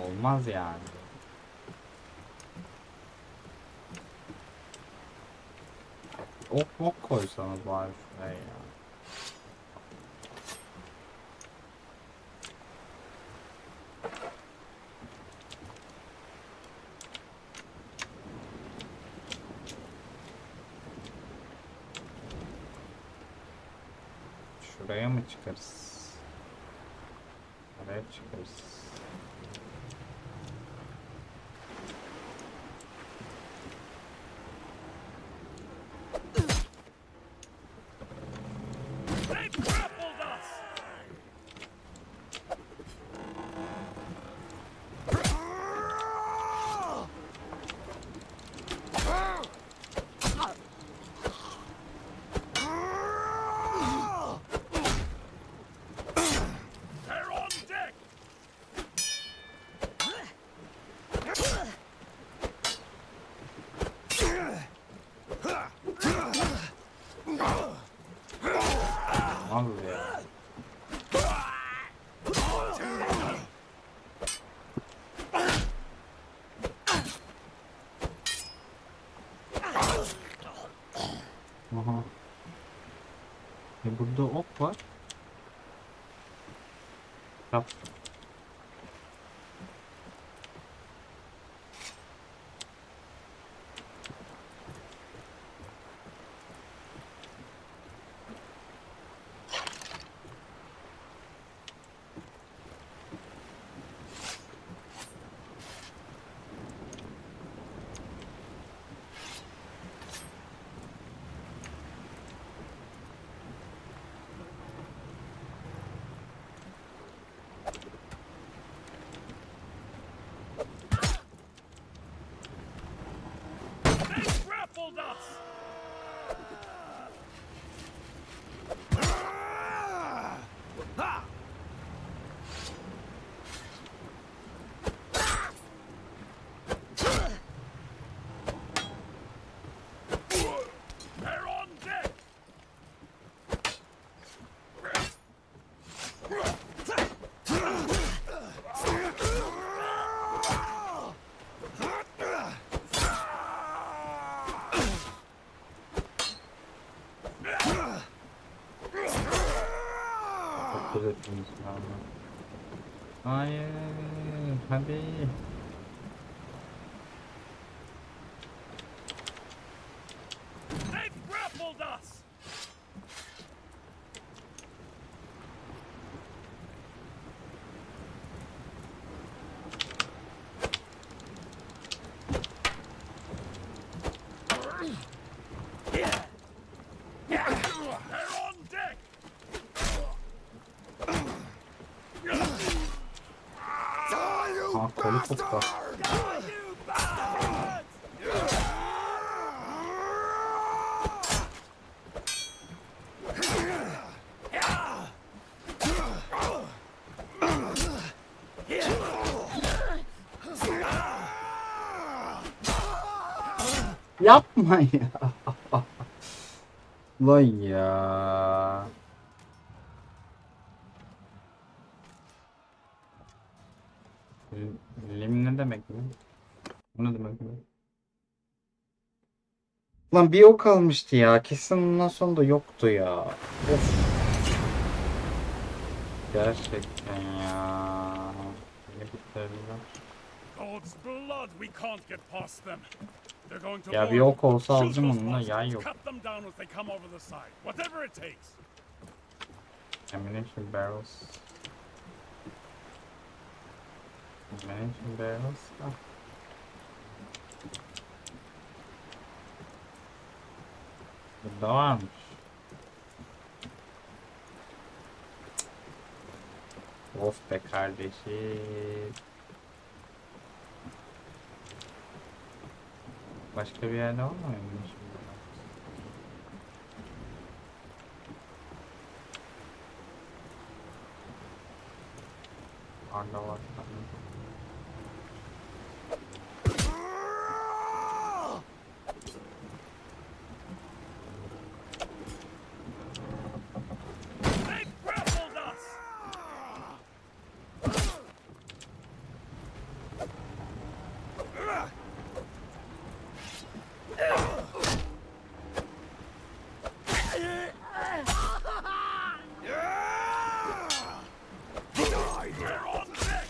Olmaz yani. Ok koysanız bari şuraya ya. Şuraya mı çıkarız? Oraya çıkarız. They grappled us. They're on deck. Abi ya. Aha. Burada ok var. Yap. They grappled us. They're on deck. Çok etmemiz lazım. Hayır. Hadi. They grappled us. They're on deck. Hoppa. Yapma ya. Lan ya. Lim ne demek mi? Bu ne demek mi? Lan bir ok kalmıştı ya. Kesin ondan sonra da yoktu ya. Of. Gerçekten ya. Beni bitirdiler. God's blood, we can't get past them. They're going to Ya bir board. ok olsa Shoot alacağım those onunla, yay bastards. yok. Cut them down as they come over the side. Whatever it takes. Ammunition barrels. Ammunition barrels. Ah. Burada varmış. Of be kardeşim. Başka bir yerde var mı ammunition barrels? Arda var. They grappled us! They're on deck!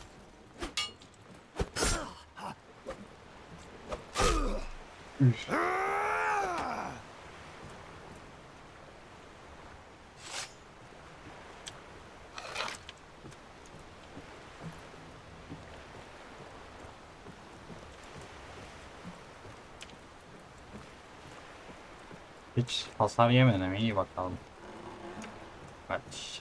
Hiç hasar yemedim, iyi bakalım. Kaç.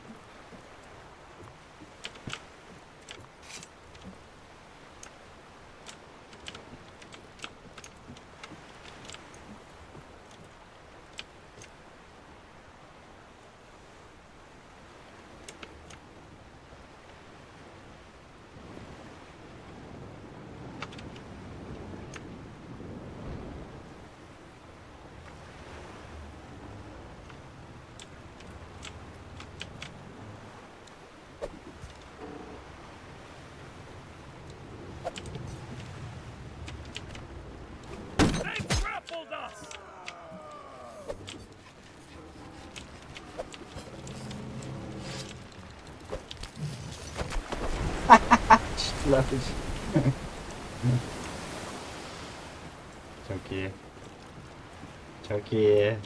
They grappled us! Çok iyi. Çok iyi.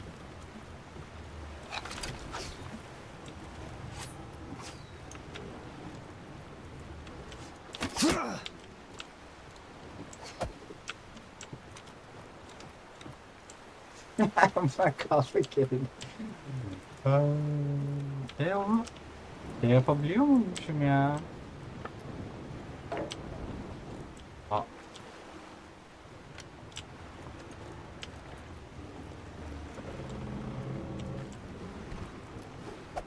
Ben kaldık yerine. Ama şey yapabiliyor muymuşum ya? Aa.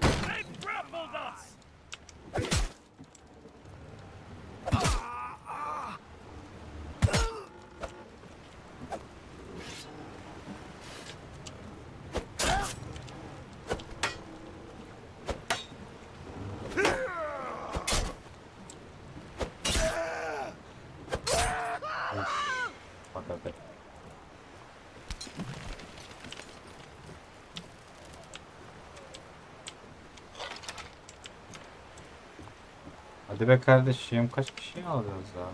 They grappled us! Bak hadi. Hadi be kardeşim, kaç kişi alacağız ya?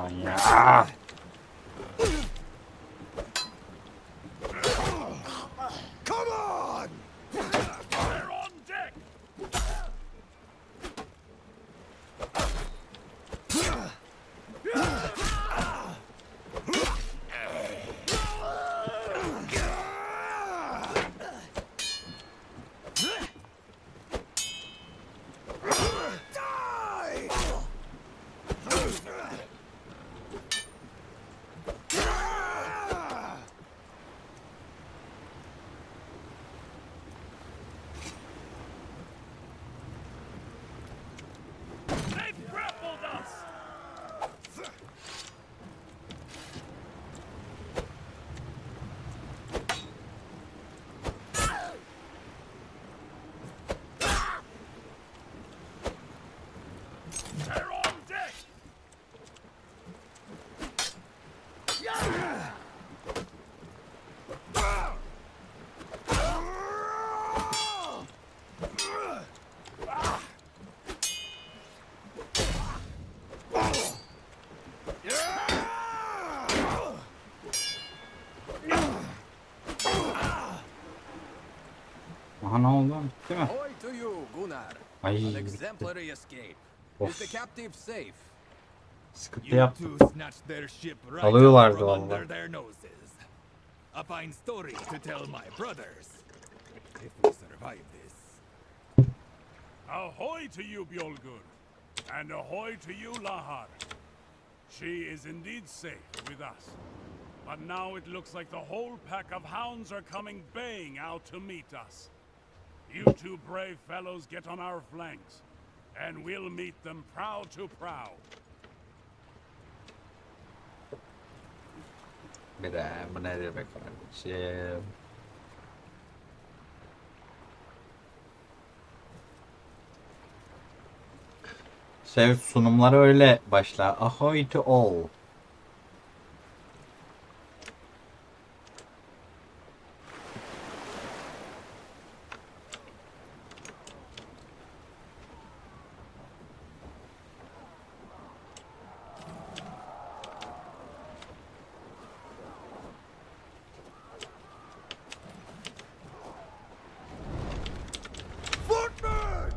zaman ya. Come on! They're on deck! They've grappled us! They're on deck! Aha ne oldu? Değil mi? Ahoy to you, Gunnar. Ay, An bitti. exemplary escape. Of. Is the captive safe? Sıkıntı You yaptım. two snatched their ship right Alıyorlardı out from vallahi. under their noses. A fine story to tell my brothers. If we survive this. Ahoy to you, Bjolgur! And ahoy to you, Lahar! She is indeed safe with us. But now it looks like the whole pack of hounds are coming baying out to meet us. You two brave fellows get on our flanks, and we'll meet them prow to prow. Bir de bu ne demek kardeşim? Sunumları öyle başlar. Ahoy to all. Footman!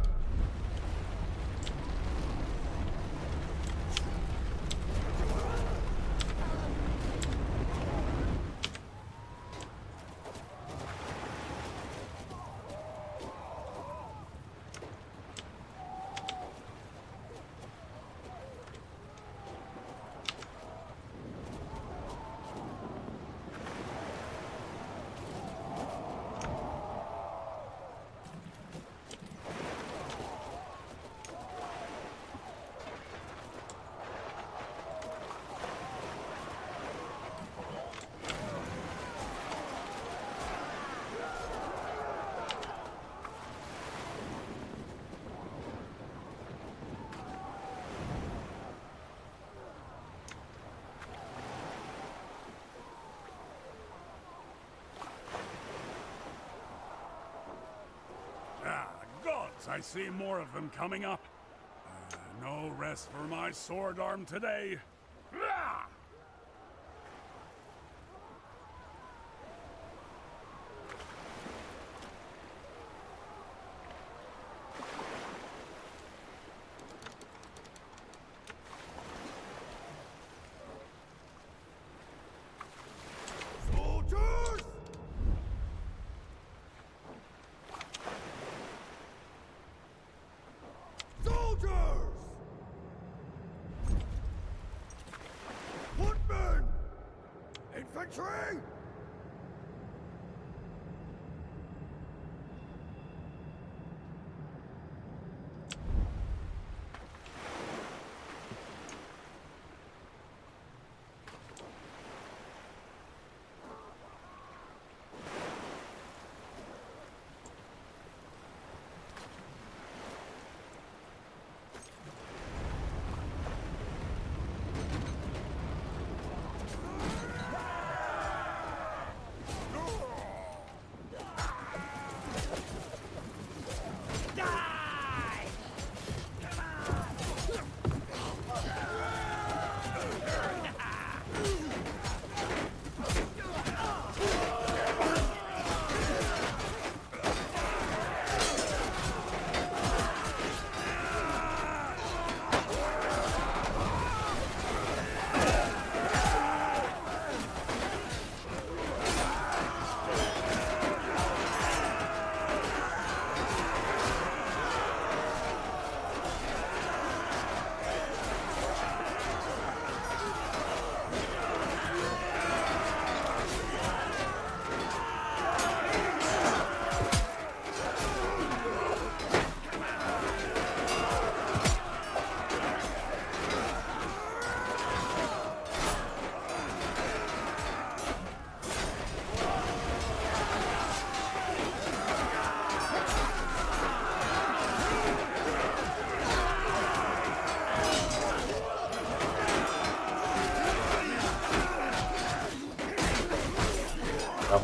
Gods, I see more of them coming up. No rest for my sword arm today. Ah! Soldiers! Soldiers! Footmen! Infantry!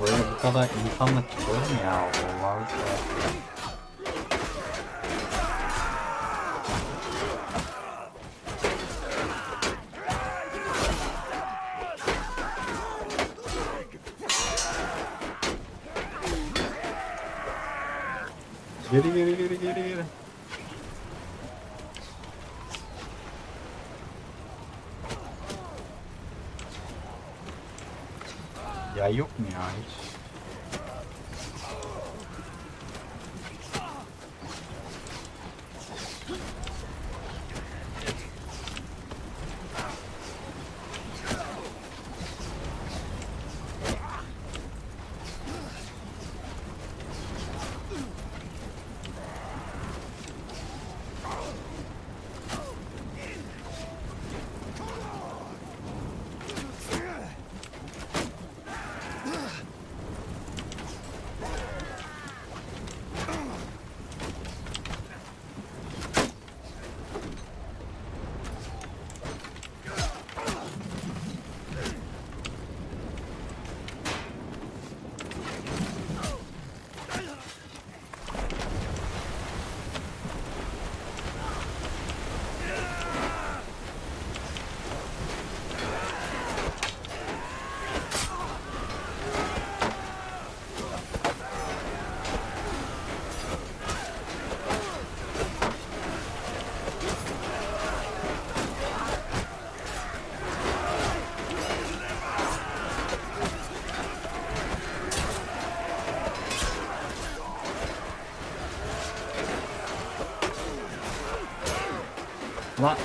böyle bu kadar insanla çıkıyor mu ya? Allah geri. Ya yok mu ya hiç? Lan.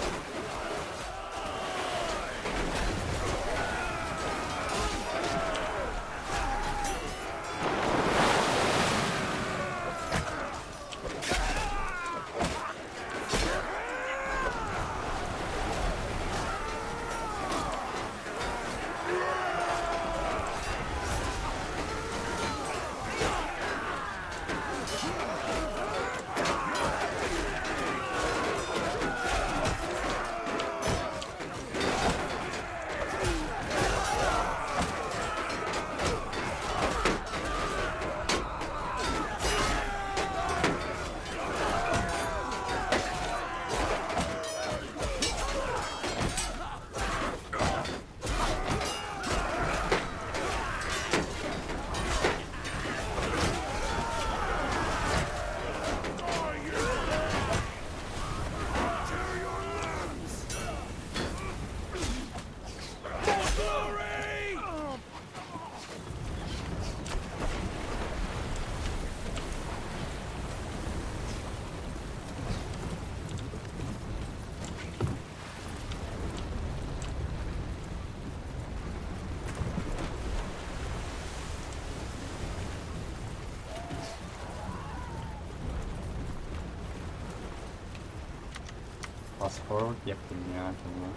Fast forward yapayım ya acaba.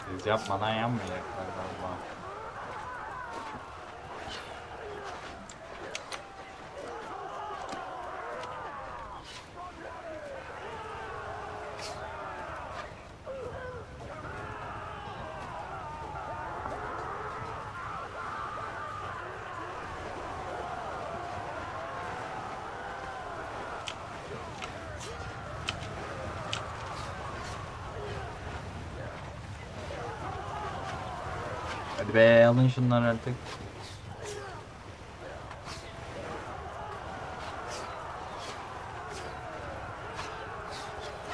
Siz yapmadan yanmayacaklar galiba. Hadi be alın şunları artık.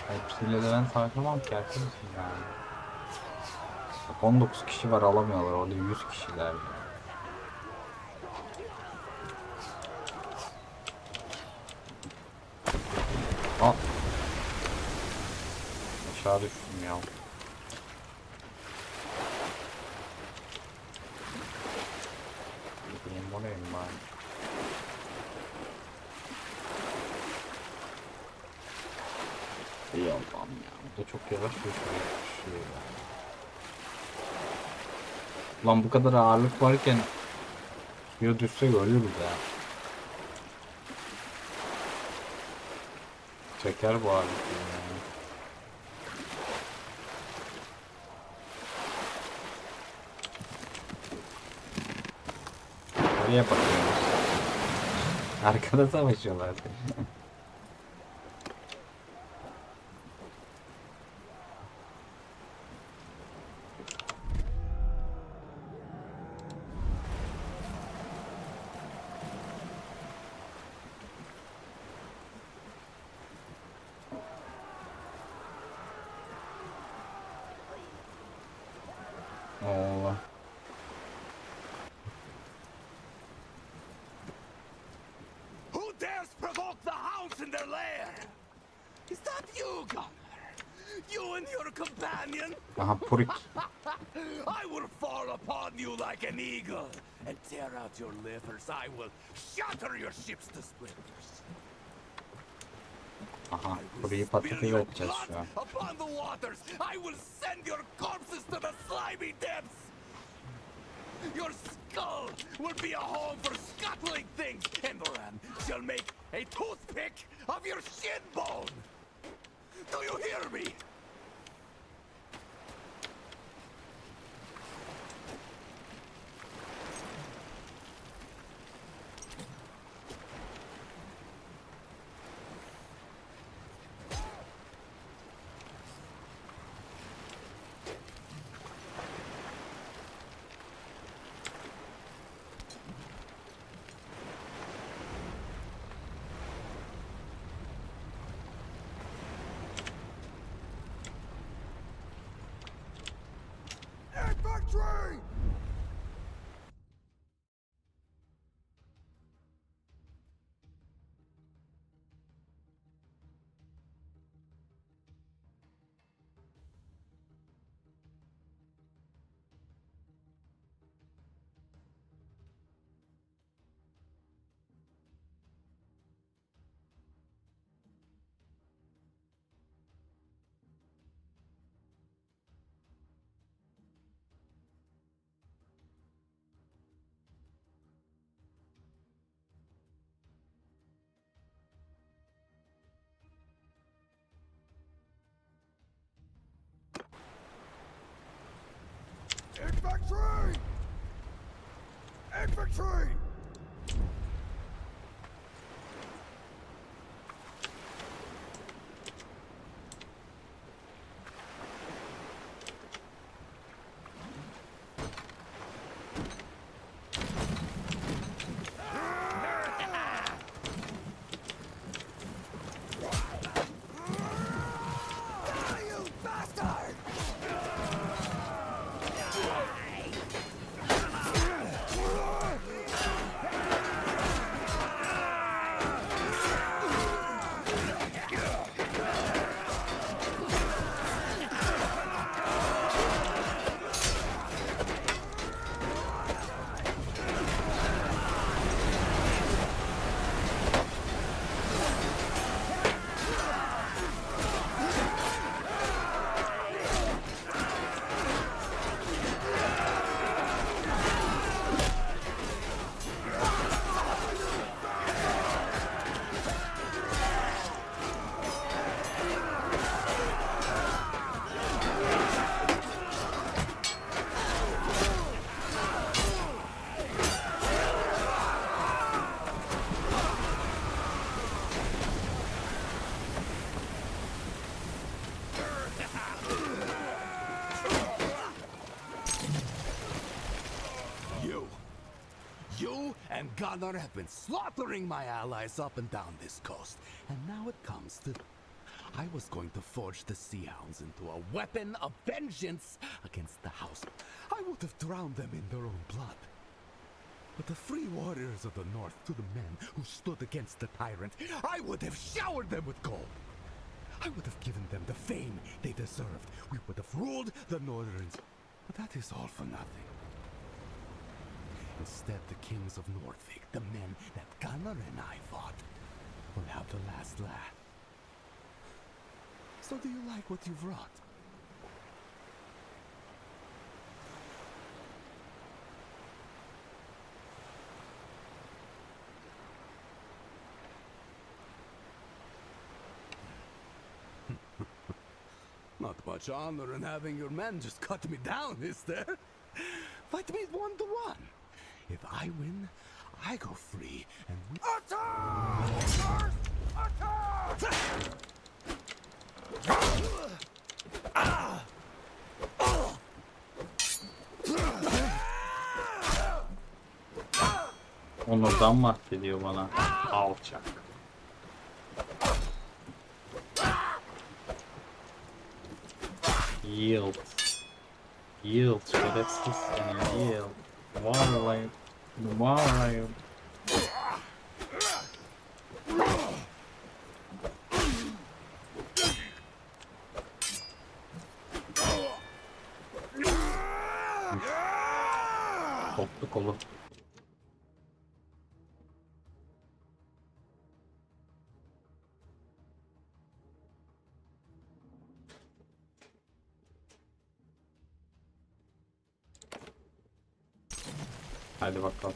Hepsiyle de ben savaşamam ki arkadaşım yani. Bak 19 kişi var alamıyorlar orada 100 kişiler. Al. Aşağı düştüm ya. Gideyim oraya mı bari? İyi Allah'ım ya. Bu da çok yavaş düşüyor. Lan bu kadar ağırlık varken ya düşsek ölürüz ya. söker bu alet yani. Oraya bakıyoruz. Arkada savaşıyorlar. Oo. Who dares provoke the hounds in their lair? Is that you, Gunnar? You and your companion? Aha Purik. I will fall upon you like an eagle and tear out your livers. I will shatter your ships to splinters. Aha Purik'i patlatıyor edeceğiz şu an. Upon the waters, I will send your corpses to the slimy depths. Your skull will be a home for scuttling things. Endoran shall make a toothpick of your shin bone. Do you hear me? Infantry! Infantry! Infantry! You bastard! You and Gunnar have been slaughtering my allies up and down this coast. And now it comes to... I was going to forge the Sea Hounds into a weapon of vengeance against the house. I would have drowned them in their own blood. But the free warriors of the north, to the men who stood against the tyrant, I would have showered them with gold. I would have given them the fame they deserved. We would have ruled the Northerns. But that is all for nothing. Instead, the kings of Northvik, the men that Gunnar and I fought, will have the last laugh. So do you like what you've wrought? much honor in having your men just cut me down, is there? Fight me 1-to-1. If I win, I go free and we... Attack! First, attack! Onurdan bahsediyor bana. Alçak. Yield. Yield şerefsiz seni. Yield. Vallahi. Vallahi. Koptu kolu. Hadi bakalım.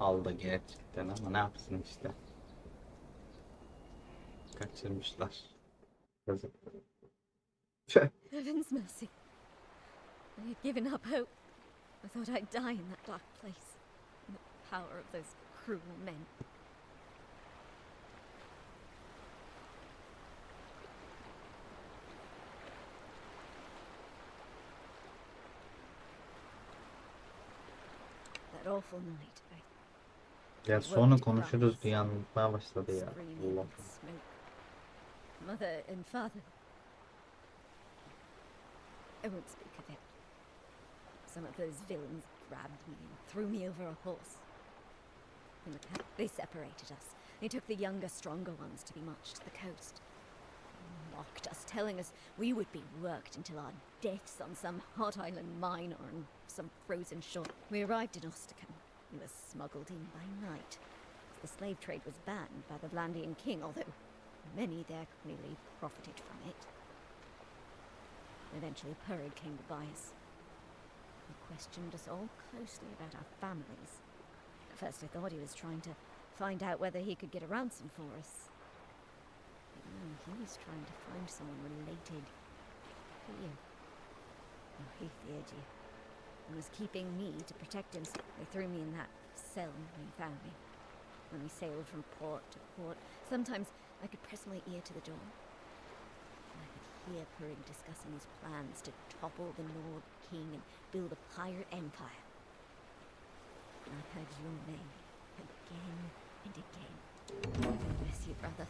Aldı gerçekten ama ne yapsın işte. Kaçırmışlar. Yazık. Heaven's mercy. I had given up hope. I thought I'd die in that dark place. In the power of those cruel men. That awful night, Ya sonra konuşuruz diye anlatmaya başladı ya. Allah. Mother and father. I won't speak of it. Some of those villains grabbed me and threw me over a horse. They separated us. They took the younger, stronger ones to be marched to the coast. They mocked us, telling us we would be worked until our deaths on some hot island mine or on some frozen shore. We arrived in Ostracan. We were smuggled in by night. The slave trade was banned by the Vlandian king, although many there clearly profited from it. Eventually, Purig came to buy us. He questioned us all closely about our families. At first I thought he was trying to find out whether he could get a ransom for us. But no, he was trying to find someone related to you. Oh, he feared you, and was keeping me to protect him. They threw me in that cell when he found me. When we sailed from port to port, sometimes I could press my ear to the door. And I could hear Purig discussing his plans to topple the Nord King and build a pirate empire. And I heard your name again and again. Heaven bless you, brother.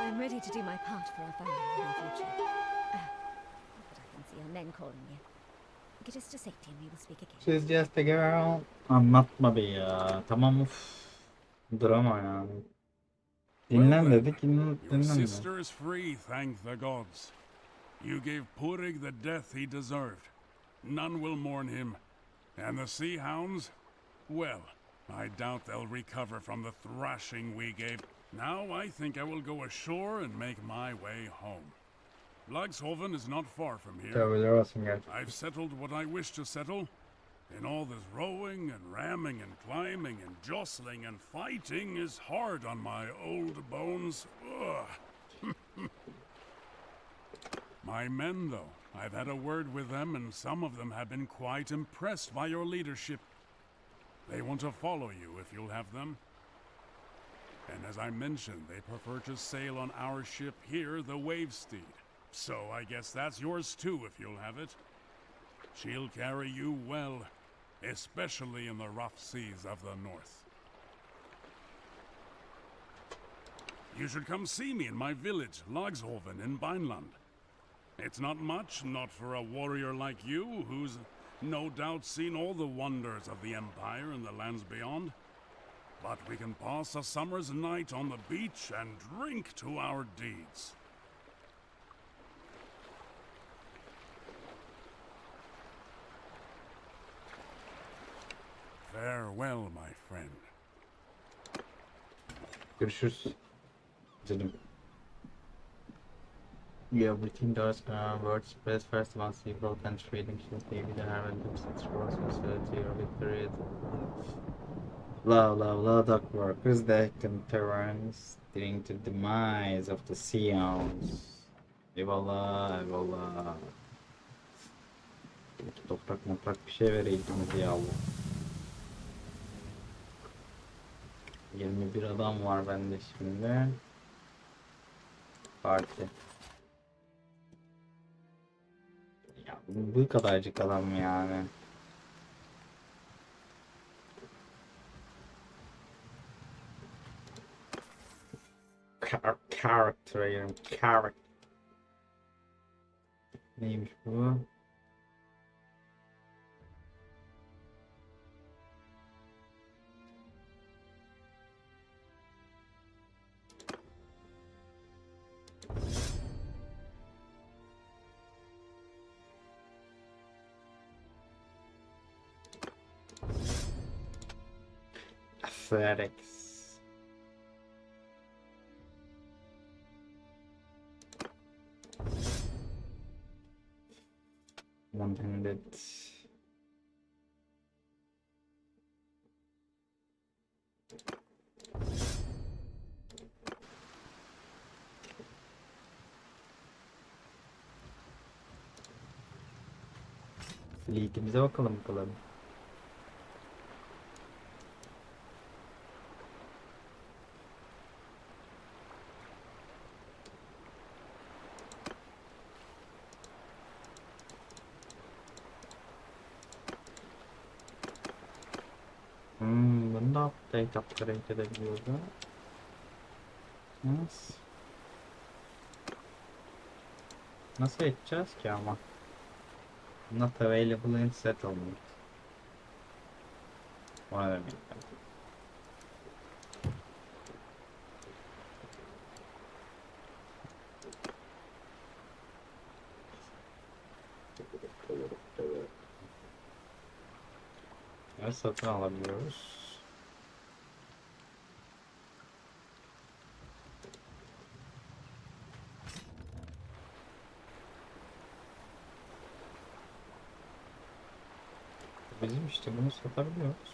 I'm ready to do my part for our family in the future. But I can see our men calling you. Get us to safety and we will speak again. She's just a girl. Anlatma be ya. Tamam uf. Drama yani. Dinlen dedik, Your dinlenme. sister is free, thank the gods. You gave Purig the death he deserved. None will mourn him. And the Sea Hounds? Well, I doubt they'll recover from the thrashing we gave. Now I think I will go ashore and make my way home. Lagshoven is not far from here. Tövbeler olsun gerçekten. I've settled what I wish to settle. And all this rowing and ramming and climbing and jostling and fighting is hard on my old bones. Ugh. My men, though, I've had a word with them, and some of them have been quite impressed by your leadership. They want to follow you if you'll have them. And as I mentioned, they prefer to sail on our ship here, the Wavesteed. So I guess that's yours too if you'll have it. She'll carry you well, especially in the rough seas of the north. You should come see me in my village, Lagshoven, in Beinland. It's not much, not for a warrior like you, who's no doubt seen all the wonders of the Empire and the lands beyond. But we can pass a summer's night on the beach and drink to our deeds. Farewell, my friend. Görüşürüz. Canım. Yeah, everything does WordPress first once you built and trading should be the random six rows facility or victory. Blah, dock workers that can turn steering to demise of the Sions. Eyvallah. Toprak bir şey vereydiniz ya Allah. 21 adam var bende şimdi. Parti. Ya bu kadarcık adam yani. Character. Neymiş bu? Athletics. One-handed. Fleet'imize bakalım. Bunu da upgrade edebiliyordu. Nasıl edeceğiz ki ama? Not available in settlement. O ne demek? Evet, satın alabiliyoruz. Bizim işte bunu satabiliyoruz.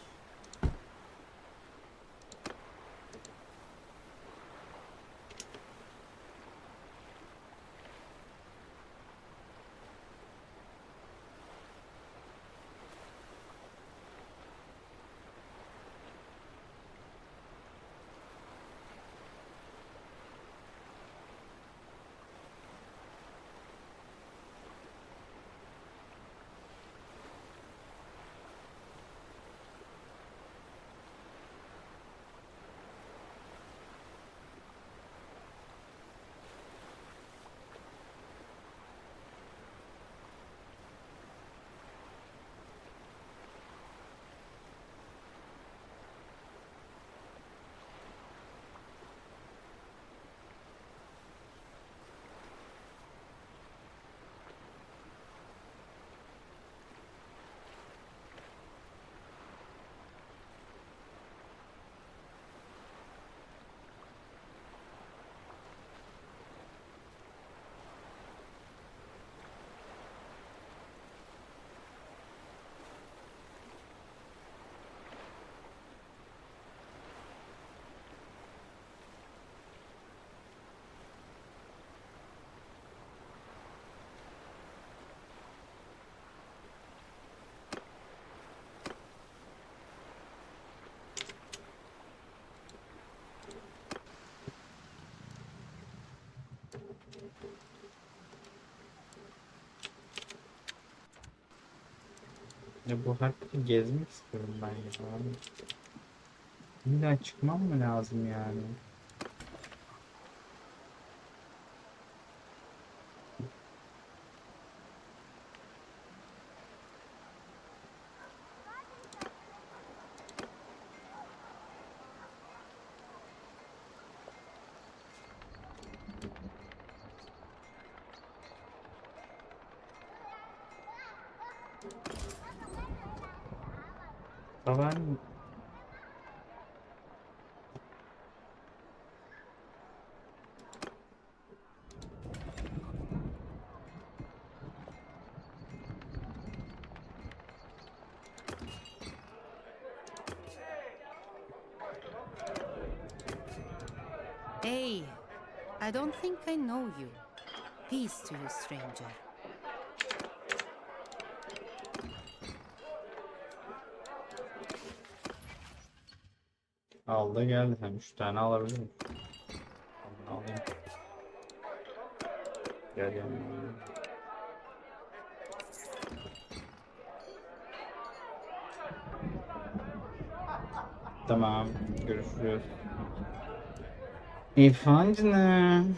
Ya bu haritayı gezmek istiyorum ben ya. İlla çıkmam mı lazım yani? Para var mı? Hey, I don't think I know you. Peace to you, stranger. Al da geldi. Hem 3 tane alabilir miyim? Tamam, alayım. Gel yanıma. Tamam. Görüşürüz. Efendim.